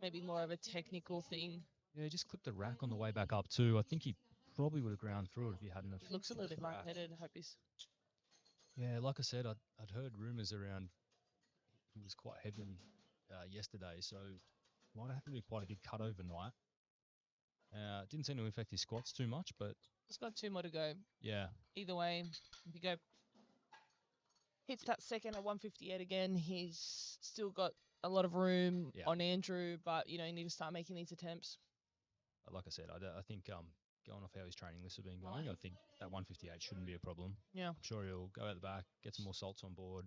Maybe more of a technical thing. Yeah, just clipped the rack on the way back up too. I think he probably would have ground through it if he hadn't. Looks a little bit lightheaded. I hope he's. Yeah, like I said, I'd heard rumours around he was quite heavy yesterday, so might have to do quite a big cut overnight. Didn't seem to affect his squats too much, but He's got 2 more to go. yeah. Either way, if you go hits that second at 158 again, he's still got a lot of room on Andrew, but you need to start making these attempts. Like I said, I think going off how his training lists have been going, I think that 158 shouldn't be a problem. Yeah. I'm sure he'll go out the back, get some more salts on board,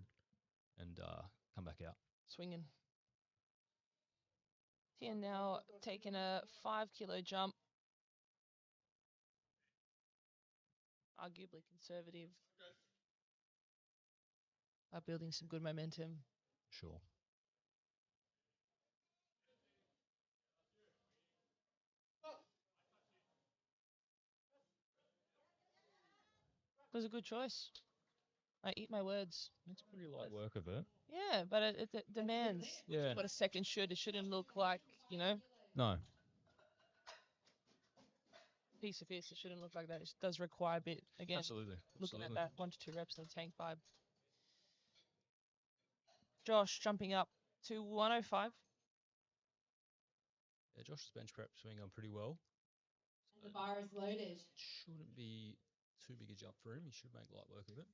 and come back out. Swinging. Here now taking a 5 kilo jump. Arguably conservative. Building some good momentum. Sure. It was a good choice. I eat my words. It's pretty light work of it. Yeah, but it demands. Yeah. What a second should. It shouldn't look like, No. piece of fish. It shouldn't look like that. It does require a bit, again, Absolutely. looking at that 1 to 2 reps in the tank vibe. Josh jumping up to 105. Yeah, Josh's bench prep swing on pretty well. The bar is loaded. Shouldn't be too big a jump for him. He should make light work of it.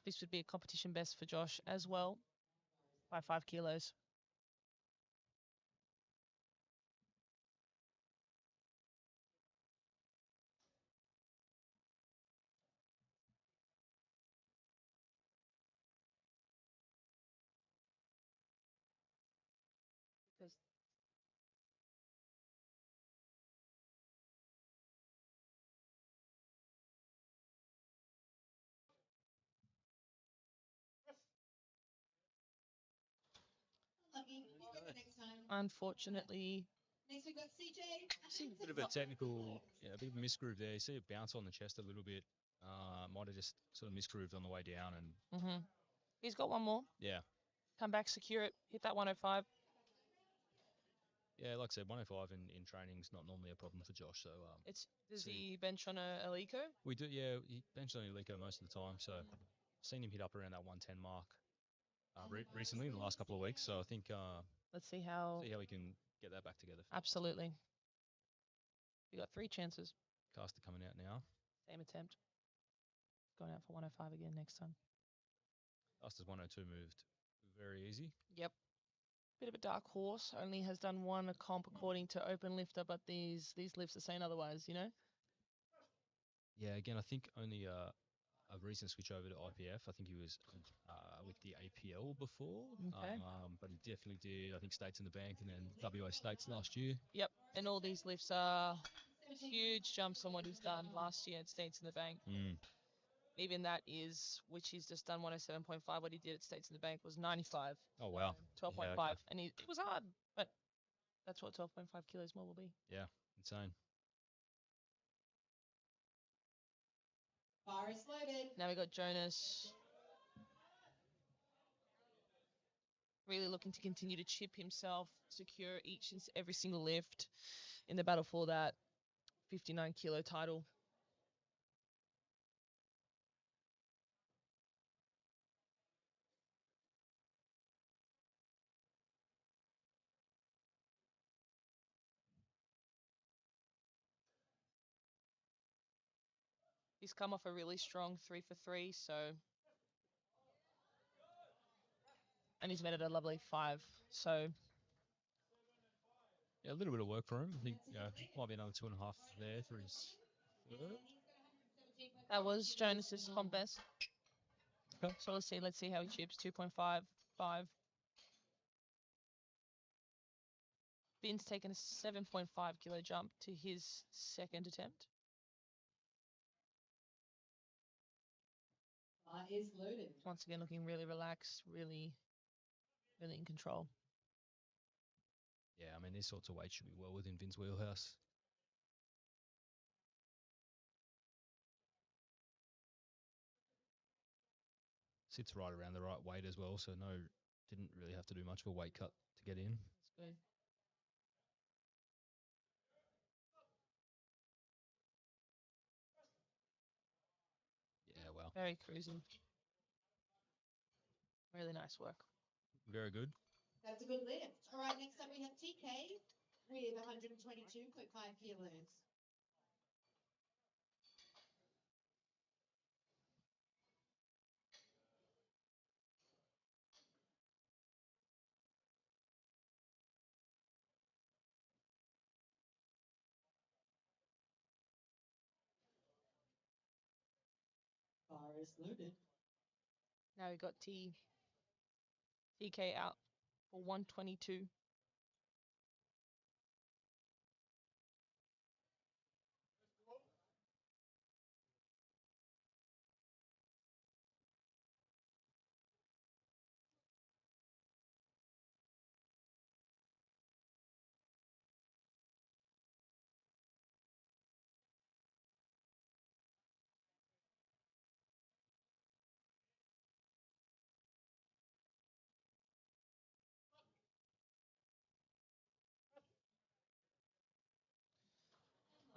This would be a competition best for Josh as well by 5 kilos. Because Lucky. We'll get it next time. unfortunately, Next we've got CJ. See a bit of a technical, a bit of a misgroove there. You see it bounce on the chest a little bit. Might have just sort of misgrooved on the way down. And he's got one more. yeah. Come back, secure it, hit that 105. Yeah, like I said, 105 in training is not normally a problem for Josh. So Does he bench on a Alico? we do, yeah. He benches on Elico most of the time. So I've seen him hit up around that 110 mark recently in the last couple of weeks. So I think Let's see how we can get that back together. Absolutely. We got 3 chances. Caster coming out now. Same attempt. Going out for 105 again next time. Caster's 102 moved very easy. Yep. Bit of a dark horse. Only has done one comp according to Open Lifter, but these lifts are saying otherwise. You know. Yeah, again, I think only a recent switch over to IPF. I think he was with the APL before, Okay. but he definitely did, I think, States in the Bank and then WA States last year. Yep. And all these lifts are huge jumps on what he's done last year at States in the Bank. Even that is, which he's just done 107.5. What he did at States in the Bank was 95. Oh, wow. 12.5. Yeah, okay. And it was hard, but that's what 12.5 kilos more will be. Yeah, insane. Bar is loaded. Now we got Jonas. Really looking to continue to chip himself, secure each and every single lift in the battle for that 59 kilo title. He's come off a really strong 3 for 3, so. And he's made it a lovely 5, so. Yeah, a little bit of work for him. I think might be another 2.5 there for his third. That was Jonas's comp best. Okay. So let's see how he chips. 2.5, 5. Ben's taken a 7.5 kilo jump to his second attempt. Bar is loaded. Once again, looking really relaxed, really in control. Yeah, I mean, these sorts of weights should be well within Vin's wheelhouse. Sits right around the right weight as well, so didn't really have to do much of a weight cut to get in. That's good. Yeah, well, Very cruising. Really nice work. very good. That's a good lift. All right, next up we have TK with 122.5 kilos. Bar is loaded. Now we got TK out for 122.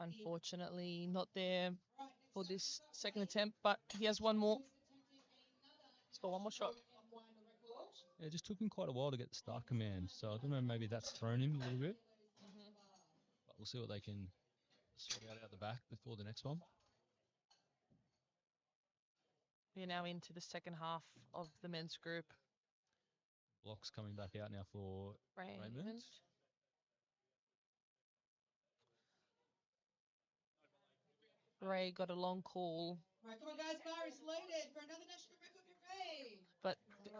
Unfortunately, not there for this second attempt, but he has one more. He's got one more shot. Yeah, it just took him quite a while to get the start command, so I don't know, maybe that's thrown him a little bit. But we'll see what they can sort out the back before the next one. We're now into the second half of the men's group. Blocks coming back out now for Raymond. Ray got a long call. Right, come on, guys. Bar is loaded for another national record for Ray. But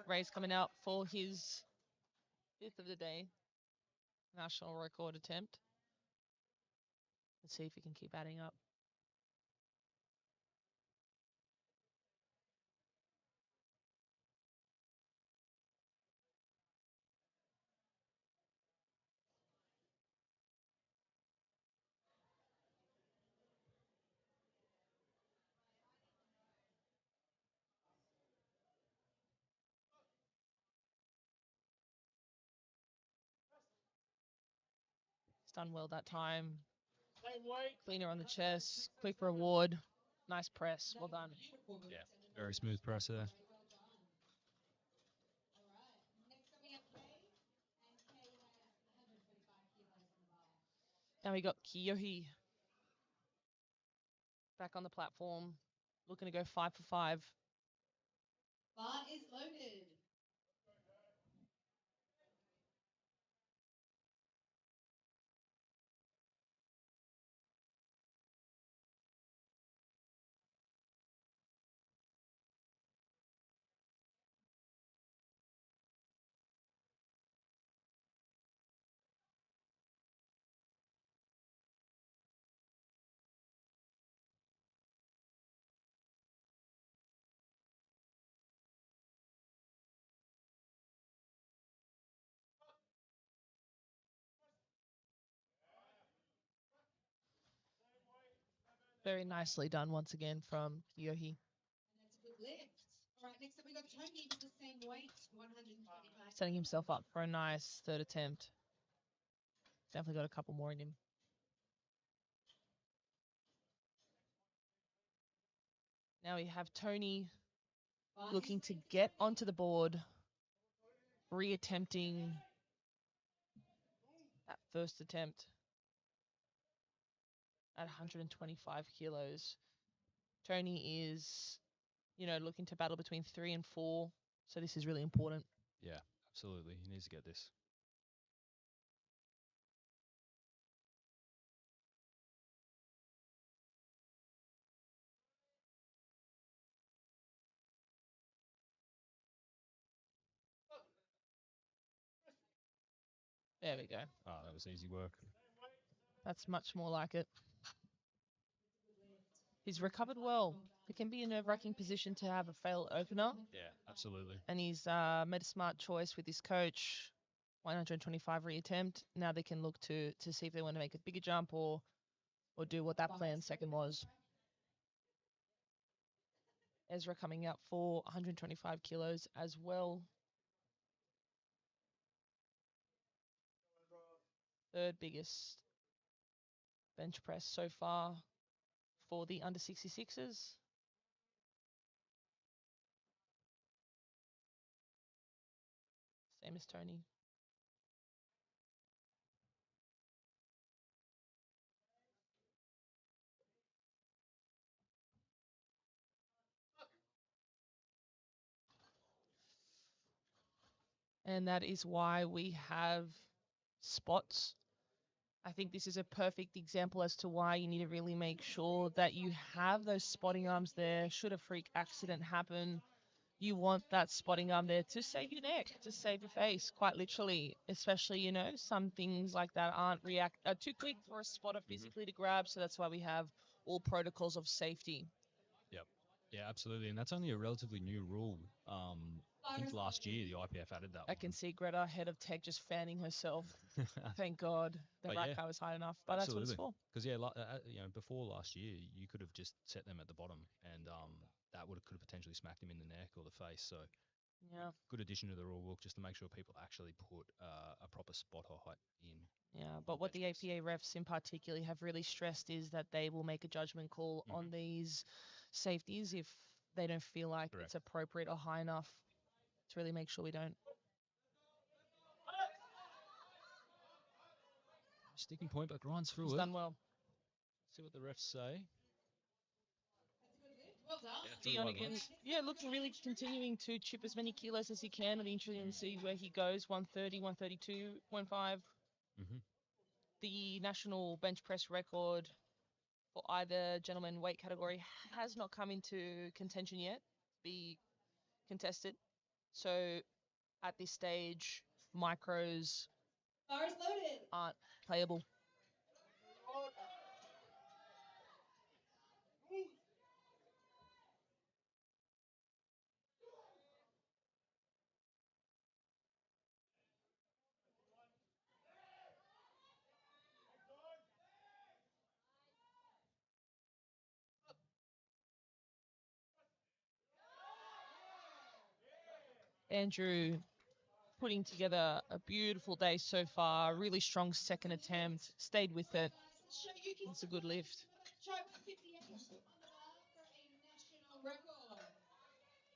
Ray's coming out for his 5th of the day national record attempt. Let's see if he can keep adding up. He's done well that time. Cleaner on the chest, quick reward, nice press. Well done. Yeah, very smooth press there. Well done. All right. Next up we have Kay. And Kay has 125 kilos on the bar. Now we got Kiyohi back on the platform, looking to go 5 for 5. Bar is loaded. Very nicely done once again from Yohi. And that's a good lift. All right, next up we got Tony with the same weight, 125. Setting himself up for a nice third attempt. Definitely got a couple more in him. Now we have Tony looking to get onto the board, reattempting that first attempt at 125 kilos. Tony is, looking to battle between 3 and 4, so this is really important. Yeah, absolutely. He needs to get this. There we go. Ah, that was easy work. That's much more like it. He's recovered well. It can be a nerve-wracking position to have a failed opener, Yeah, absolutely. and he's made a smart choice with his coach. 125 reattempt. Now they can look to see if they want to make a bigger jump or do what that plan second was. Ezra coming out for 125 kilos as well. Third biggest bench press so far for the under 66s. Same as Tony. And that is why we have spots. I think this is a perfect example as to why you need to really make sure that you have those spotting arms there. Should a freak accident happen, you want that spotting arm there to save your neck, to save your face, quite literally. Especially, some things like that aren't too quick for a spotter physically to grab. So that's why we have all protocols of safety. Yep. Yeah, absolutely. And that's only a relatively new rule. I think last year the IPF added that I can see Greta, head of tech, just fanning herself. Thank God the But rack yeah, car was high enough. But that's what it's for. Because before last year, you could have just set them at the bottom, and that could have potentially smacked him in the neck or the face. So Yeah. good addition to the rule book, just to make sure people actually put a proper spot height in. Yeah, but what the APA refs in particular have really stressed is that they will make a judgment call on these safeties if they don't feel like it's appropriate or high enough to really make sure we don't. Sticking point, but grinds through He's it. done well. See what the refs say. Well done. Dion again, looking really continuing to chip as many kilos as he can. It'll be interesting to see where he goes. 130, 132, 1.5. The national bench press record for either gentleman weight category has not come into contention yet, be contested. So at this stage, micros Bars loaded. aren't playable. Andrew putting together a beautiful day so far. Really strong second attempt. Stayed with it. It's a good lift.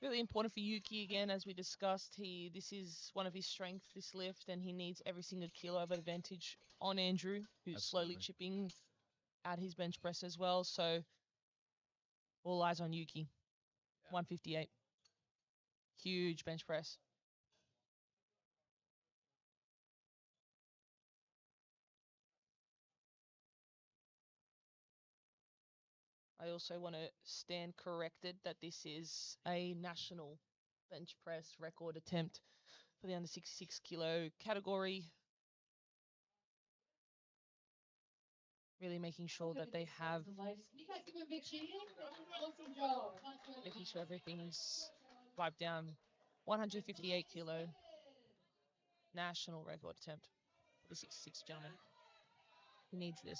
Really important for Yuki again, as we discussed. This is one of his strengths, this lift, and he needs every single kilo of advantage on Andrew, who's slowly chipping at his bench press as well. So all eyes on Yuki. 158. Huge bench press. I also want to stand corrected that this is a national bench press record attempt for the under 66 kilo category. Really making sure that they have, making sure everything's wiped down. 158 kilo national record attempt for the 66 gentleman. He needs this.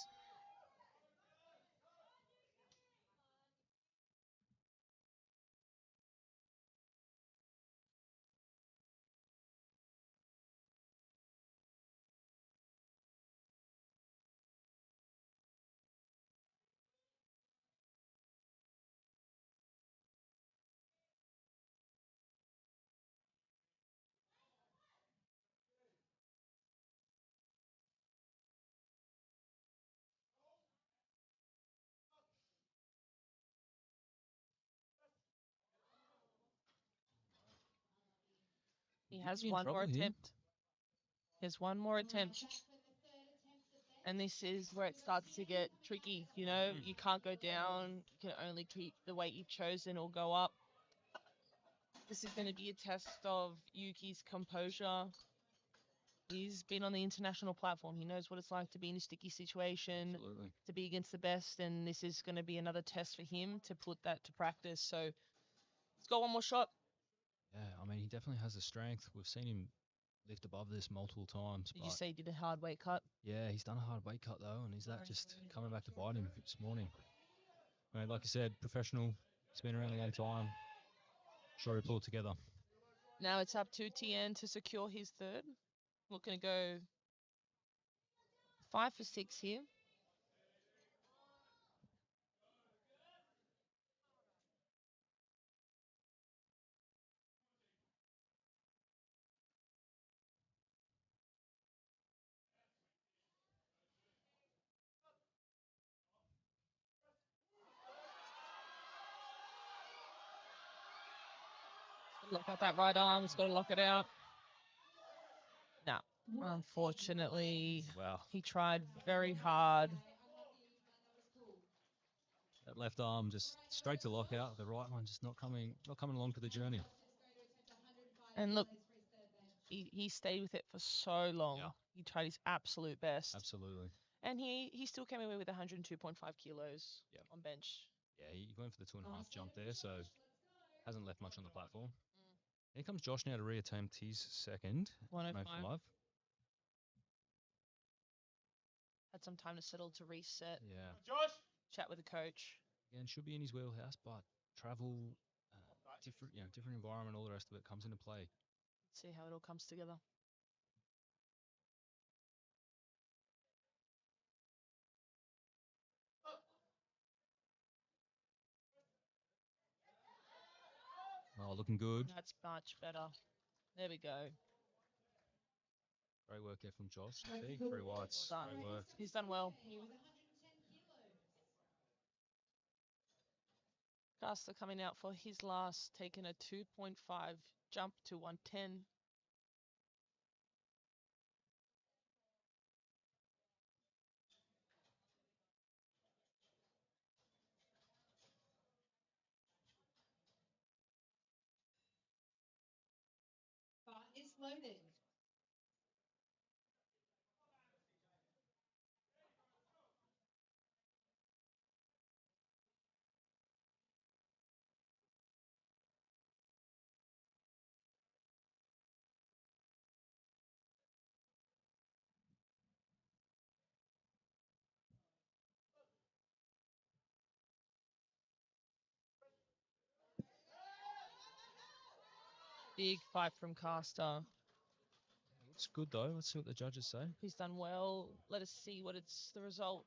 He Could has be in one more trouble here. attempt. He has one more attempt. And this is where it starts to get tricky. You know, you can't go down. You can only keep the weight you've chosen or go up. This is going to be a test of Yuki's composure. He's been on the international platform. He knows what it's like to be in a sticky situation, Absolutely. to be against the best, and this is going to be another test for him to put that to practice. So let's go one more shot. Yeah, I mean, he definitely has the strength. We've seen him lift above this multiple times. Did but you say he did a hard weight cut? Yeah, he's done a hard weight cut though, and is that just coming back to bite him this morning? I mean, like you said, professional. He's been around a long time. Sure, he pulled it together. Now it's up to TN to secure his third. Looking to go 5 for 6 here. Look at that right arm. He's got to lock it out. No, unfortunately, Wow, he tried very hard. that left arm just straight to lockout. The right one just not coming along for the journey. And look, he stayed with it for so long. Yeah. He tried his absolute best. Absolutely. And he still came away with 102.5 kilos Yep. on bench. Yeah, he went for the 2.5 jump there, so hasn't left much on the platform. Here comes Josh now to reattempt his second. 105. 105. Had some time to settle, to reset, Yeah. chat with the coach. Again, should be in his wheelhouse, but travel, different environment, all the rest of it comes into play. See how it all comes together. Oh, looking good. That's much better. There we go. Great work there from Josh. See, 3 whites. Well done. Great work. He's done well. Caster coming out for his last, taking a 2.5 jump to 110. Bar is loaded. Big fight from Caster. Looks good though. Let's see what the judges say. He's done well. Let us see what it's the result.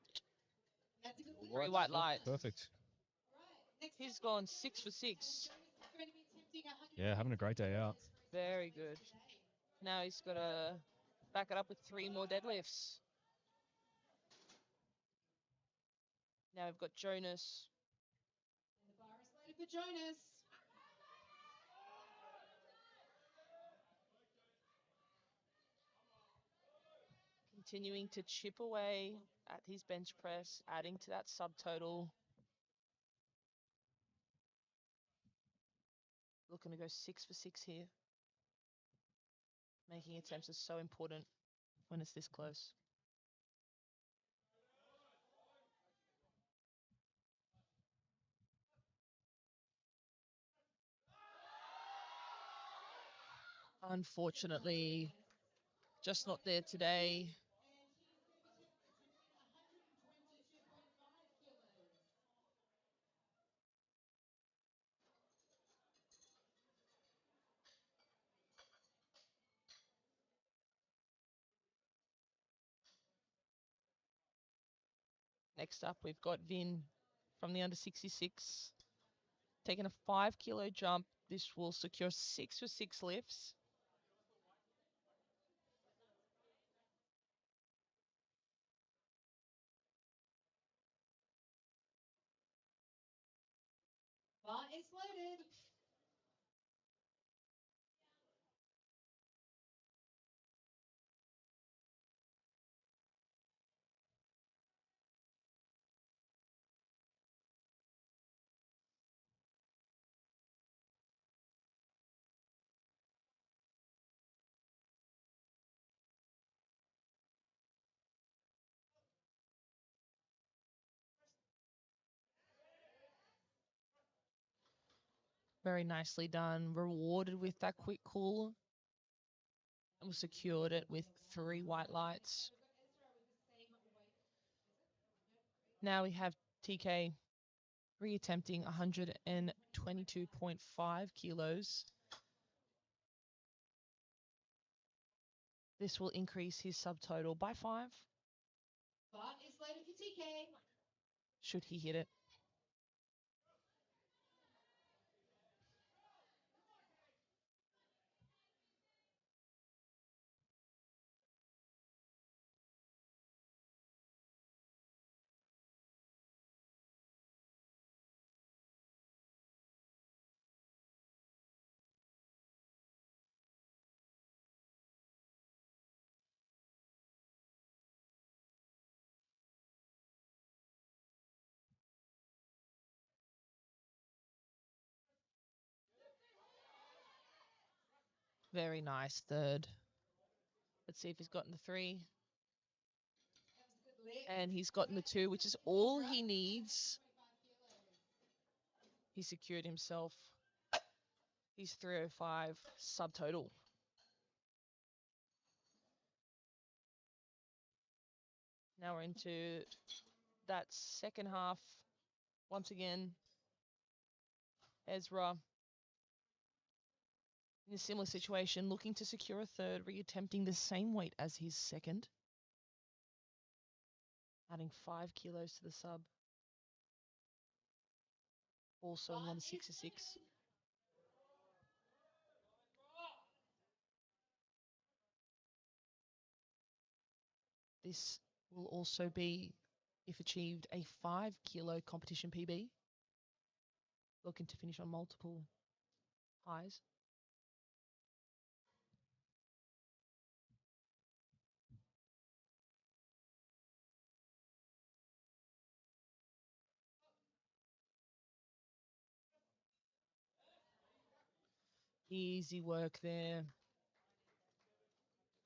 That's a good All Three whites. white light. Perfect. Next He's gone 6 for 6. going to be attempting 100 Yeah, having a great day out. Very good. Now he's got to back it up with 3 more deadlifts. Now we've got Jonas. And the bar is loaded for Jonas. Continuing to chip away at his bench press, adding to that subtotal. Looking to go 6 for 6 here. Making attempts is so important when it's this close. Unfortunately, just not there today. Next up, we've got Vin from the under 66. Taking a 5 kilo jump. This will secure 6 for 6 lifts. Bar is loaded. Very nicely done. Rewarded with that quick cool. And we secured it with 3 white lights. Now we have TK reattempting 122.5 kilos. This will increase his subtotal by 5. But it's slated for TK. Should he hit it. Very nice third. Let's see if he's gotten the 3. And he's gotten the 2, which is all he needs. He secured himself his 305 subtotal. Now we're into that second half. Once again, Ezra in a similar situation, looking to secure a third, reattempting the same weight as his second. Adding 5 kilos to the sub. Also in 166. This will also be, if achieved, a 5 kilo competition PB. Looking to finish on multiple highs. Easy work there.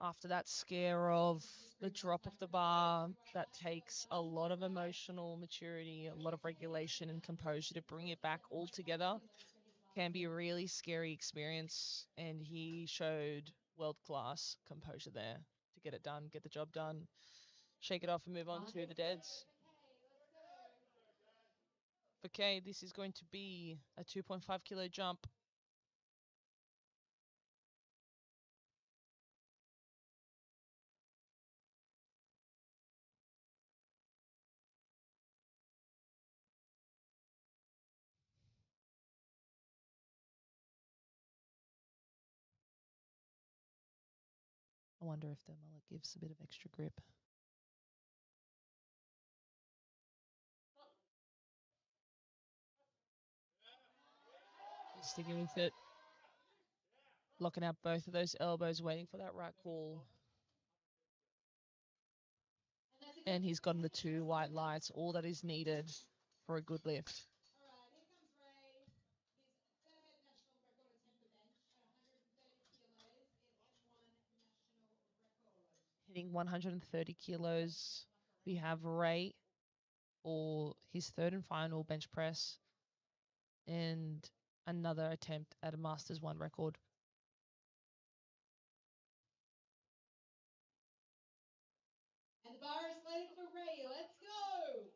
After that scare of the drop of the bar, that takes a lot of emotional maturity, a lot of regulation and composure to bring it back all together. Can be a really scary experience, and he showed world-class composure there to get it done, get the job done, shake it off and move on to the deads. Okay, this is going to be a 2.5 kilo jump. I wonder if the mullet gives a bit of extra grip. He's sticking with it. Locking out both of those elbows, waiting for that right call. And he's gotten the 2 white lights, all that is needed for a good lift. Hitting 130 kilos. We have Ray for his 3rd and final bench press. And another attempt at a Masters 1 record. And the bar is slated for Ray. Let's go.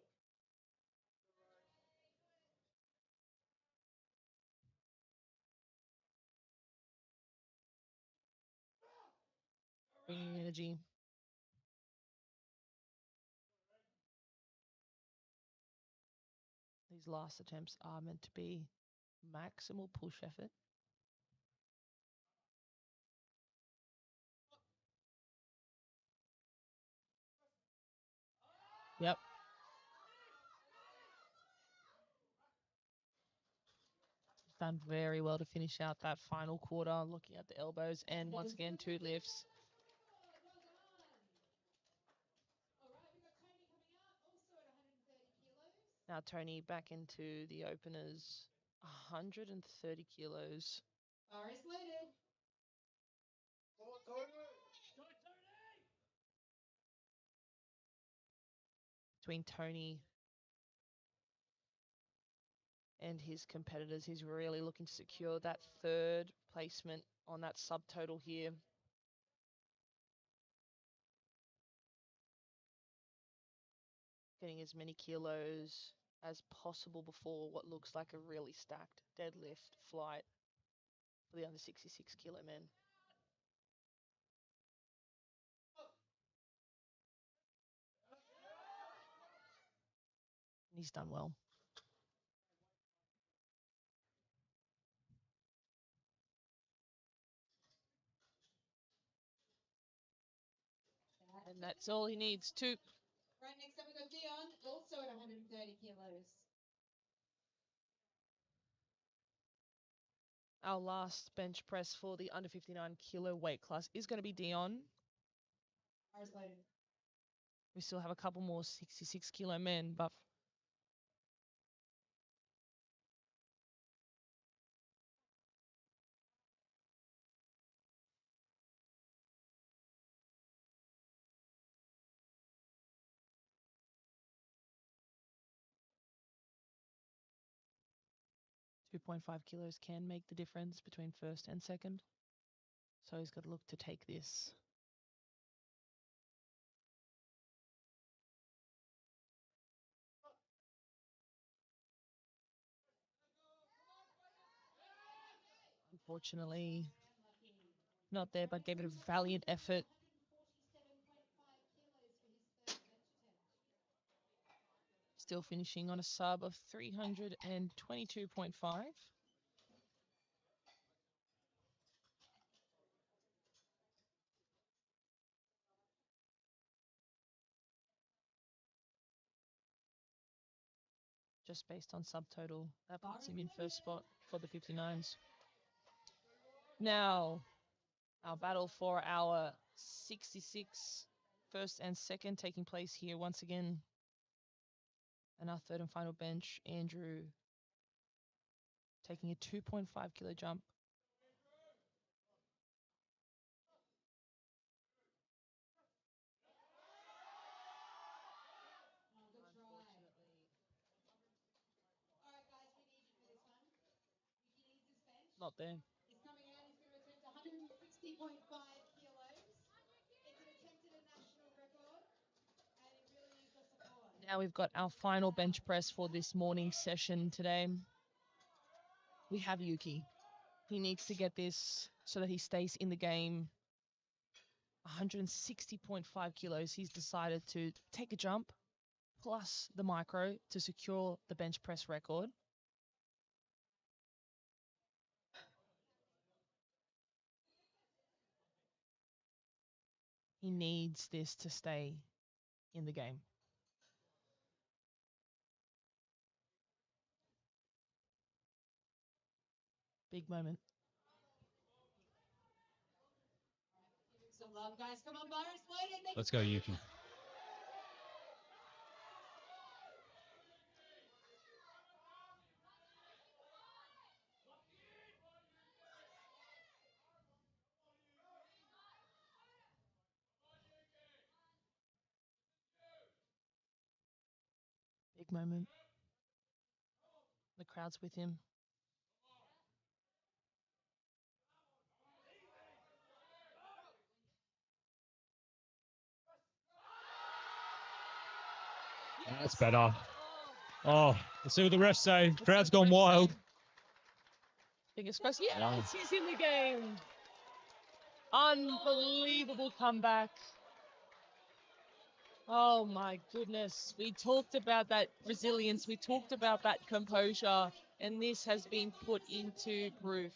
Bringing energy. These last attempts are meant to be maximal push effort. Yep. Done very well to finish out that final quarter, looking at the elbows, and once again, 2 lifts. Now Tony back into the openers, 130 kilos. Bar is slated. Between Tony and his competitors. He's really looking to secure that third placement on that subtotal here. Getting as many kilos as possible before what looks like a really stacked deadlift flight for the under 66 kilo men. And he's done well. And that's all he needs to. Right, next up we've got Dion, also at 130 kilos. Our last bench press for the under 59 kilo weight class is going to be Dion. Bars loaded. We still have a couple more 66 kilo men, but 2.5 kilos can make the difference between first and second. So he's got to look to take this. Unfortunately, not there, but gave it a valiant effort. 147.5 kilos for his third bench attempt. Still finishing on a sub of 322.5. Just based on subtotal, that puts him in first spot for the 59s. Now, our battle for our 66 first and second taking place here once again. And our third and final bench, Andrew taking a 2.5 kilo jump. Good try. All right, guys, we need you for this one. Yuki needs his bench. Not there. He's coming out. He's going to return to 160.5 kilos. It's an attempt at a national record, and he really needs the support. Now we've got our final bench press for this morning session today. We have Yuki. He needs to get this so that he stays in the game. 160.5 kilos. He's decided to take a jump plus the micro to secure the bench press record. He needs this to stay in the game. Big moment. Some love, guys. Come on, bars loaded. Let's go, Yuki. Big moment. The crowd's with him. That's better. Oh, let's see what the refs say. Crowd's gone wild. Fingers crossed. Yes, he's in the game. Unbelievable comeback. Oh my goodness. We talked about that resilience. We talked about that composure. And this has been put into proof.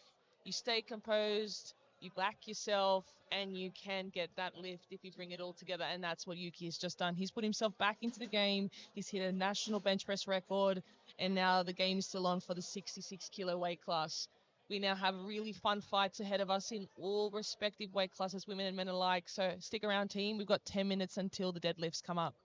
You stay composed, you back yourself, and you can get that lift if you bring it all together. And that's what Yuki has just done. He's put himself back into the game. He's hit a national bench press record. And now the game is still on for the 66 kilo weight class. We now have really fun fights ahead of us in all respective weight classes, women and men alike. So stick around, team. We've got 10 minutes until the deadlifts come up.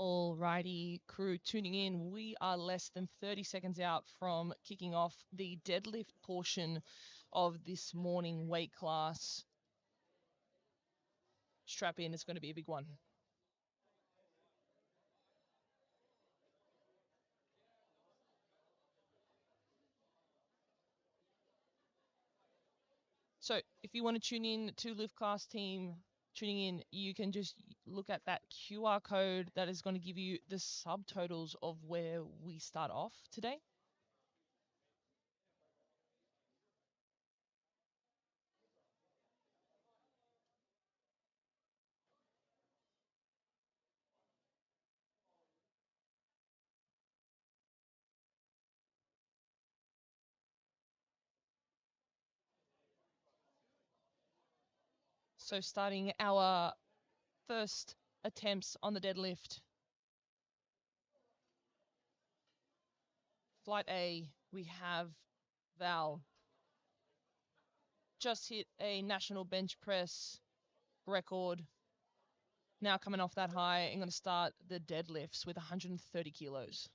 Alrighty, crew tuning in. We are less than 30 seconds out from kicking off the deadlift portion of this morning weight class. Strap in, it's going to be a big one. So if you want to tune in to Lift Class team tuning in, you can just look at that QR code that is going to give you the subtotals of where we start off today. So starting our first attempts on the deadlift. Flight A, we have Val. Just hit a national bench press record. Now coming off that high, I'm going to start the deadlifts with 130 kilos.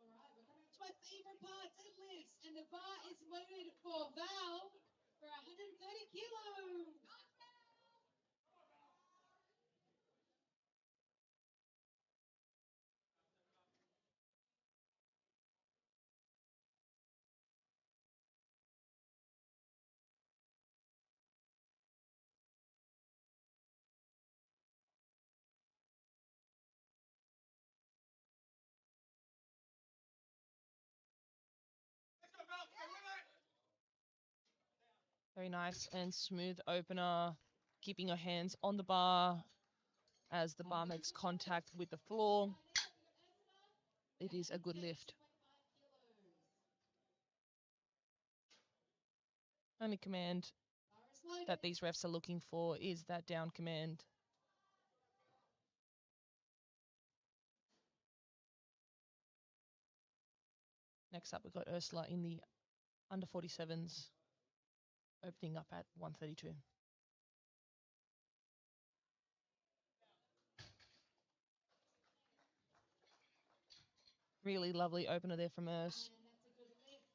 Alright, we're coming up to my favorite part, deadlifts, and the bar is loaded for Val for 130 kilos. Very nice and smooth opener, keeping your hands on the bar as the bar makes contact with the floor. It is a good lift. Only command that these refs are looking for is that down command. Next up, we've got Ursula in the under 47s, opening up at 132. Really lovely opener there from Urs. And that's a good lift.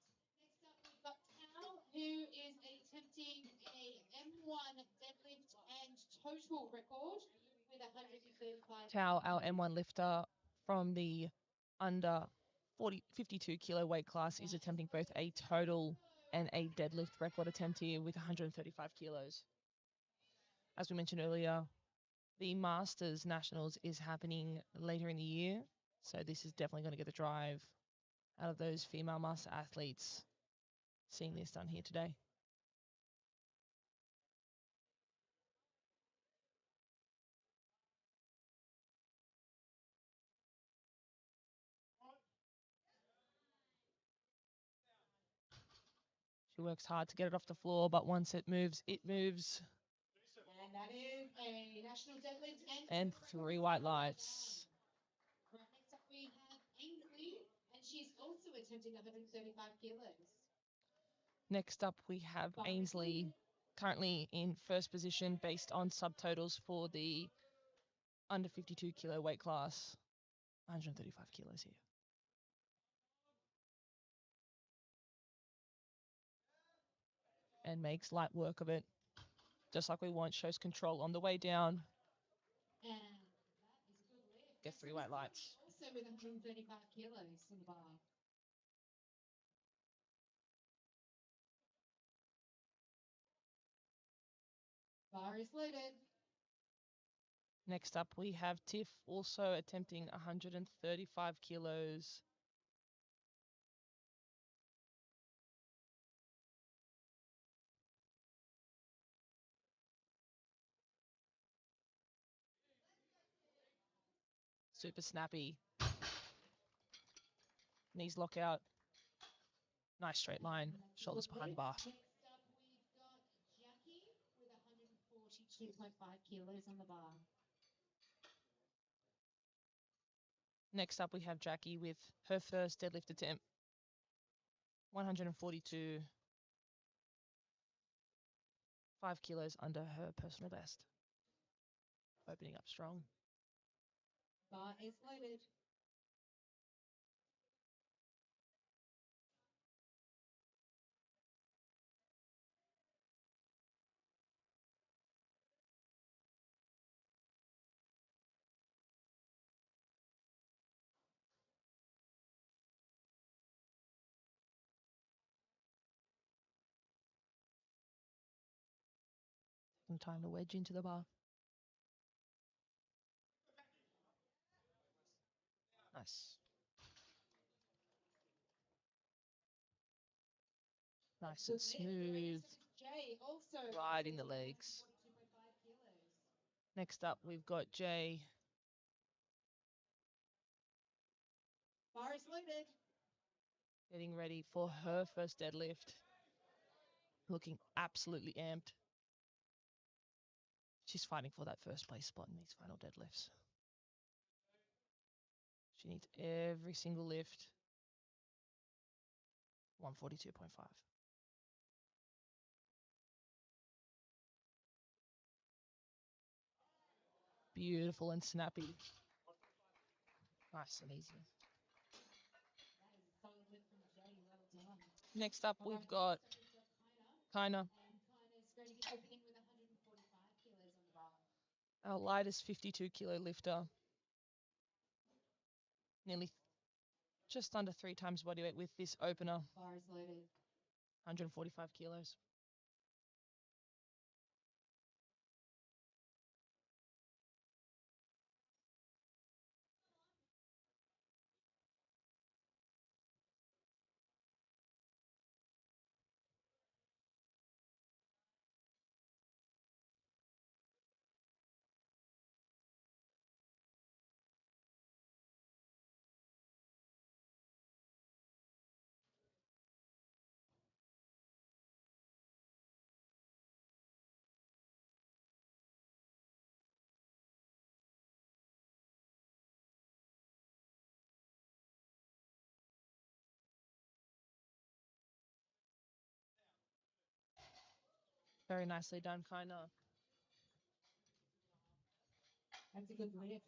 Next up, we've got Tao, who is attempting a M1 deadlift and total record with 135. Tao, our M1 lifter from the under 52 kilo weight class, is attempting both a total and a deadlift record attempt here with 135 kilos. As we mentioned earlier, the Masters Nationals is happening later in the year, so this is definitely going to get the drive out of those female master athletes seeing this done here today. She works hard to get it off the floor, but once it moves, it moves. And that is a national deadlift And 3 white lights. Right, next up we have Ainsley, and she's also attempting 135 kilos. Next up, we have Ainsley, currently in first position based on subtotals for the under 52 kilo weight class. 135 kilos here. And makes light work of it. Just like we want, shows control on the way down. And that is a good lift. Gets 3 white lights. Also with 135 kilos on the bar. Bar is loaded. Next up, we have Tiff also attempting 135 kilos. Super snappy. Knees lock out. Nice straight line, That's a shoulders good behind the lift. bar. Next up, we've got Jackie with 142.5 kilos on the bar. Next up, we have Jackie with her first deadlift attempt. 142, 5 kilos under her personal best. Opening up strong. Bar is loaded. Some time to wedge into the bar. Nice. Nice and Good lift. smooth. Next up is Jay, also Riding the legs. 142.5 kilos. Next up, we've got Jay. Bar is loaded. Getting ready for her first deadlift. Looking absolutely amped. She's fighting for that first place spot in these final deadlifts. She needs every single lift. 142.5. Beautiful and snappy. Nice and easy. That is a solid lift from Jay. Well done. Next up, All we've right, got next up we've got Kaina. Kaina. And Kaina's going to be opening with 145 kilos on the bar. Our lightest 52 kilo lifter. Nearly just under 3 times body weight with this opener. Bar is loaded. 145 kilos. Very nicely done, Kaina. That's a good lift.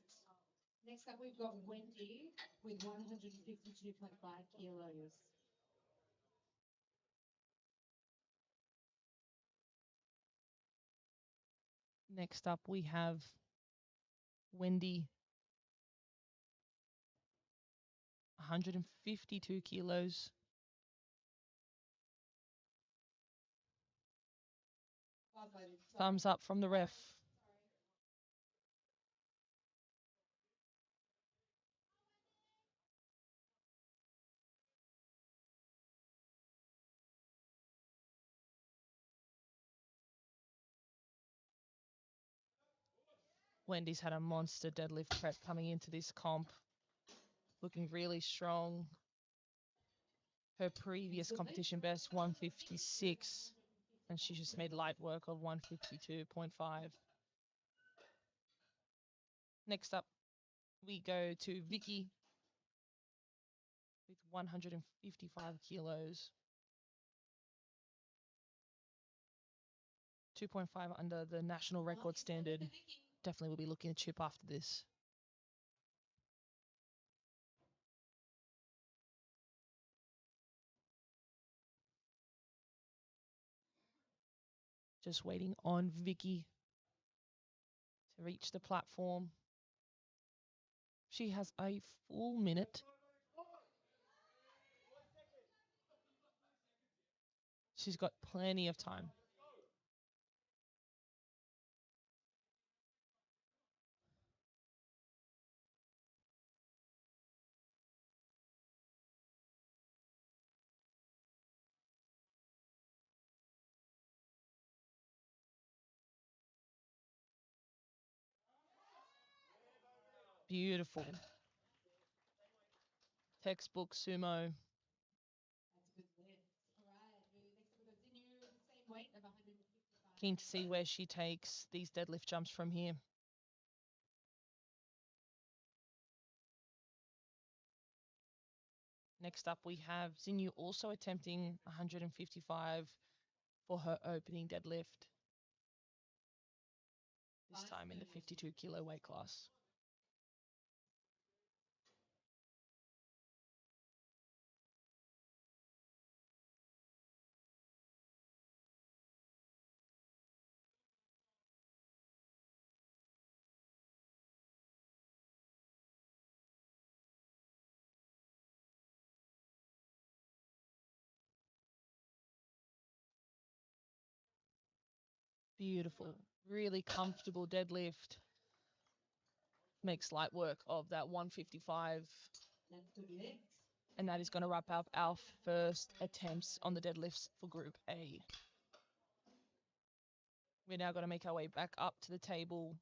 Next up, we've got Wendy with 152.5 kilos. Next up, we have Wendy. 152 kilos. Bar's loaded. Thumbs up from the ref. Wendy's had a monster deadlift prep coming into this comp. Looking really strong. Her previous competition best, 156. And she just made light work of 152.5. Next up, we go to Vicky with 155 kilos. 2.5 under the national record standard. Definitely will be looking to chip after this. Just waiting on Vicky to reach the platform. She has a full minute. She's got plenty of time. Beautiful. Textbook sumo. That's a good lift. Keen to see where she takes these deadlift jumps from here. Next up, we have Xinyu also attempting 155 for her opening deadlift, this time in the 52 kilo weight class. Beautiful, really comfortable deadlift. Makes light work of that 155. And that is going to wrap up our first attempts on the deadlifts for Group A. We're now going to make our way back up to the table.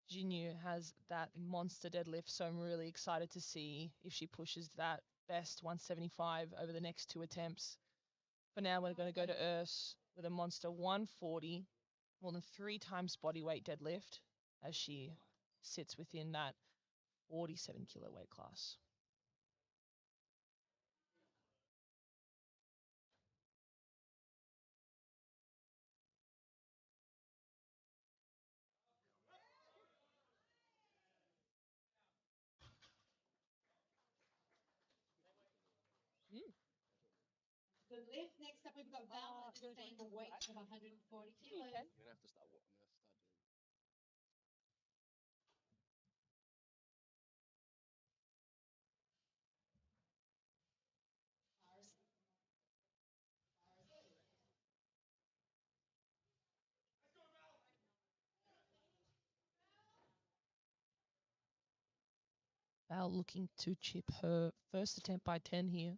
Jinyu has that monster deadlift, so I'm really excited to see if she pushes that best 175 over the next two attempts. For now, we're going to go to Urs with a monster 140, more than 3 times body weight deadlift, as she sits within that 47 kilo weight class. Good lift. Next up, we've got Val at the same weight of 140 kilos. I'm gonna have to start. I'm gonna start doing. Val looking to chip her first attempt by 10 here.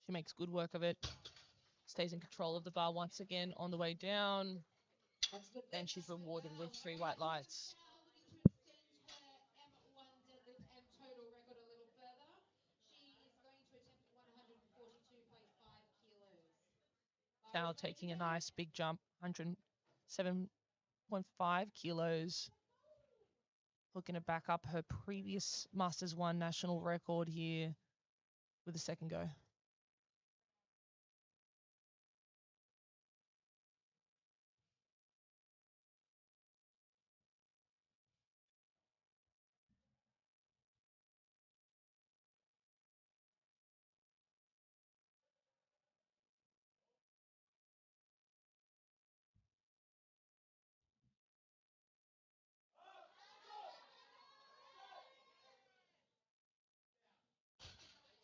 She makes good work of it. Stays in control of the bar once again on the way down. And she's rewarded with 3 white lights. Now looking to extend her M1 deadlift M total record a little further. She is going to attempt 142.5 kilos. Val taking a nice big jump, 107.5 kilos. Looking to back up her previous Masters 1 national record here with a second go.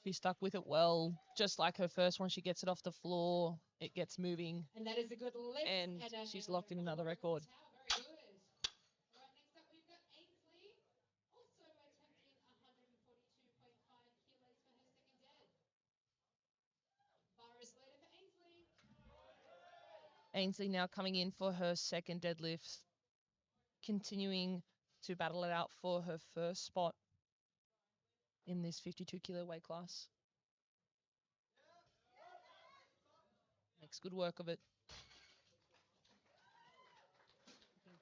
She stuck with it well, just like her first one. She gets it off the floor, it gets moving, And that is a good lift. and she's locked in another record. Very good. All right, next up we've got Ainsley, also attempting 142.5 kilos for her second dead. Bar is later for Ainsley. Ainsley now coming in for her second deadlift, continuing to battle it out for her first spot in this 52 kilo weight class. Makes good work of it.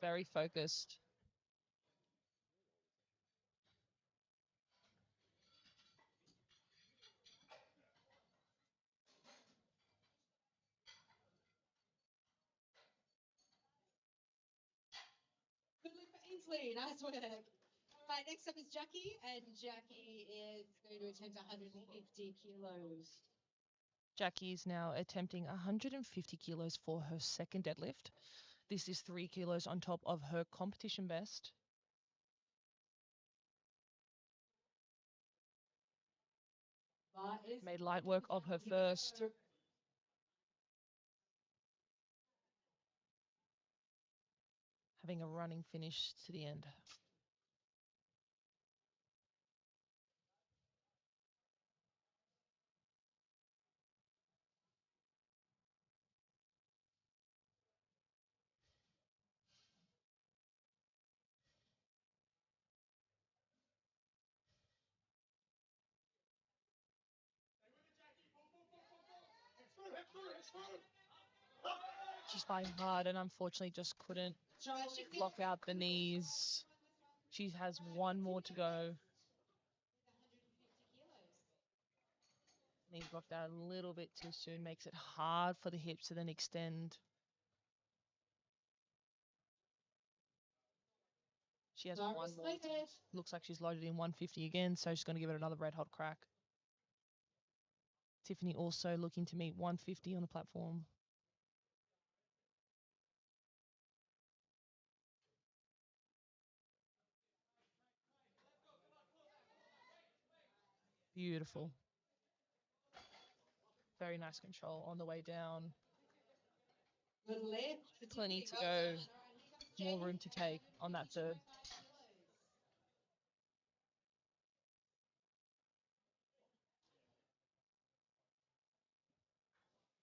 Very focused. Good lift for Ainsley. Nice work. All right, next up is Jackie, and Jackie is going to attempt 150 kilos. Jackie is now attempting 150 kilos for her second deadlift. This is 3 kilos on top of her competition best. Bar is Made light work of her first. Having a running finish to the end. She's fighting hard and unfortunately just couldn't lock out the knees. She has one more to go. Knees locked out a little bit too soon, makes it hard for the hips to then extend. She has one more. Looks like she's loaded in 150 again, so she's going to give it another red hot crack. Tiffany also looking to meet 150 on the platform. Beautiful. Very nice control on the way down. Good lift. Plenty to go. More room to take on that third.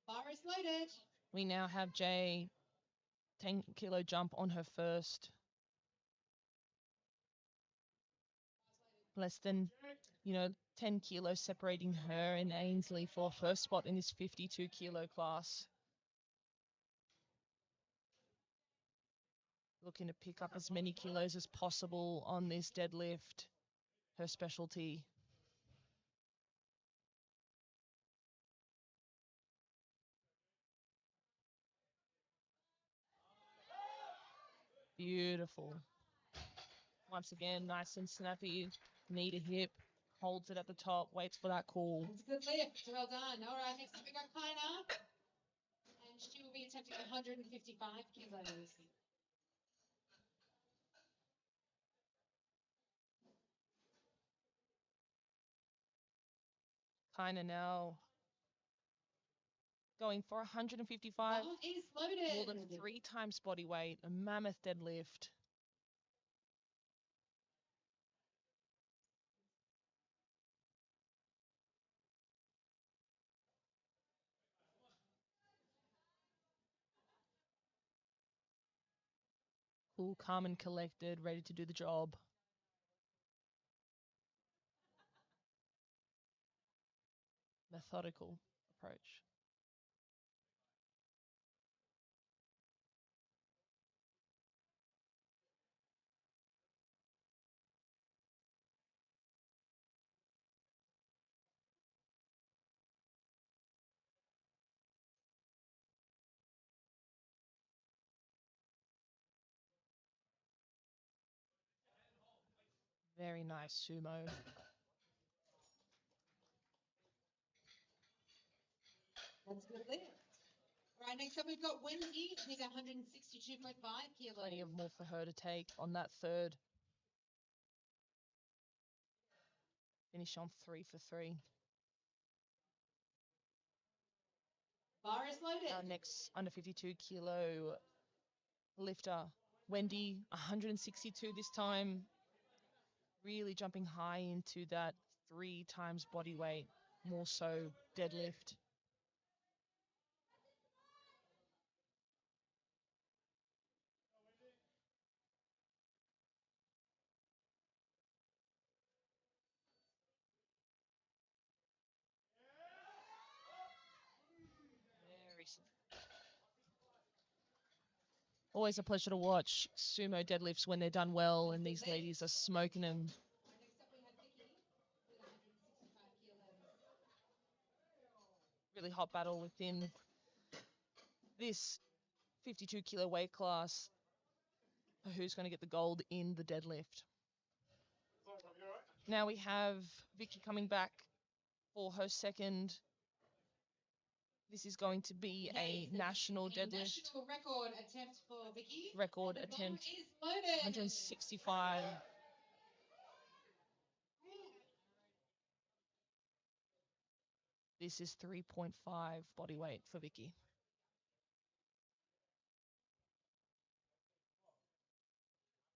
Bar is loaded. We now have Jay 10 kilo jump on her first. Less than, 10 kilos separating her and Ainsley for first spot in this 52 kilo class. Looking to pick up as many kilos as possible on this deadlift, her specialty. Beautiful. Once again, nice and snappy, knee to hip, holds it at the top, waits for that call. It's a good lift. Well done. All right, next up we got Kaina. And she will be attempting 155 kilos. Kind of now going for 155, Bar is loaded. more than 3 times body weight, a mammoth deadlift. Cool, calm and collected, ready to do the job. Methodical approach. Very nice sumo. That's a good lift. All right, next up we've got Wendy. She's 162.5 kilos. Plenty of more for her to take on that third. Finish on 3 for 3. Bar is loaded. Our next under 52 kilo lifter, Wendy, 162 this time. Really jumping high into that 3 times body weight, more so deadlift. Always a pleasure to watch sumo deadlifts when they're done well, and these ladies are smoking them. Next up we have Vicky with 165 kilos. Really hot battle within this 52 kilo weight class for who's going to get the gold in the deadlift. Now we have Vicky coming back for her second. This is going to be a national deadlift. National record attempt for Vicky. Record The bar attempt, is loaded. 165. This is 3.5 body weight for Vicky.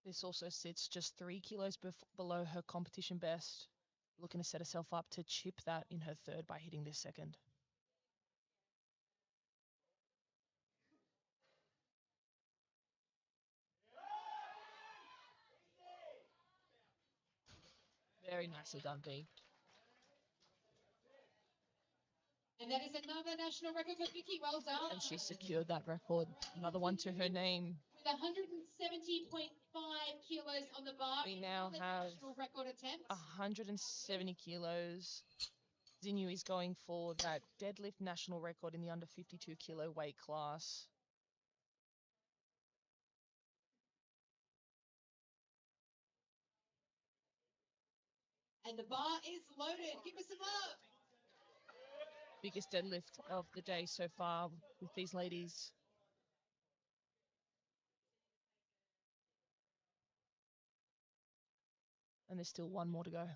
This also sits just 3 kilos below her competition best. Looking to set herself up to chip that in her third by hitting this second. Very nicely done, V. And And that is another national record for Vicky. Well done. And she secured that record. Another one to her name. With 170.5 kilos on the bar. We now have national record attempt. 170 kilos. Xinu is going for that deadlift national record in the under 52 kilo weight class. And the bar is loaded. Give us some love. Biggest deadlift of the day so far with these ladies. And there's still one more to go.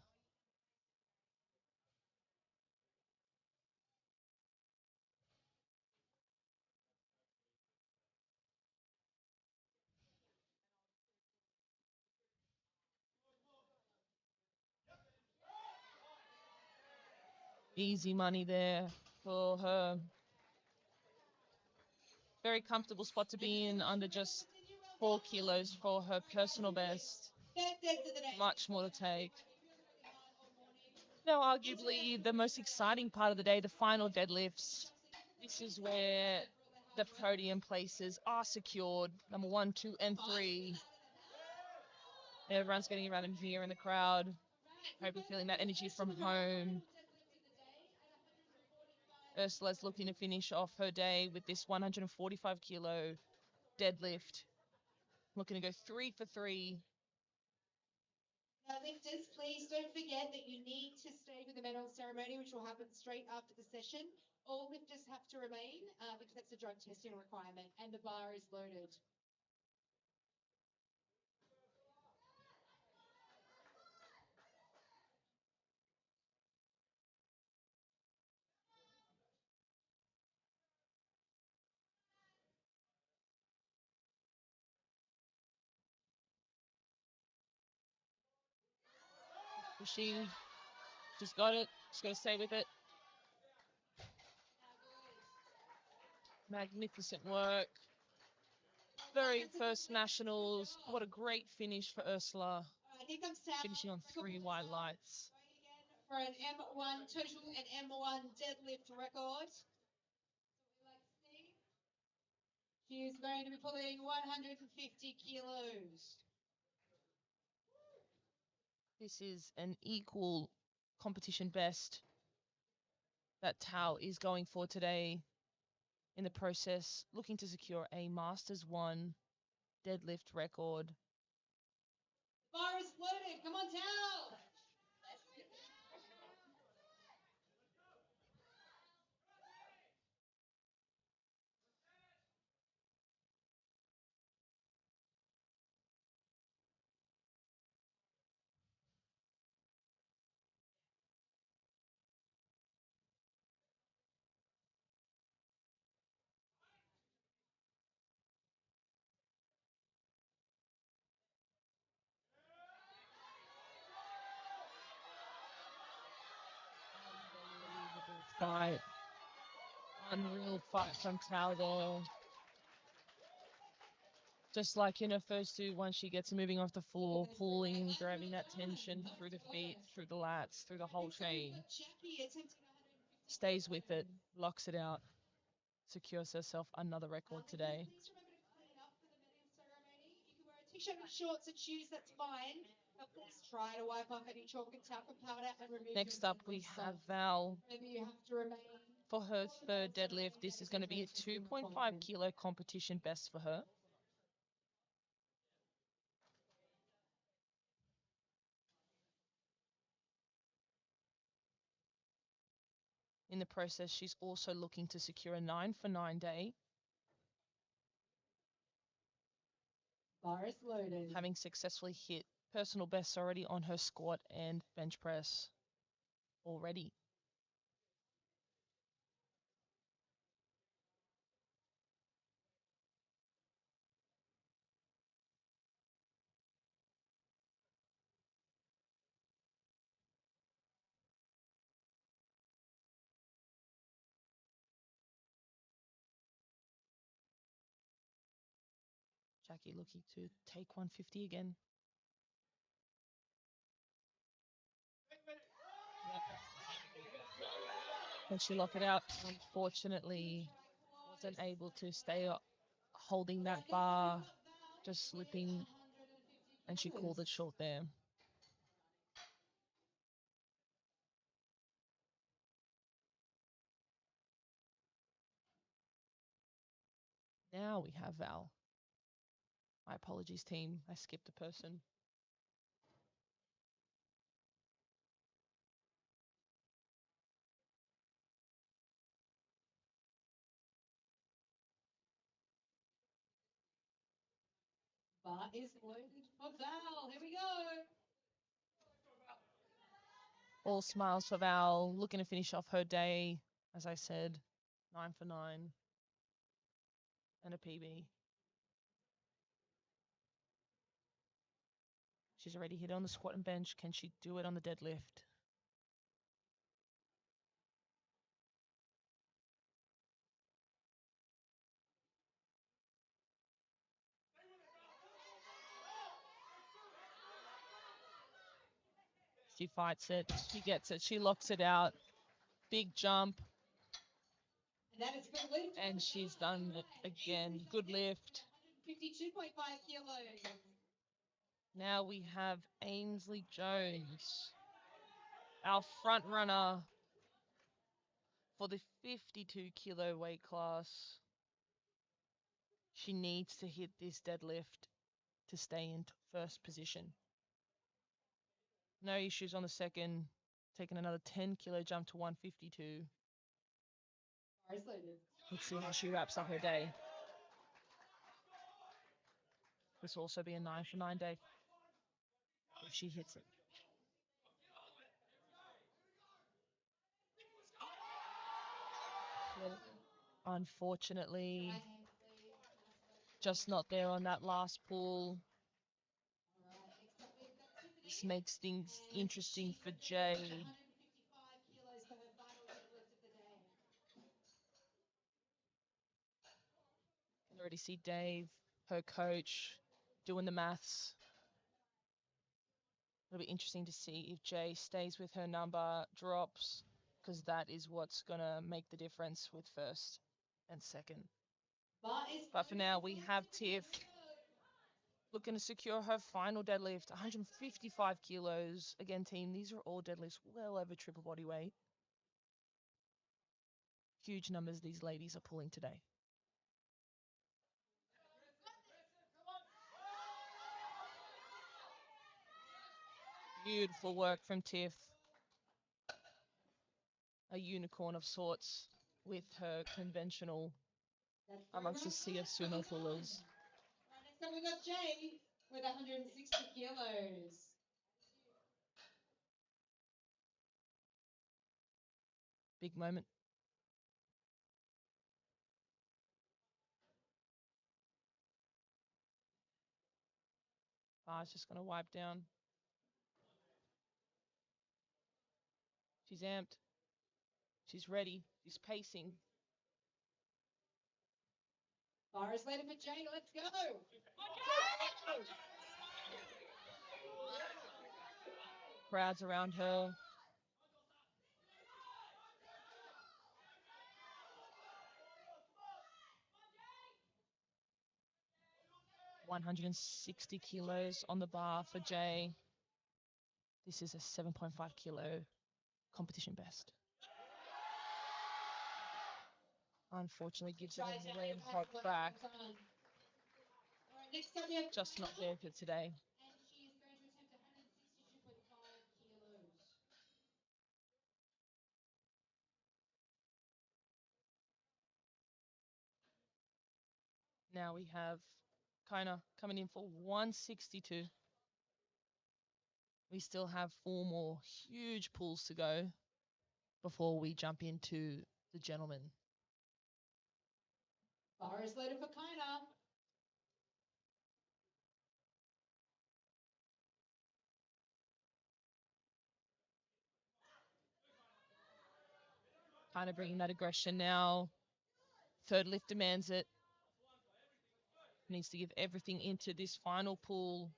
Easy money there for her. Very comfortable spot to be in, under just 4 kilos for her personal best. Much more to take. Now, arguably the most exciting part of the day, the final deadlifts. This is where the podium places are secured. Number 1, 2, and 3. Everyone's getting around in here in the crowd. Hope you're feeling that energy from home. Ursula's looking to finish off her day with this 145 kilo deadlift. Looking to go 3 for 3. Now, lifters, please don't forget that you need to stay for the medal ceremony, which will happen straight after the session. All lifters have to remain because that's a drug testing requirement, and the bar is loaded. Pushing. She's got it. She's got to stay with it. Magnificent work. Very first nationals. What a great finish for Ursula. Finishing on 3 white lights. For an M1 total and M1 deadlift record. She is going to be pulling 150 kilos. This is an equal competition best that Tao is going for today. In the process, looking to secure a Masters 1 deadlift record. Bar is loaded. Come on, Tao. Fight. Unreal fight from Tao there. Just like in her first 2, once she gets moving off the floor, pulling, grabbing that tension through the feet, through the lats, through the whole chain. Stays with it, locks it out, secures herself another record today. Please remember to clean up for the medal ceremony. You can wear a t-shirt and shorts and shoes, that's fine. But please try to wipe off any chalk and talcum powder and remove. Next up, we have Val. Remember, you have to remain. For her third deadlift, this is going to be a 2.5 kilo competition best for her. In the process, she's also looking to secure a 9 for 9 day. Bar is loaded. Having successfully hit personal bests already on her squat and bench press already. Jackie looking to take 150 again. Can she lock it out? Unfortunately, wasn't able to stay holding that bar, just slipping, and she called it short there. Now we have Val. My apologies, team. I skipped a person. Bar is loaded for Val. Here we go. All smiles for Val, looking to finish off her day, as I said, 9 for 9 and a PB. She's already hit on the squat and bench. Can she do it on the deadlift? She fights it. She gets it. She locks it out. Big jump. And that is a good lift. And she's done it again. Good lift. 152.5 kilos. Now we have Ainsley Jones, our front runner for the 52 kilo weight class. She needs to hit this deadlift to stay in first position. No issues on the second, taking another 10 kilo jump to 152. Bar is loaded. Let's see how she wraps up her day. This will also be a 9 for 9 day if she hits it. Unfortunately, just not there on that last pull. This makes things interesting for Jay. 155 kilos for her final deadlift of the day. You can already see Dave, her coach, doing the maths. It'll be interesting to see if Jay stays with her number, drops, because that is what's going to make the difference with first and second. Bar is But for now, we have Tiff Let's go. looking to secure her final deadlift, 155 kilos. Again, team, these are all deadlifts well over triple body weight. Huge numbers these ladies are pulling today. Beautiful work from Tiff. A unicorn of sorts with her conventional amongst the sea of sumo pullers. Right, next up we've got Jay with 160 kilos. Big moment. Bar's just going to wipe down. She's amped. She's ready. She's pacing. Bar is loaded for Jay. Let's go. Crowds around her. $160 kilos on the bar for Jay. This is a 7.5 kilo competition best. Unfortunately, gives it a red hot crack. All right, next up we have Just not there for today. and she is going to attempt 162.5 kilos. Now we have Kona coming in for 162. We still have 4 more huge pulls to go before we jump into the gentlemen. Bar is loaded for Kona. Kind of bringing that aggression now. Third lift demands it. Needs to give everything into this final pull.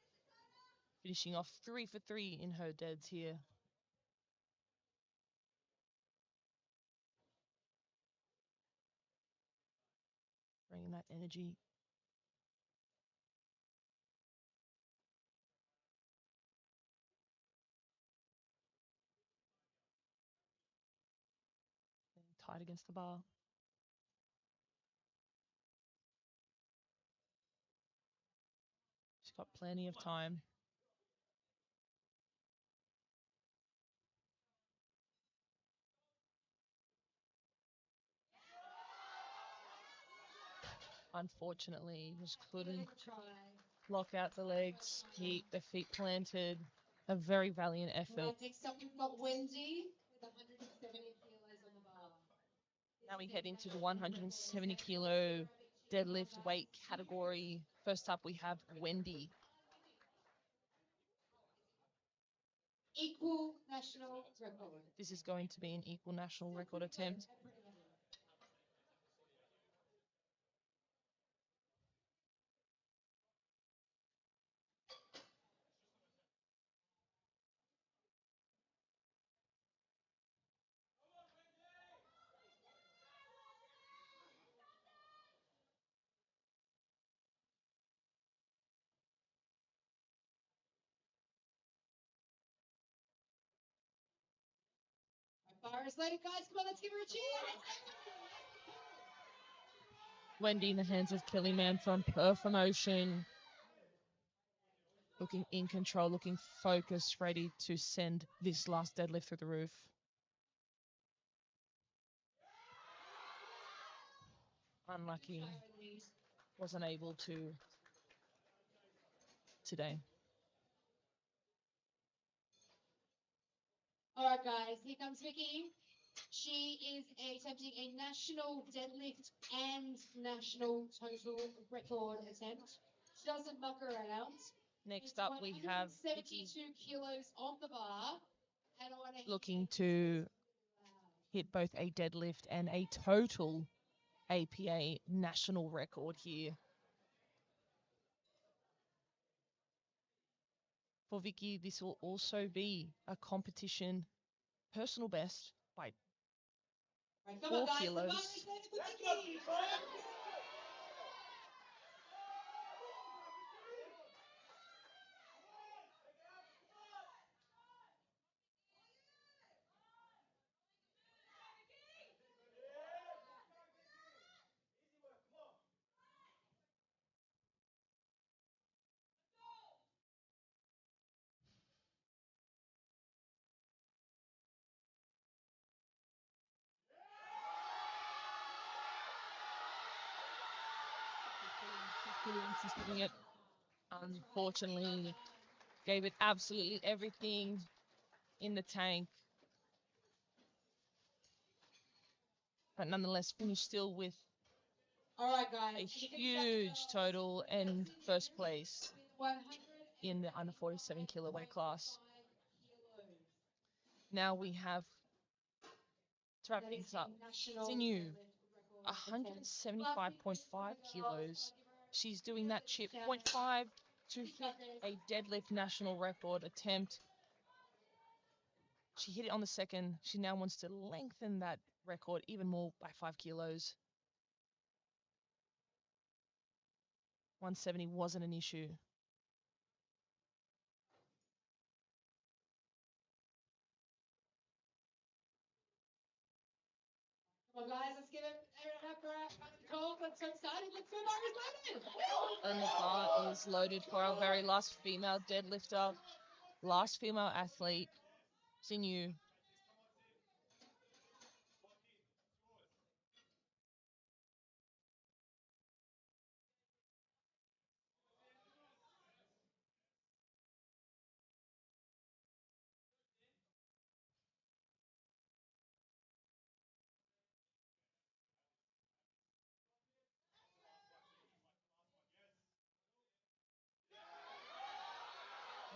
Finishing off 3 for 3 in her deads here. that energy. Tight against the bar. She's got plenty of time. Unfortunately, just couldn't lock out the legs, keep the feet planted. A very valiant effort. Next up, we've got Wendy with 170 kilos on the bar. Now we head into the 170 kilo deadlift weight category. First up, we have Wendy. Equal national record. This is going to be an equal national record attempt. Bar is loaded, guys. Come on, let's give her a cheer. Wendy in the hands of Killyman from Perth Emotion. Looking in control, looking focused, ready to send this last deadlift through the roof. Unlucky. Wasn't able to today. All right, guys, here comes Vicky. She is attempting a national deadlift and national total record attempt. She doesn't muck around. Next up, we have Vicky 72 kilos on the bar. And I want to looking to hit both a deadlift and a total APA national record here. For Vicky, this will also be a competition personal best by Right, come 4 on, guys. The bar kilos. is loaded for Vicky. She's doing it. Unfortunately, gave it absolutely everything in the tank. But nonetheless, finished still with All right, guys. a huge total and first place in the under 47 kilo weight class. Now we have, to wrap things up, Sinew, 175.5 kilos. She's doing that chip 0.5 to hit a deadlift national record attempt. She hit it on the second. She now wants to lengthen that record even more by 5 kilos. 170 wasn't an issue. Come on, guys, let's give it up for our call. Let's so excited. Let's go, bar is loaded. And the bar is loaded for our very last female deadlifter, last female athlete, Sinew.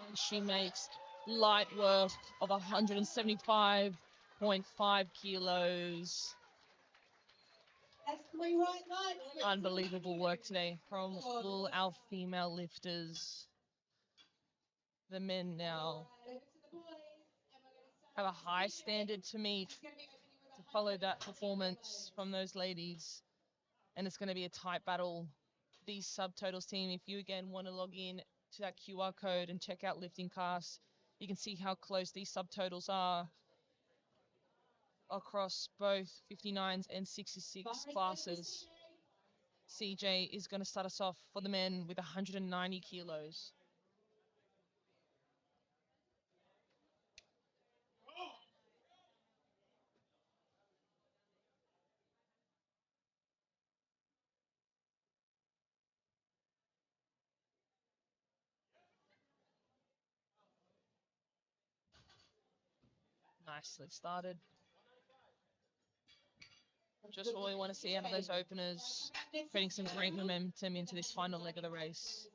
And she makes light work of 175.5 kilos. That's 3 right nights. Unbelievable work today from all our female lifters. The men now have a high standard to meet, to follow that performance from those ladies. and it's going to be a tight battle. These subtotals team, if you again want to log in to that QR code and check out Lifting Cast, you can see how close these subtotals are across both 59s and 66 classes. CJ is going to start us off for the men with 190 kilos. Nicely started. Just what we want to see out of those openers, creating some great momentum into this final leg of the race.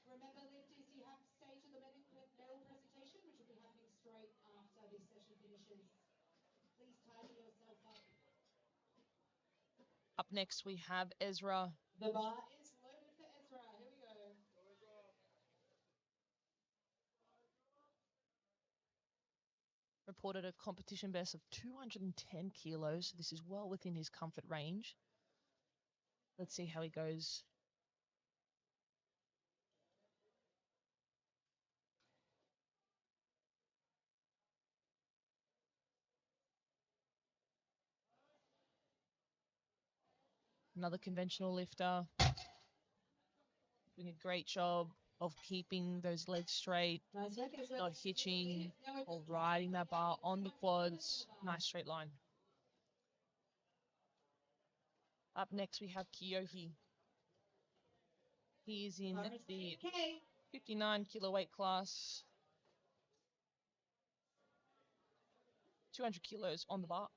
Remember, lifters, you have to stay to the medal presentation, which will be happening straight after this session finishes. Please tidy yourself up. Up next, we have Ezra. The bar is loaded for Ezra. Here we go. Reported a competition best of 210 kilos. This is well within his comfort range. Let's see how he goes. Another conventional lifter. Doing a great job of keeping those legs straight, Nice work, Ezra. not hitching or riding that bar on the quads. Nice straight line. Up next, we have Kiyohi. He is in the 59 kilo weight class. 200 kilos on the bar.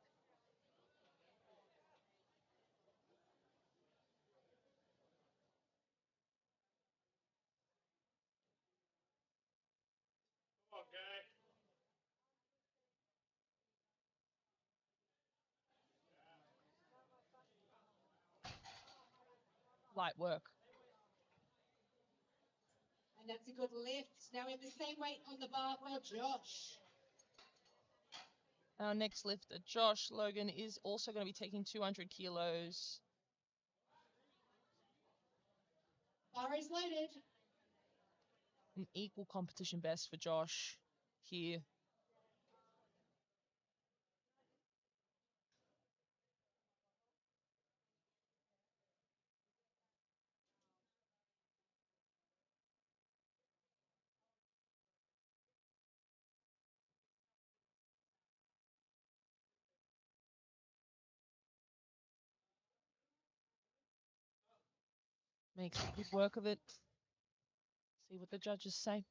Light work. And that's a good lift. Now we have the same weight on the bar for Josh. Our next lifter, Josh Logan, is also going to be taking 200 kilos. Bar is loaded. An equal competition best for Josh here. Makes good work of it. See what the judges say.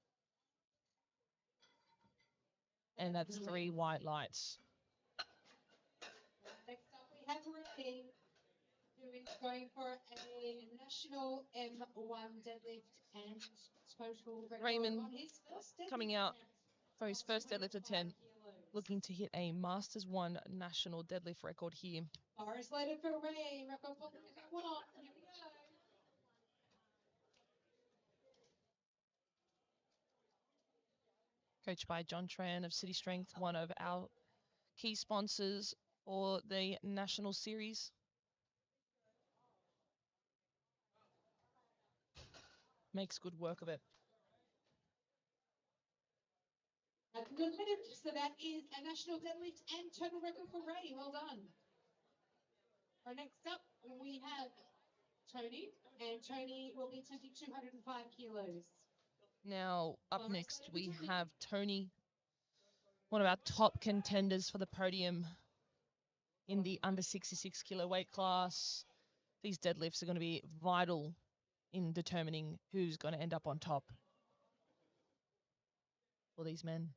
And that's 3 white lights. Next up, we have Ray, who is going for a national M1 deadlift and total record Raymond on his first deadlift coming out attempt for his of first deadlift 25 attempt, kilos. looking to hit a Masters 1 national deadlift record here. Bar is loaded for Ray. Record for one. Here we go. Coached by John Tran of City Strength, one of our key sponsors for the national series. Makes good work of it. That's a good lift. So that is a national deadlift and total record for Ray. Well done. Our next up, we have Tony, and Tony will be attempting 205 kilos. Now, up next, we have Tony, one of our top contenders for the podium in the under 66 kilo weight class. These deadlifts are going to be vital in determining who's going to end up on top for these men.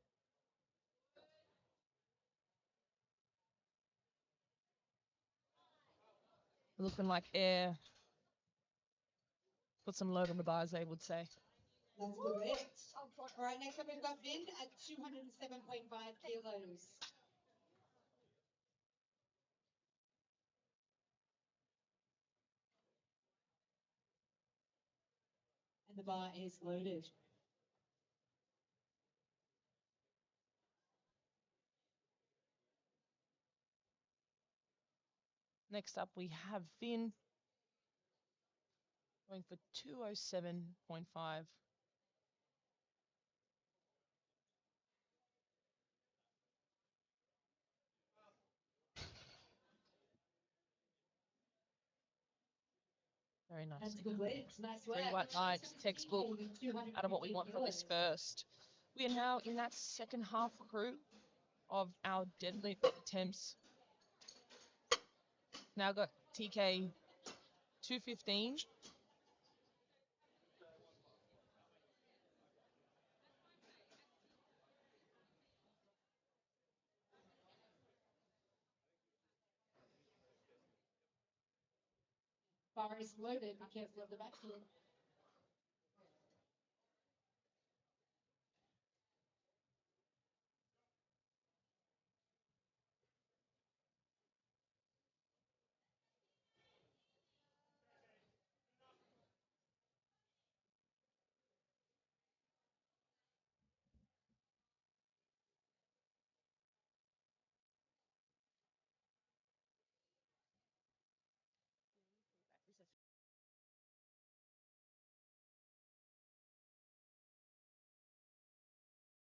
Looking like air. Put some load on the bar, as they would say. That's correct. All right, next up we've got Vin at 207.5 kilos. And the bar is loaded. Next up, we have Finn going for 207.5. Very nice. That's good legs. Nice work. 3 white lights, textbook, out of what we want from this first. We are now in that second half crew of our deadlift attempts. Now got TK 215. Bar is loaded. Be careful of the back foot.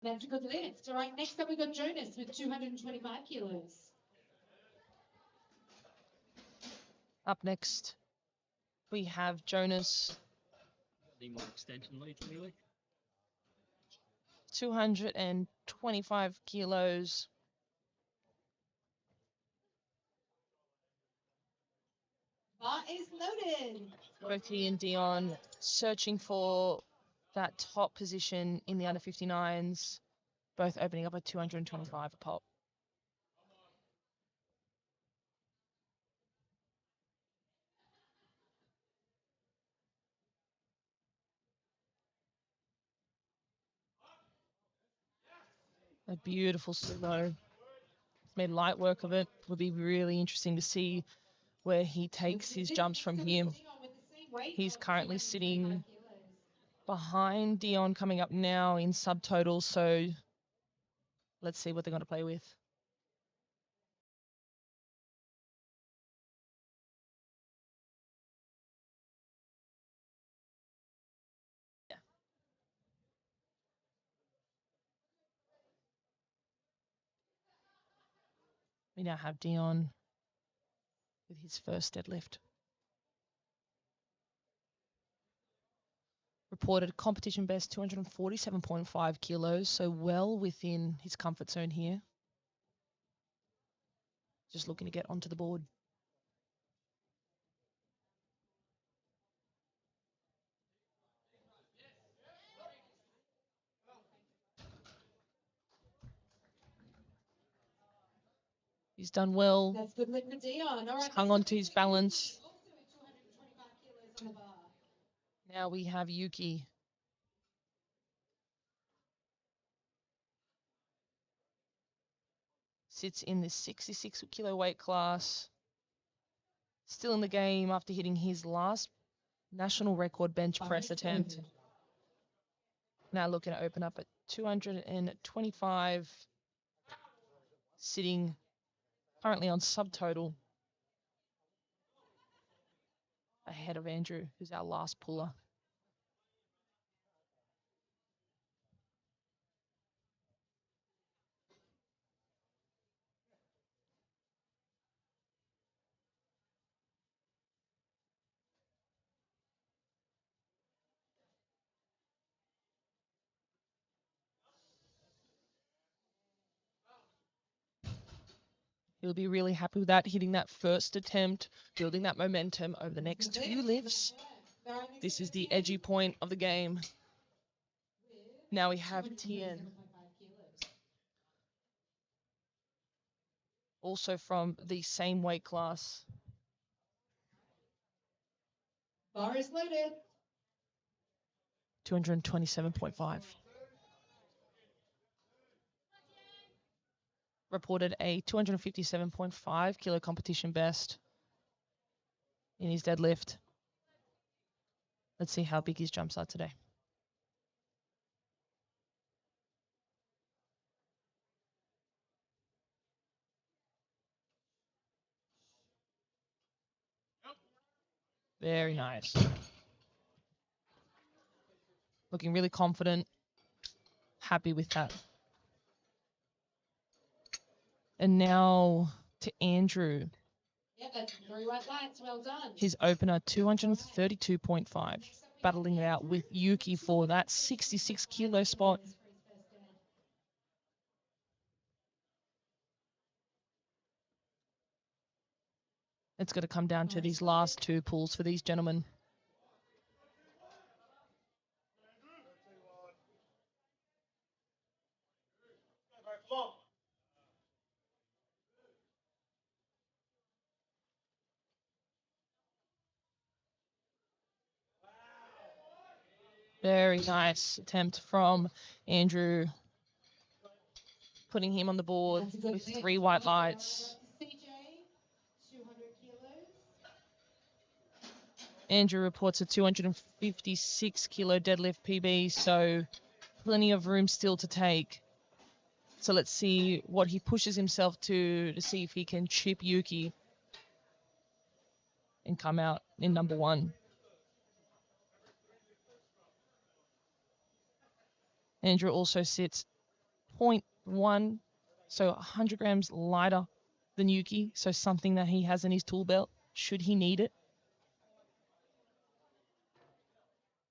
That's a good lift. All right, next up we got Jonas with 225 kilos. Up next, we have Jonas, Need more extension leads, really. 225 kilos. Bar is loaded. Both he and Dion searching for that top position in the under 59s, both opening up at 225 a pop. A beautiful sumo. He's made light work of it. Will be really interesting to see where he takes his jumps from here. He's currently sitting behind Dion, coming up now in subtotal, so let's see what they're going to play with. Yeah. We now have Dion with his first deadlift. Reported competition best 247.5 kilos, so well within his comfort zone here. Just looking to get onto the board. He's done well. That's good lift for Dion. All right, He's hung on to his balance. also at 225 kilos on the bar. Now we have Yuki. Sits in the 66 kilo weight class. Still in the game after hitting his last national record bench Bar press is attempt. loaded. Now looking to open up at 225. Sitting currently on subtotal. Ahead of Andrew, who's our last puller. He'll be really happy with that, hitting that first attempt, building that momentum over the next two lifts. This is the edgy point of the game. Now we have Tien, also from the same weight class. Bar is loaded. 227.5. Reported a 257.5 kilo competition best in his deadlift. Let's see how big his jumps are today. Very nice. Looking really confident. Happy with that. And now to Andrew. Yep, that's 3 white lights. Well done. His opener, 232.5. Battling it out with Yuki for that 66 kilo spot. It's going to come down to these last two pulls for these gentlemen. Very nice attempt from Andrew, putting him on the board with 3 white lights. CJ, 200 kilos. Andrew reports a 256 kilo deadlift PB, so plenty of room still to take. So let's see what he pushes himself to see if he can chip Yuki and come out in number 1. Andrew also sits 0.1, so 100 grams lighter than Yuki, so something that he has in his tool belt should he need it.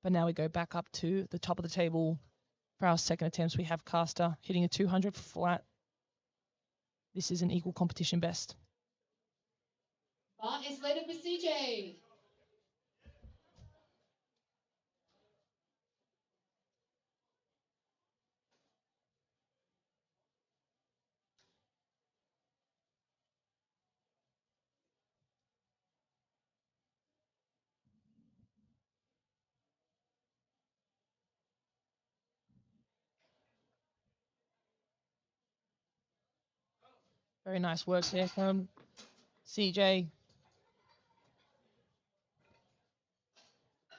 But now we go back up to the top of the table. For our second attempts, we have Caster hitting a 200 flat. This is an equal competition best. Bar is slated for CJ. Very nice work there from CJ.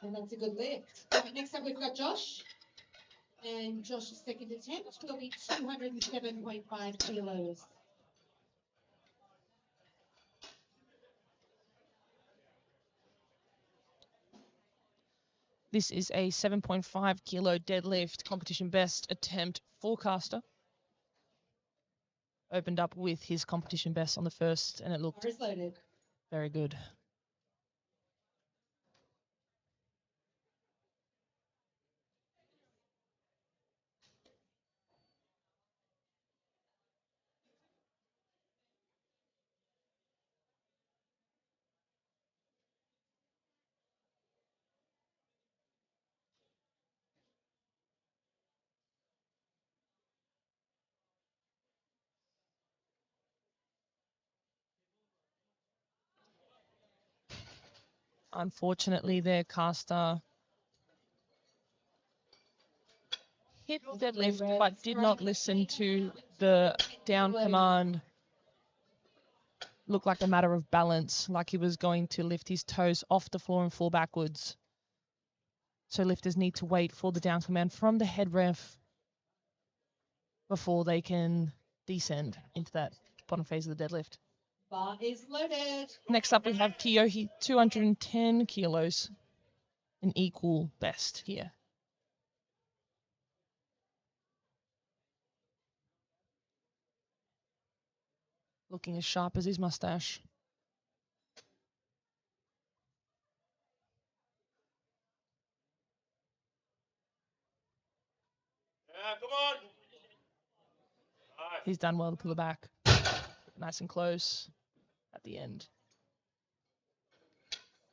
And that's a good lift. Right, next up, we've got Josh. And Josh's second attempt will be 207.5 kilos. This is a 7.5 kilo deadlift competition best attempt for Caster. Opened up with his competition best on the first, and it looked Bar is loaded. very good. Unfortunately, their Caster hit deadlift, but did not listen to the down command. Looked like a matter of balance, like he was going to lift his toes off the floor and fall backwards. So lifters need to wait for the down command from the head ref before they can descend into that bottom phase of the deadlift. Bar is loaded. Next up, we have Kiyohi, 210 kilos, an equal best here. Looking as sharp as his mustache. Yeah, come on. He's done well to pull it back. Nice and close at the end.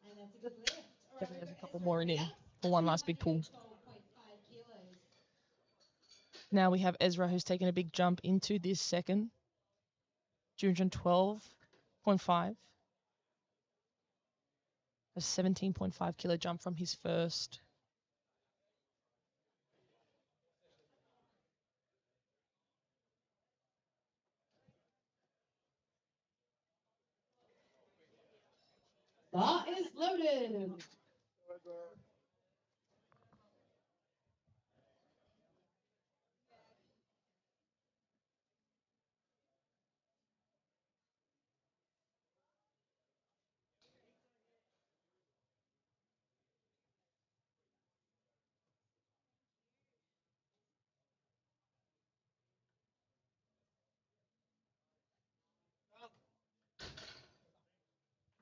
And that's a good lift. All right, Definitely we've has a got couple Ezra more in him here. for one last big pull. 212.5 kilos. Now we have Ezra, who's taken a big jump into this second. 212.5. A 17.5 kilo jump from his first. Bar is loaded.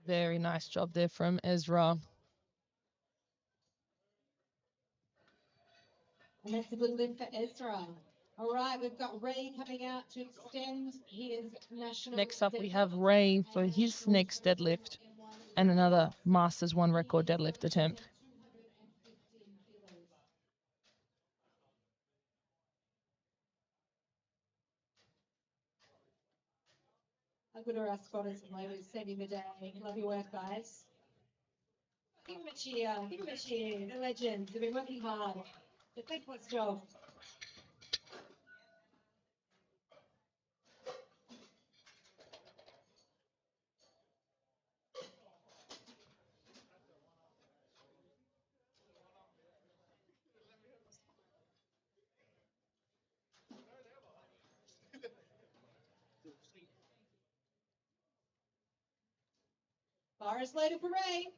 Very nice job there from Ezra. And that's a good lift for Ezra. All right, we've got Ray coming out to extend his national. Next up, we deadlift have Ray for and his national next deadlift M1 and another Masters 1 record deadlift attempt. 215 kilos. A good our spotters and labels, Sammy Midday. Love your work, guys. Give him a cheer. Give him a cheer. The legends. They've been working hard. The thankless job. Bar is loaded for Ray.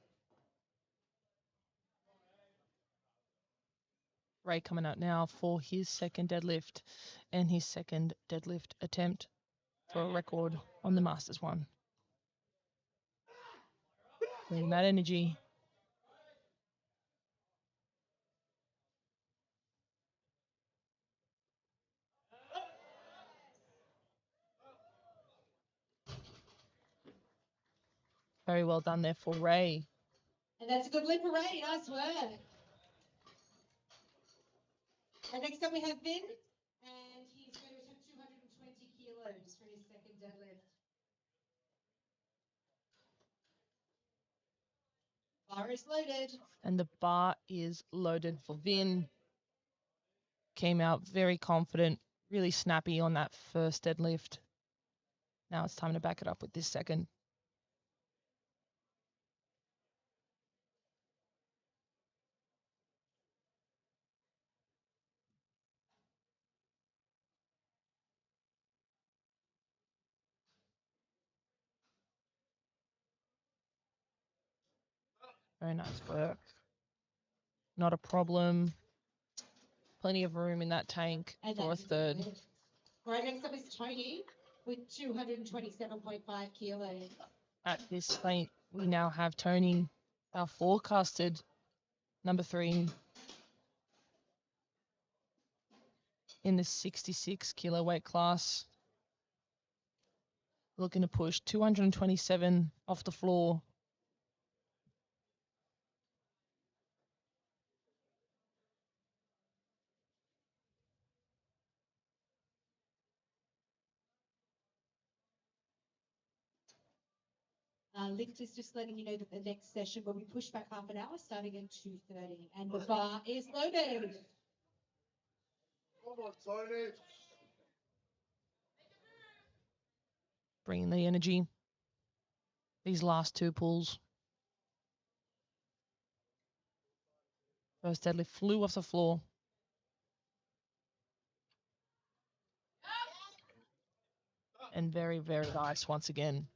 Ray coming out now for his second deadlift and his second deadlift attempt for a record on the Masters 1. Bring that energy. Very well done there for Ray. And that's a good lift for Ray. Nice work. And next up we have Vin. And he's going to attempt 220 kilos for his second deadlift. Bar is loaded. And the bar is loaded for Vin. Came out very confident, really snappy on that first deadlift. Now it's time to back it up with this second. Very nice work. Not a problem. Plenty of room in that tank And for a that's third. good lift. All right, next up is Tony with 227.5 kilos. At this point, we now have Tony, our forecasted number 3 in the 66 kilo weight class. Looking to push 227 off the floor. Lift is just letting you know that the next session will be pushed back half an hour starting at 2:30. And the bar is loaded. Come on, Tony. Bringing the energy. These last 2 pulls. First deadlift flew off the floor. And very, very nice once again.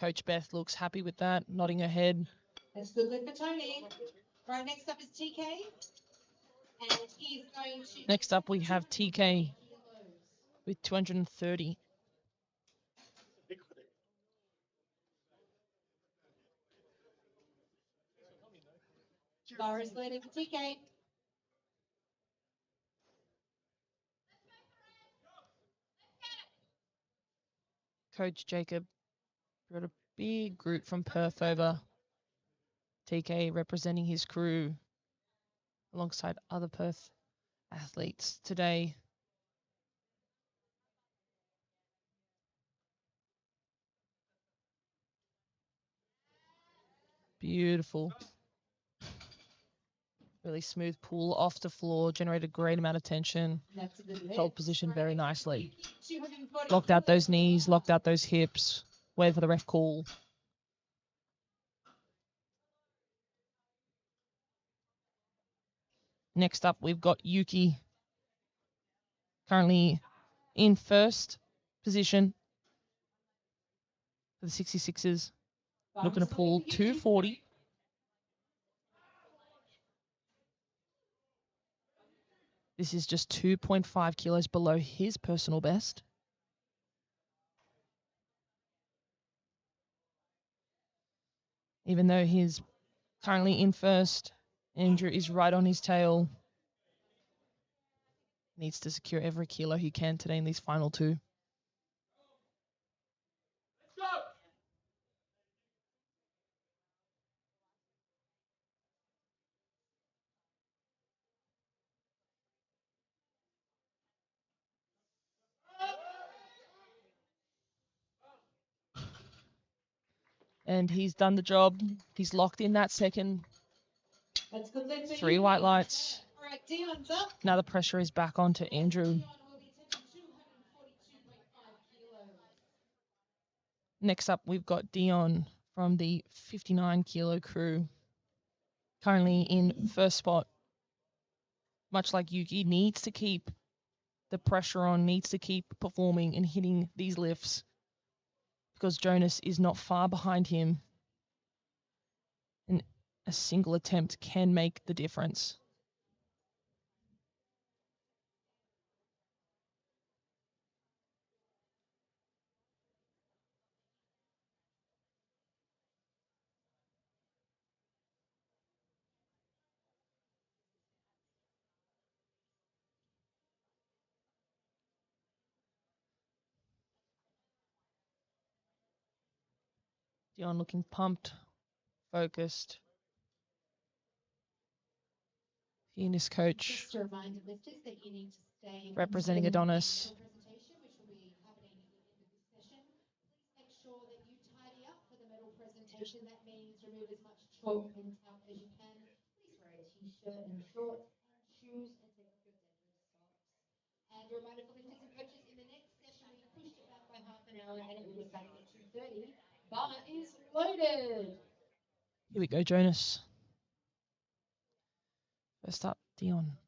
Coach Beth looks happy with that, nodding her head. That's good lift for Tony. Right, next up is TK. And he's going to. Next up, we have TK with 230. Bar is loaded for TK. Coach Jacob brought a big group from Perth over. TK representing his crew alongside other Perth athletes today. Beautiful. Really smooth pull off the floor, generated a great amount of tension. That's a good lift. Held position very nicely. 240 Locked out those kilos. knees, locked out those hips. Waited for the ref call. Next up, we've got Yuki. Currently in first position for the 66ers. Bar Looking is to pull loaded for Yuki. 240. This is just 2.5 kilos below his personal best. Even though he's currently in first, Andrew is right on his tail. Needs to secure every kilo he can today in these final two. And he's done the job. He's locked in that second. That's good leg for 3 you. white lights. All right, Dion's up. Now the pressure is back onto Andrew. Dion will be attempting 242.5 kilos. Next up, we've got Dion from the 59 kilo crew. Currently in first spot. Much like Yuki, needs to keep the pressure on, needs to keep performing and hitting these lifts because Jonas is not far behind him. And a single attempt can make the difference. Dion looking pumped, focused. He and his coach Just to remind lifters that you need to stay representing in Adonis. the presentation, which will be happening at the end of this session. Please make sure that you tidy up for the medal presentation. That means remove as much chalk and talc as you can. Please wear a t-shirt and shorts and shoes and take off your deadlift socks. And a reminder for lifters and coaches, in the next session we pushed it back by half an hour and it will be starting at 2:30. Bar is loaded. Here we go, Jonas. First up, Dion.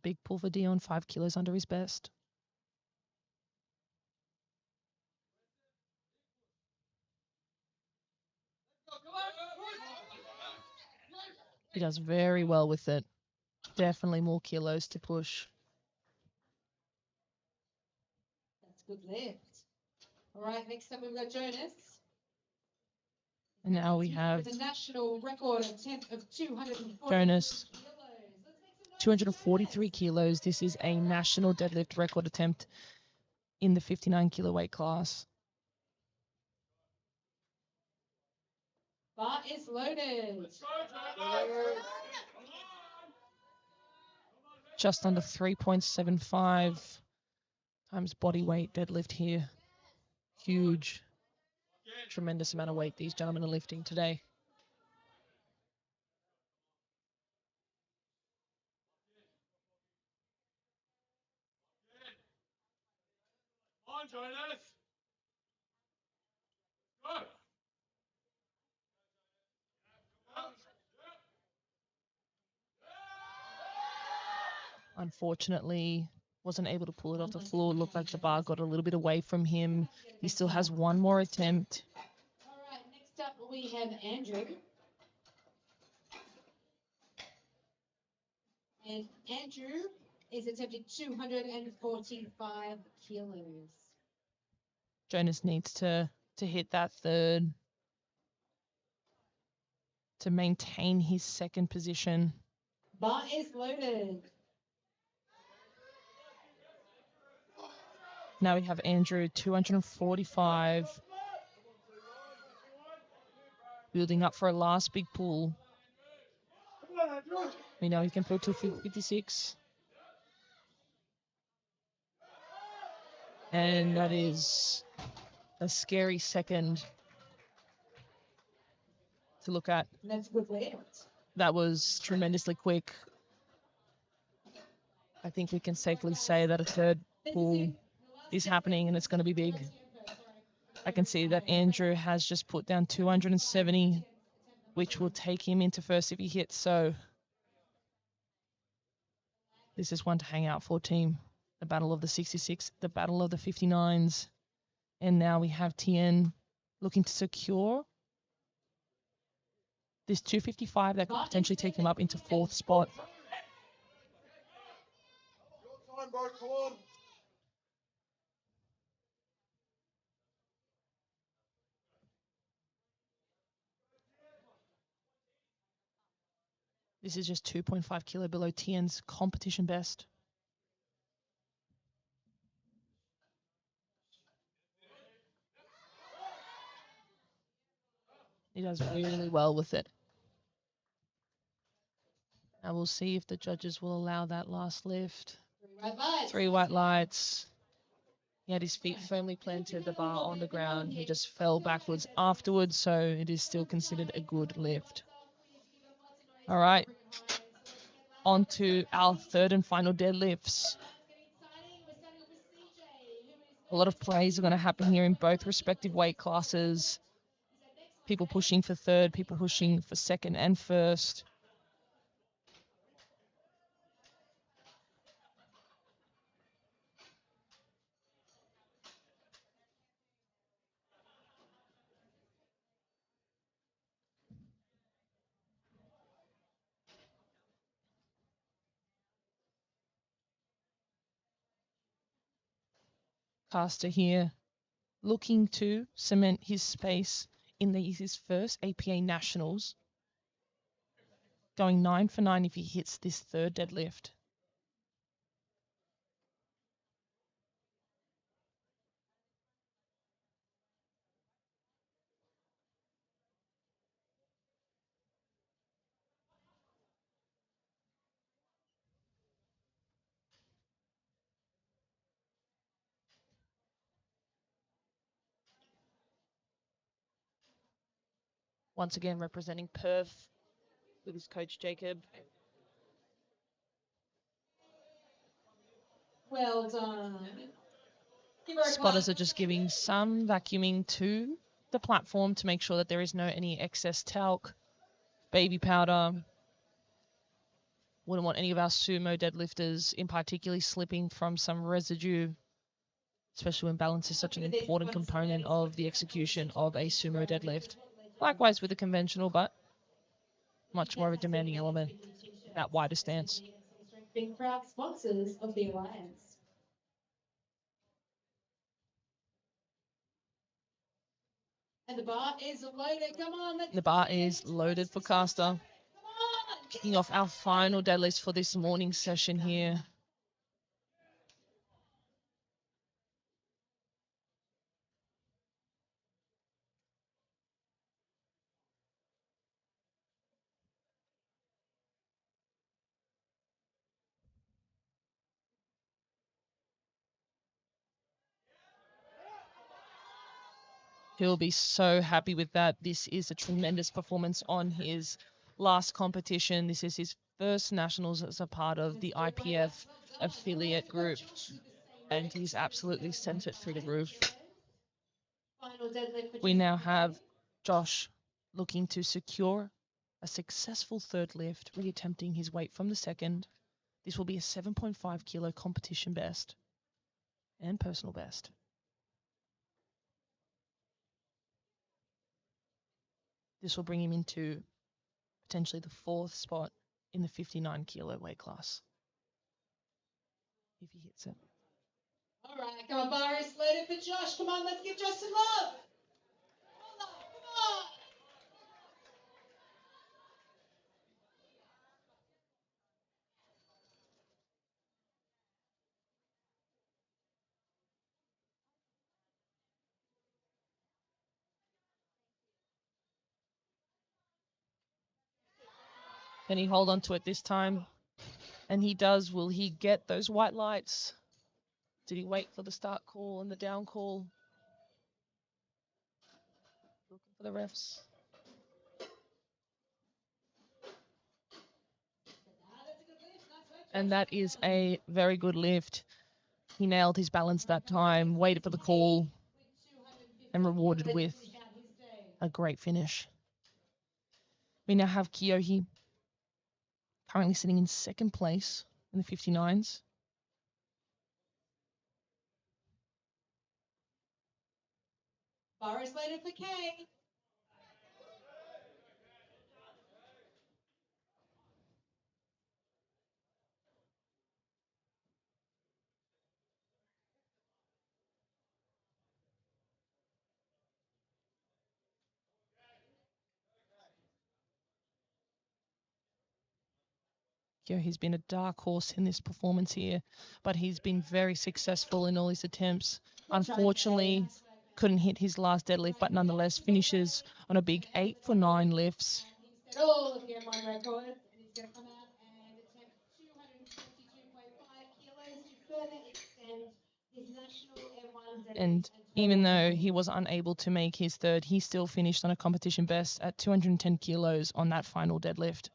Big pull for Dion, 5 kilos under his best. He does very well with it. Definitely more kilos to push. That's good lift. All right, next up we've got Jonas. And now we have The national record attempt of 240 Jonas, kilos. Let's make some noise. 243 kilos. This is a national deadlift record attempt in the 59 kilo weight class. Bar is loaded. Just under 3.75 times body weight deadlift here. Huge, tremendous amount of weight these gentlemen are lifting today. On, Jonas. Go. Unfortunately, wasn't able to pull it off the floor. Looked like the bar got a little bit away from him. He still has one more attempt. All right, next up we have Andrew. And Andrew is attempting 245 kilos. Jonas needs to hit that third to maintain his second position. Bar is loaded. Now we have Andrew, 245. Building up for a last big pull. We know he can pull to 56. And that is a scary second to look at. That's good lift. That was tremendously quick. I think we can safely say that a third pull is happening and it's going to be big. I can see that Andrew has just put down 270, which will take him into first if he hits. So This is one to hang out for, team. The battle of the 66, the battle of the 59s. And now we have Tien looking to secure this 255 that could potentially take him up into 4th spot. This is just 2.5 kilo below Tien's competition best. He does really well with it. Now we'll see if the judges will allow that last lift. 3 white lights. He had his feet firmly planted, the bar on the ground. He just fell backwards afterwards, so it is still considered a good lift. All right. On to our 3rd and final deadlifts. A lot of plays are going to happen here in both respective weight classes. People pushing for 3rd, people pushing for 2nd and 1st. Caster here looking to cement his space in his first APA Nationals. Going 9 for 9 if he hits this 3rd deadlift. Once again representing Perth with his coach Jacob. Well done. Spotters are just giving some vacuuming to the platform to make sure that there is no any excess talc, baby powder. Wouldn't want any of our sumo deadlifters in particularly slipping from some residue, especially when balance is such an important component of the execution of a sumo deadlift. Likewise with the conventional, but much more of a demanding element, that wider stance. Being proud sponsors of the Alliance. And the bar is loaded. Come on. The bar is loaded for Caster. Come on. Kicking off our final deadlifts for this morning session here. He'll be so happy with that. This is a tremendous performance on his last competition. This is his first nationals as a part of the IPF affiliate group. And he's absolutely sent it through the roof. We now have Josh looking to secure a successful 3rd lift, reattempting his weight from the 2nd. This will be a 7.5 kilo competition best and personal best. This will bring him into potentially the 4th spot in the 59 kilo weight class, if he hits it. All right, come on, bar is loaded for Josh. Come on, let's give Josh some love. Come on. Can he hold on to it this time? And he does. Will he get those white lights? Did he wait for the start call and the down call? Looking for the refs. And that is a very good lift. He nailed his balance that time, waited for the call, and rewarded with a great finish. We now have Kiyohi currently sitting in 2nd place in the 59s. Bar is loaded for K. Yeah, he's been a dark horse in this performance here, but he's been very successful in all his attempts. Unfortunately, couldn't hit his last deadlift, but nonetheless finishes on a big 8 for 9 lifts. He's set all of the M1 records, and he's going to come out and attempt 222.5 kilos to further extend his national M1 deadlift. And even though he was unable to make his third, he still finished on a competition best at 210 kilos on that final deadlift.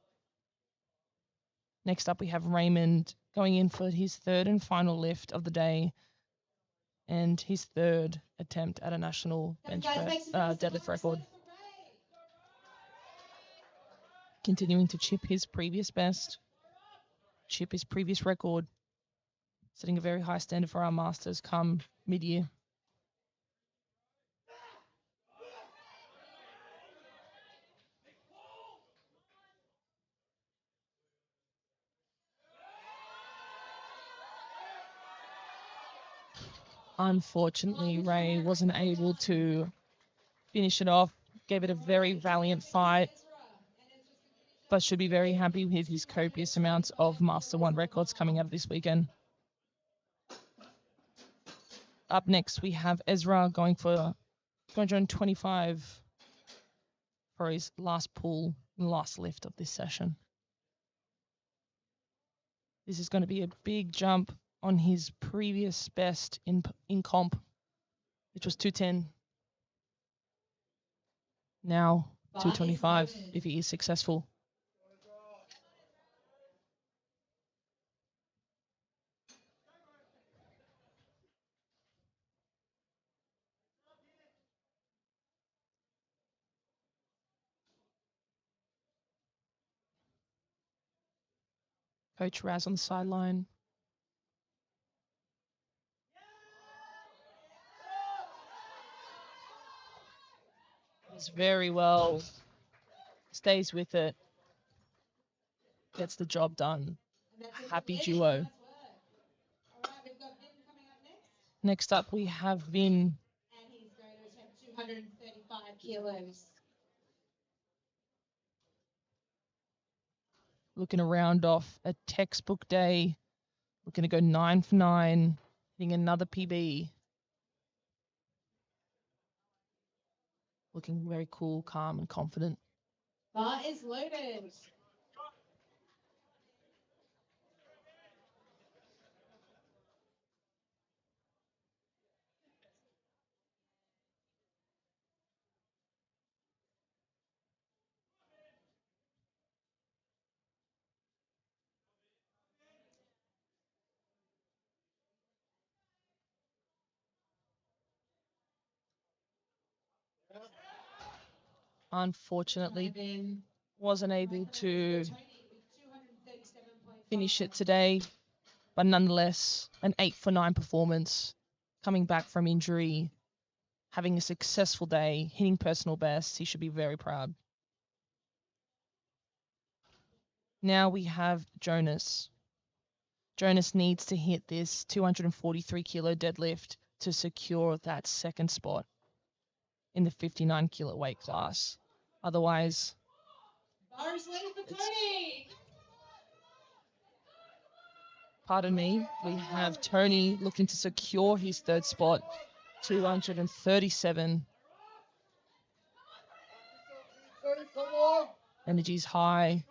Next up, we have Raymond going in for his third and final lift of the day and his third attempt at a national bench deadlift record. Continuing to chip his previous best, chip his previous record, setting a very high standard for our masters come mid-year. Unfortunately, Ray wasn't able to finish it off, gave it a very valiant fight, but should be very happy with his copious amounts of Master 1 records coming out of this weekend. Up next, we have Ezra going for 225 for his last pull, last lift of this session. This is going to be a big jump on his previous best in comp, which was 210. Now 225 if he is successful. Coach Raz on the sideline. Does very well. Stays with it. Gets the job done. Happy duo. Next up, we have Vin. And he's going to attempt 235 kilos. Looking to round off a textbook day. Looking to go 9 for 9. Hitting another PB. Looking very cool, calm, and confident. Bar is loaded. Unfortunately, wasn't able to finish it today, but nonetheless, an 8 for 9 performance, coming back from injury, having a successful day, hitting personal best. He should be very proud. Now we have Jonas. Jonas needs to hit this 243 kilo deadlift to secure that second spot in the 59 kilo weight class. Otherwise, Bar is loaded for Tony. pardon me, we have Tony looking to secure his third spot, 237. Energy's high.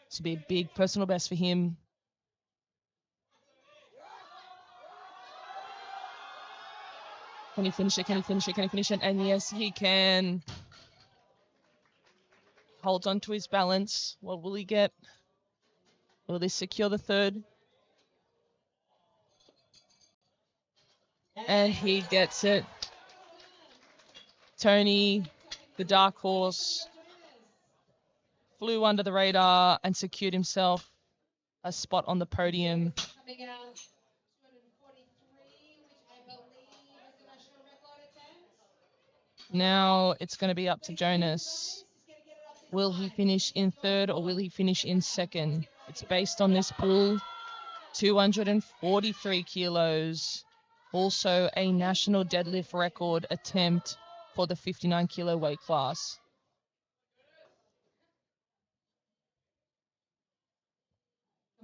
This will be a big personal best for him. Can he finish it? Can he finish it? Can he finish it? And yes, he can. Holds on to his balance. What will he get? Will this secure the third? And he gets it. Tony, the dark horse, flew under the radar and secured himself a spot on the podium. Coming out 243, which I believe is the national record attempt. Now it's going to be up to Jonas. Will he finish in third or will he finish in second? It's based on this pool. 243 kilos. Also a national deadlift record attempt for the 59 kilo weight class.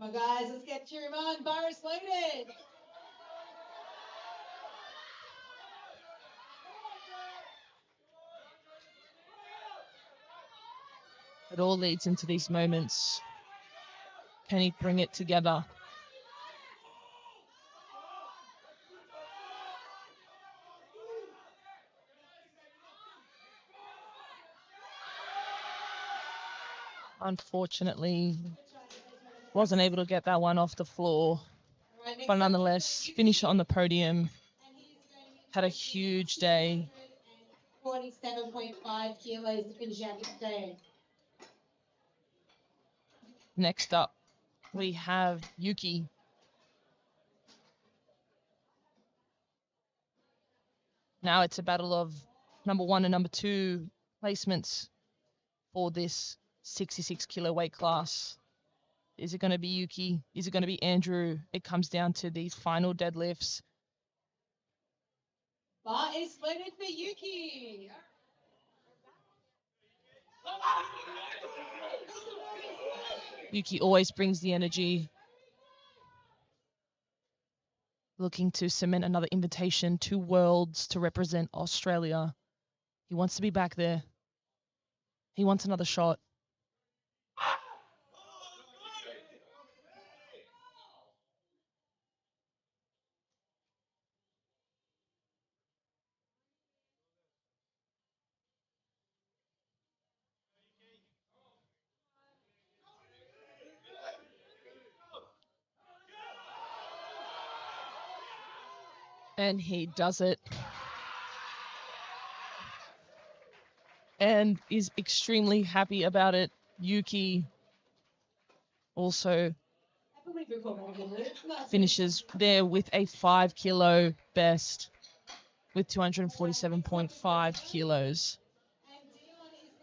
Come on, guys, let's get cheer him on. Virus loaded. It all leads into these moments. Can he bring it together? Unfortunately, wasn't able to get that one off the floor. But nonetheless, finish on the podium. Had a huge day. 47.5 kilos to finish out his day. Next up, we have Yuki. Now it's a battle of number 1 and number 2 placements for this 66 kilo weight class. Is it going to be Yuki? Is it going to be Andrew? It comes down to these final deadlifts. Bar is loaded for Yuki. Yuki always brings the energy. Looking to cement another invitation to Worlds to represent Australia. He wants to be back there. He wants another shot. And he does it. And is extremely happy about it. Yuki also finishes there with a 5 kilo best with 247.5 kilos.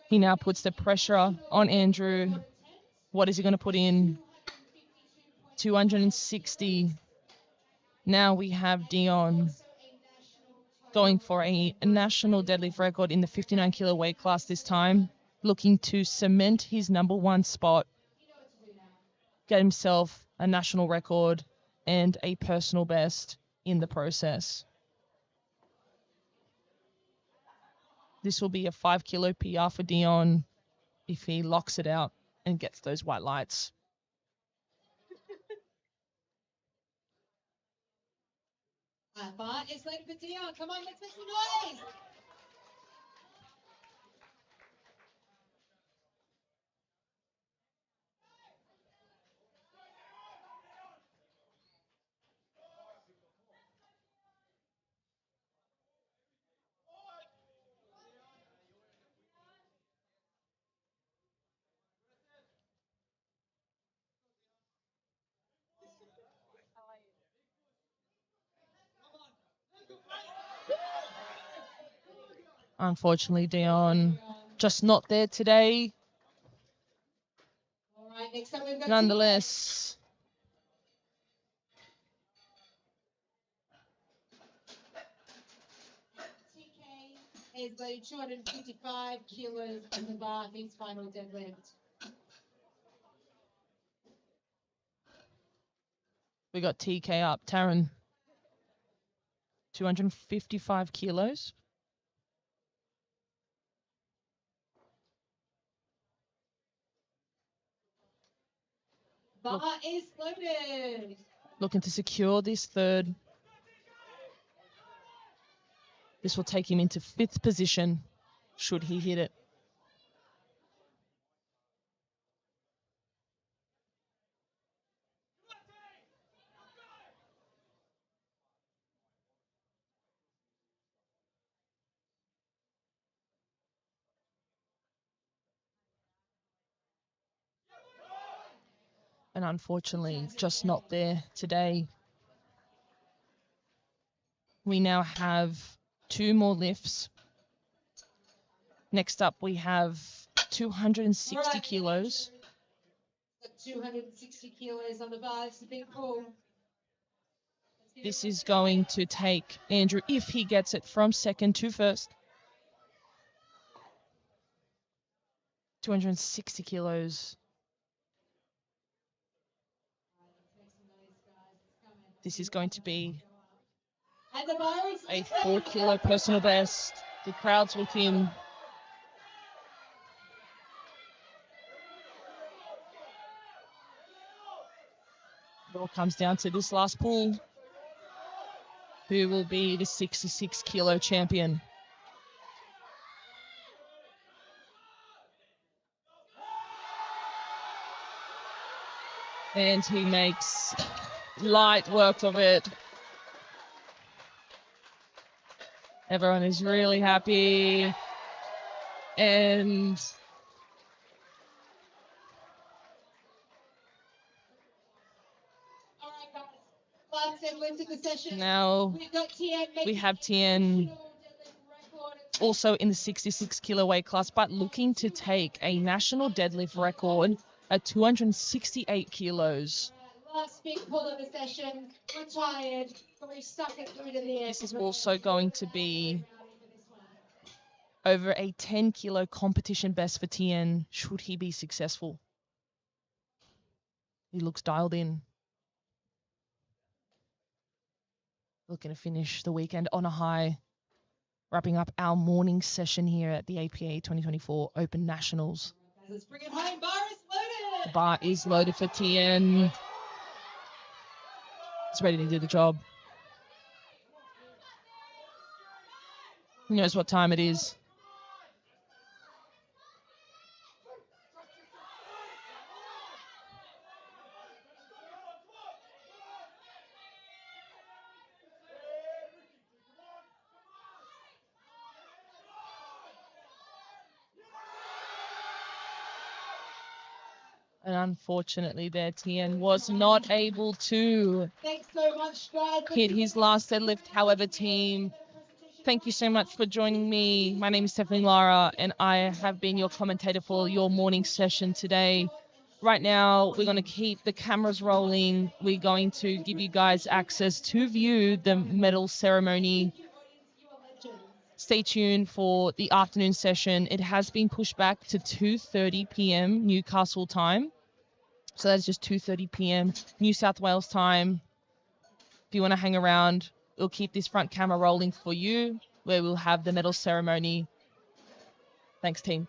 He now puts the pressure on Andrew. What is he going to put in? 260. Now we have Dion going for a national deadlift record in the 59 kilo weight class this time, looking to cement his number 1 spot, get himself a national record and a personal best in the process. This will be a 5 kilo PR for Dion if he locks it out and gets those white lights. Bar is loaded for Dion. Come on, let's make some noise. Unfortunately, Dion just not there today. All right, next up we've got Nonetheless, TK is loaded 255 kilos on the bar, his final deadlift. we got TK up. Taryn, 255 kilos. Bar is loaded. Looking to secure this third. This will take him into 5th position, should he hit it. and unfortunately just not there today. We now have 2 more lifts. Next up, we have 260 kilos. 260 kilos on the bar. It's a big pull. This is going to take Andrew, if he gets it, from second to first. 260 kilos. This is going to be And the bar is a 4-kilo personal best. The crowd's with him. It all comes down to this last pull. Who will be the 66-kilo champion? And he makes light work of it. Everyone is really happy. And all right, guys. Last deadlift of the session. now We've got TN. we have Tien also in the 66-kilo weight class, but looking to take a national deadlift record at 268 kilos. Last big pull of the session. Retired, but we stuck it through to the end. This is also going to be over a 10-kilo competition best for Tien, should he be successful. He looks dialed in. Looking to finish the weekend on a high. Wrapping up our morning session here at the APA 2024 Open Nationals. Let's bring it home. Bar is loaded. The bar is loaded for Tien. It's ready to do the job. Who knows what time it is? And unfortunately there, Tien was not able to Thanks so much, guys. hit his last deadlift. However, team, thank you so much for joining me. My name is Stephanie Lara, and I have been your commentator for your morning session today. Right now, we're going to keep the cameras rolling. We're going to give you guys access to view the medal ceremony. Stay tuned for the afternoon session. It has been pushed back to 2:30 p.m. Newcastle time. So that's just 2:30 p.m. New South Wales time. If you want to hang around, we'll keep this front camera rolling for you, where we'll have the medal ceremony. Thanks, team.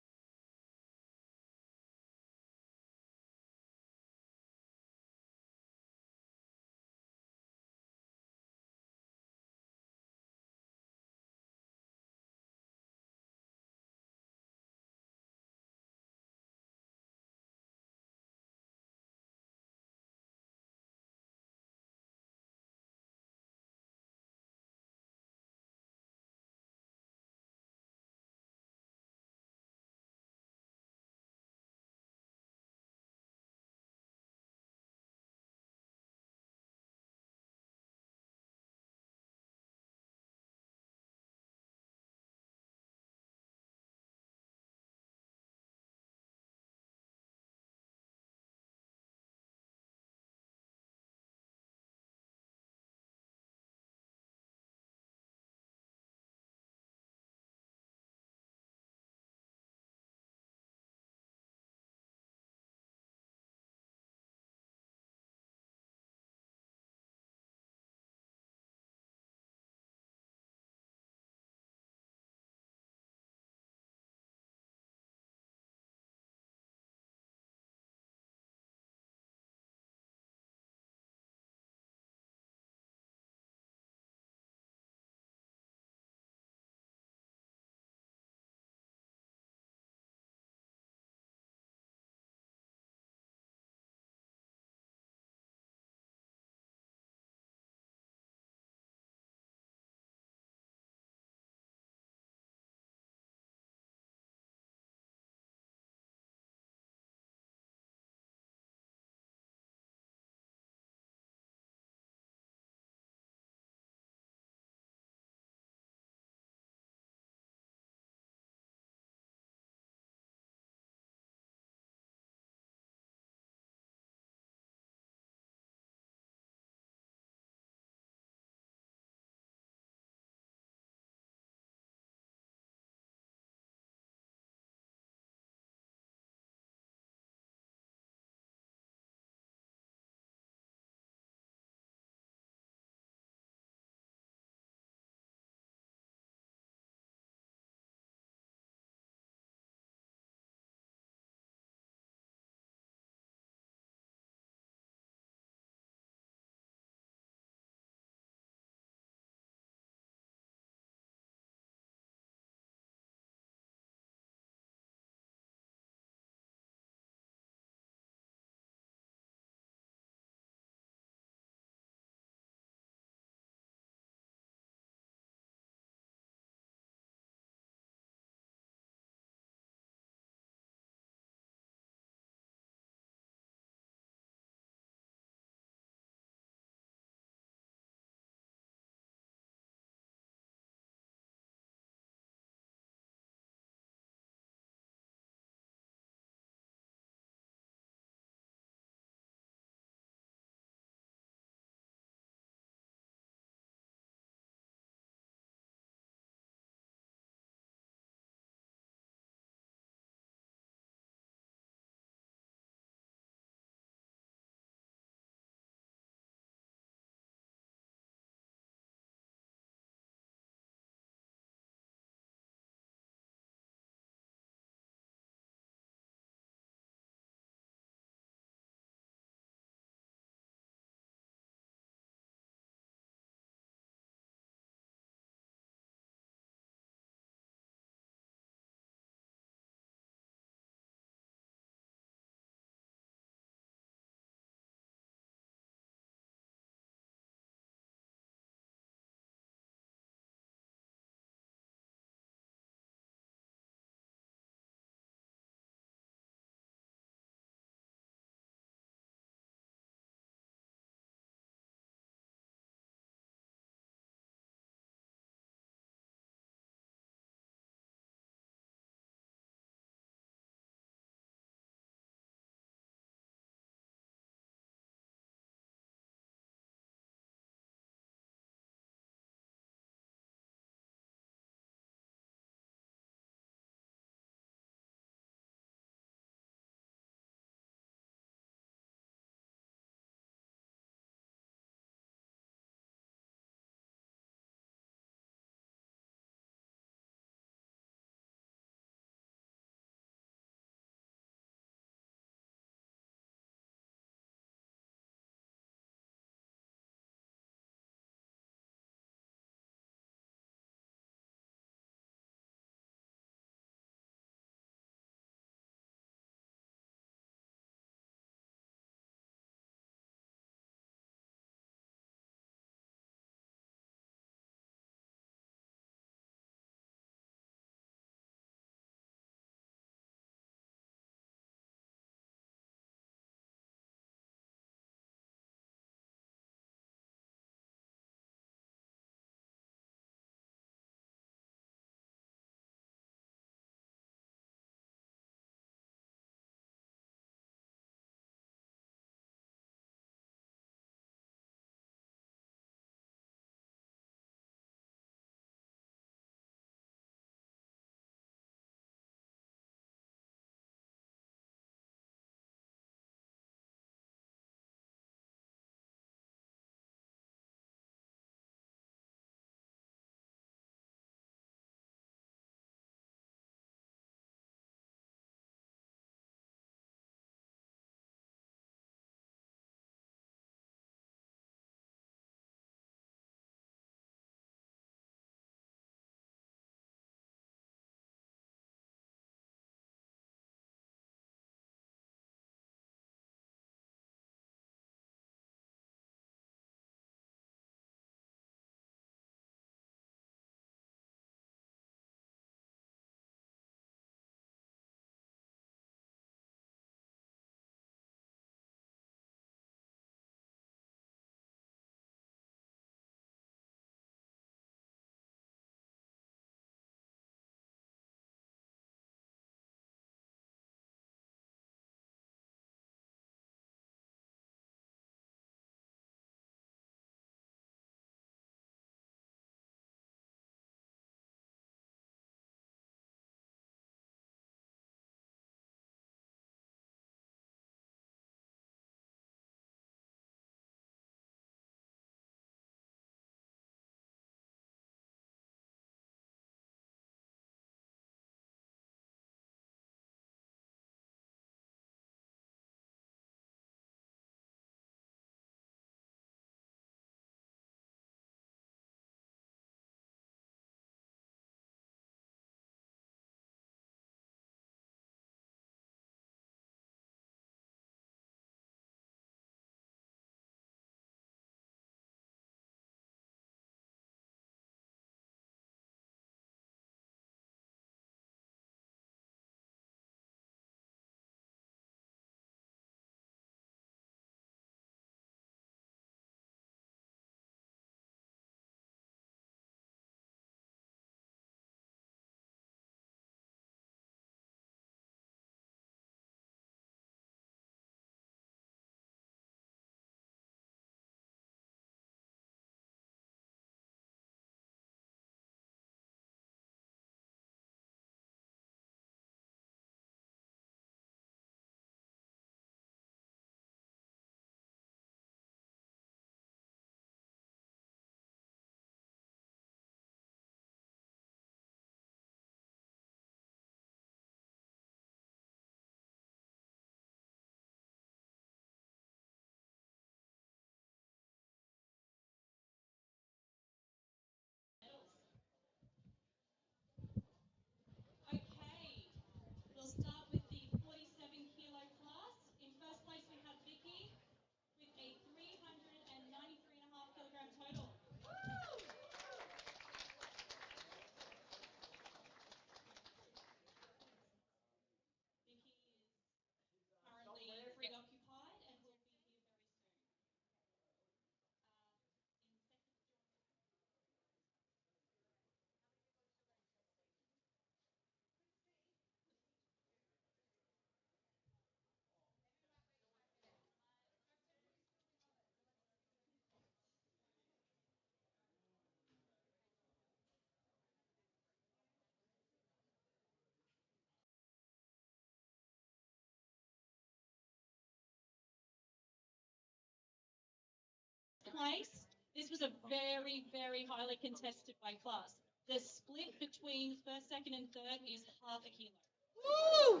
place, this was a very, very highly contested weight class. The split between first, second, and third is half a kilo. Woo!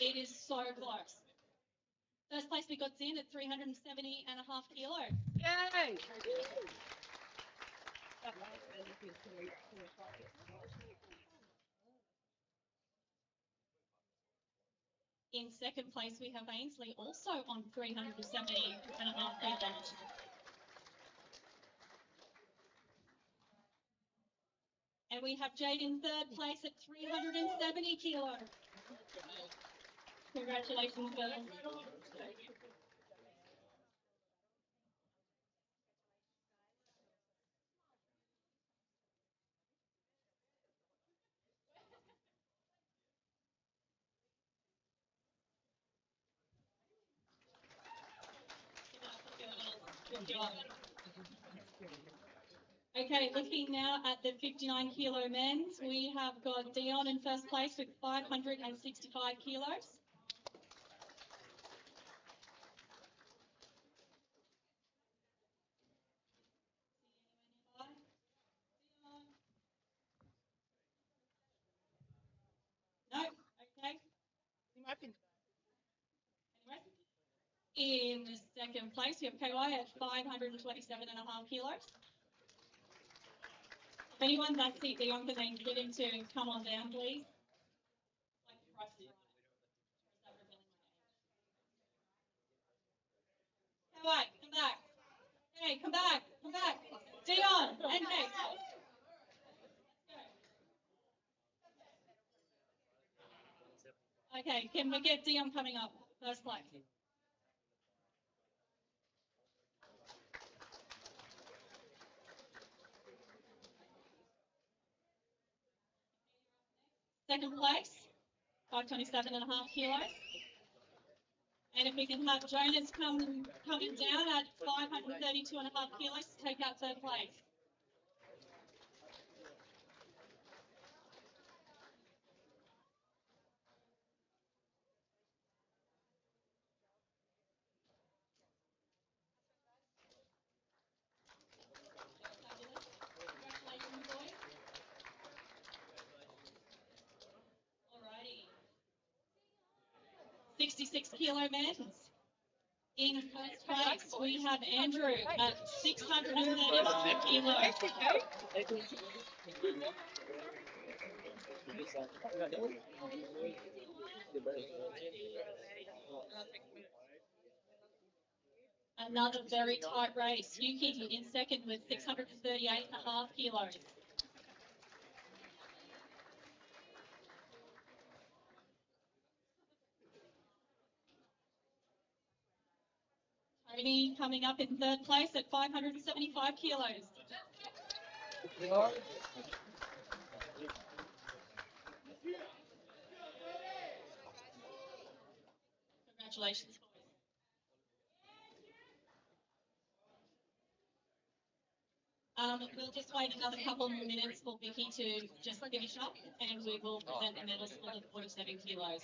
It is so close. First place we got Zin at 370.5 kilo. Yay! In second place we have Ainsley, also on 370.5 kilos. And we have Jade in third place at 370 kilos. Congratulations, girls. Good job. Okay, looking now at the 59 kilo men's, we have got Dion in first place with 565 kilos. No, okay. In the second place, we have KY at 527.5 kilos. If anyone does see Dion, can they get him to come on down, please? Like the price is right. KY, come back. Hey, come back, come back. Dion, and Kate. Okay, can we get Dion coming up? First place. Second place, 527.5 kilos. And if we can have Jonas coming down at 532.5 kilos to take out third place. Congratulations, boys. Alrighty. 66 kilo men's. In first place, we have Andrew at 635 kilos. Another very tight race. Yuki in second with 638.5 kilos. Tony coming up in third place at 575 kilos. Congratulations, boys. We'll just wait another couple more minutes for Vicky to just finish up, and we will present the medals for the 47 kilos.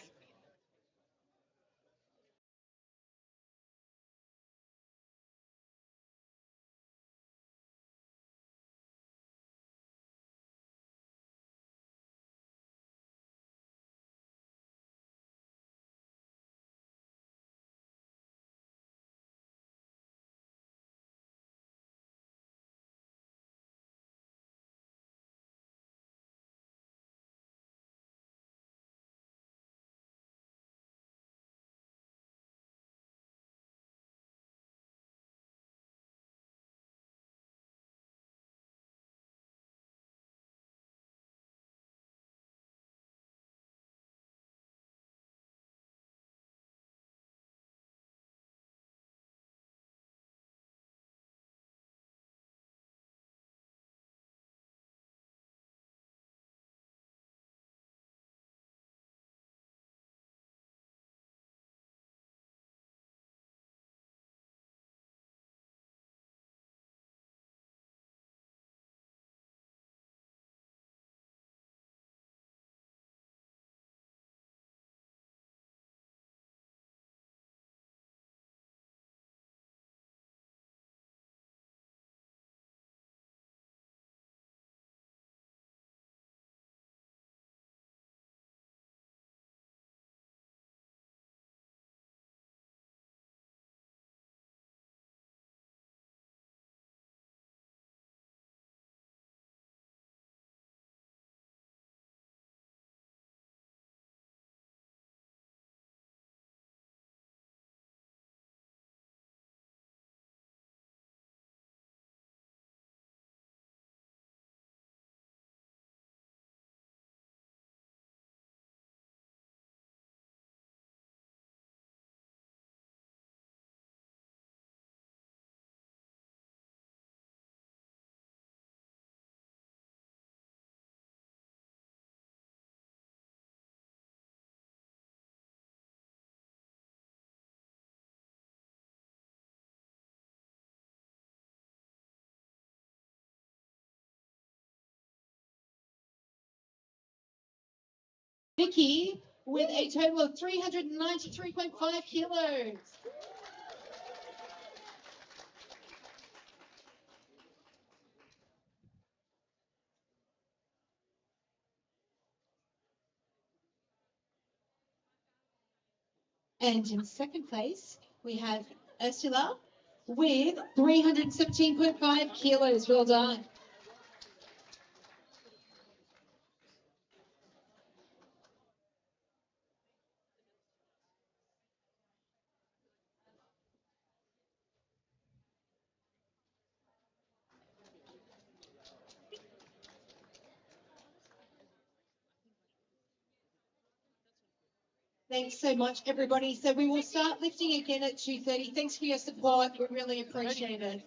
Vicky with a total of 393.5 kilos. And in second place, we have Ursula with 317.5 kilos. Well done. Thanks so much, everybody. So we will start lifting again at 2:30. Thanks for your support. We really appreciate it.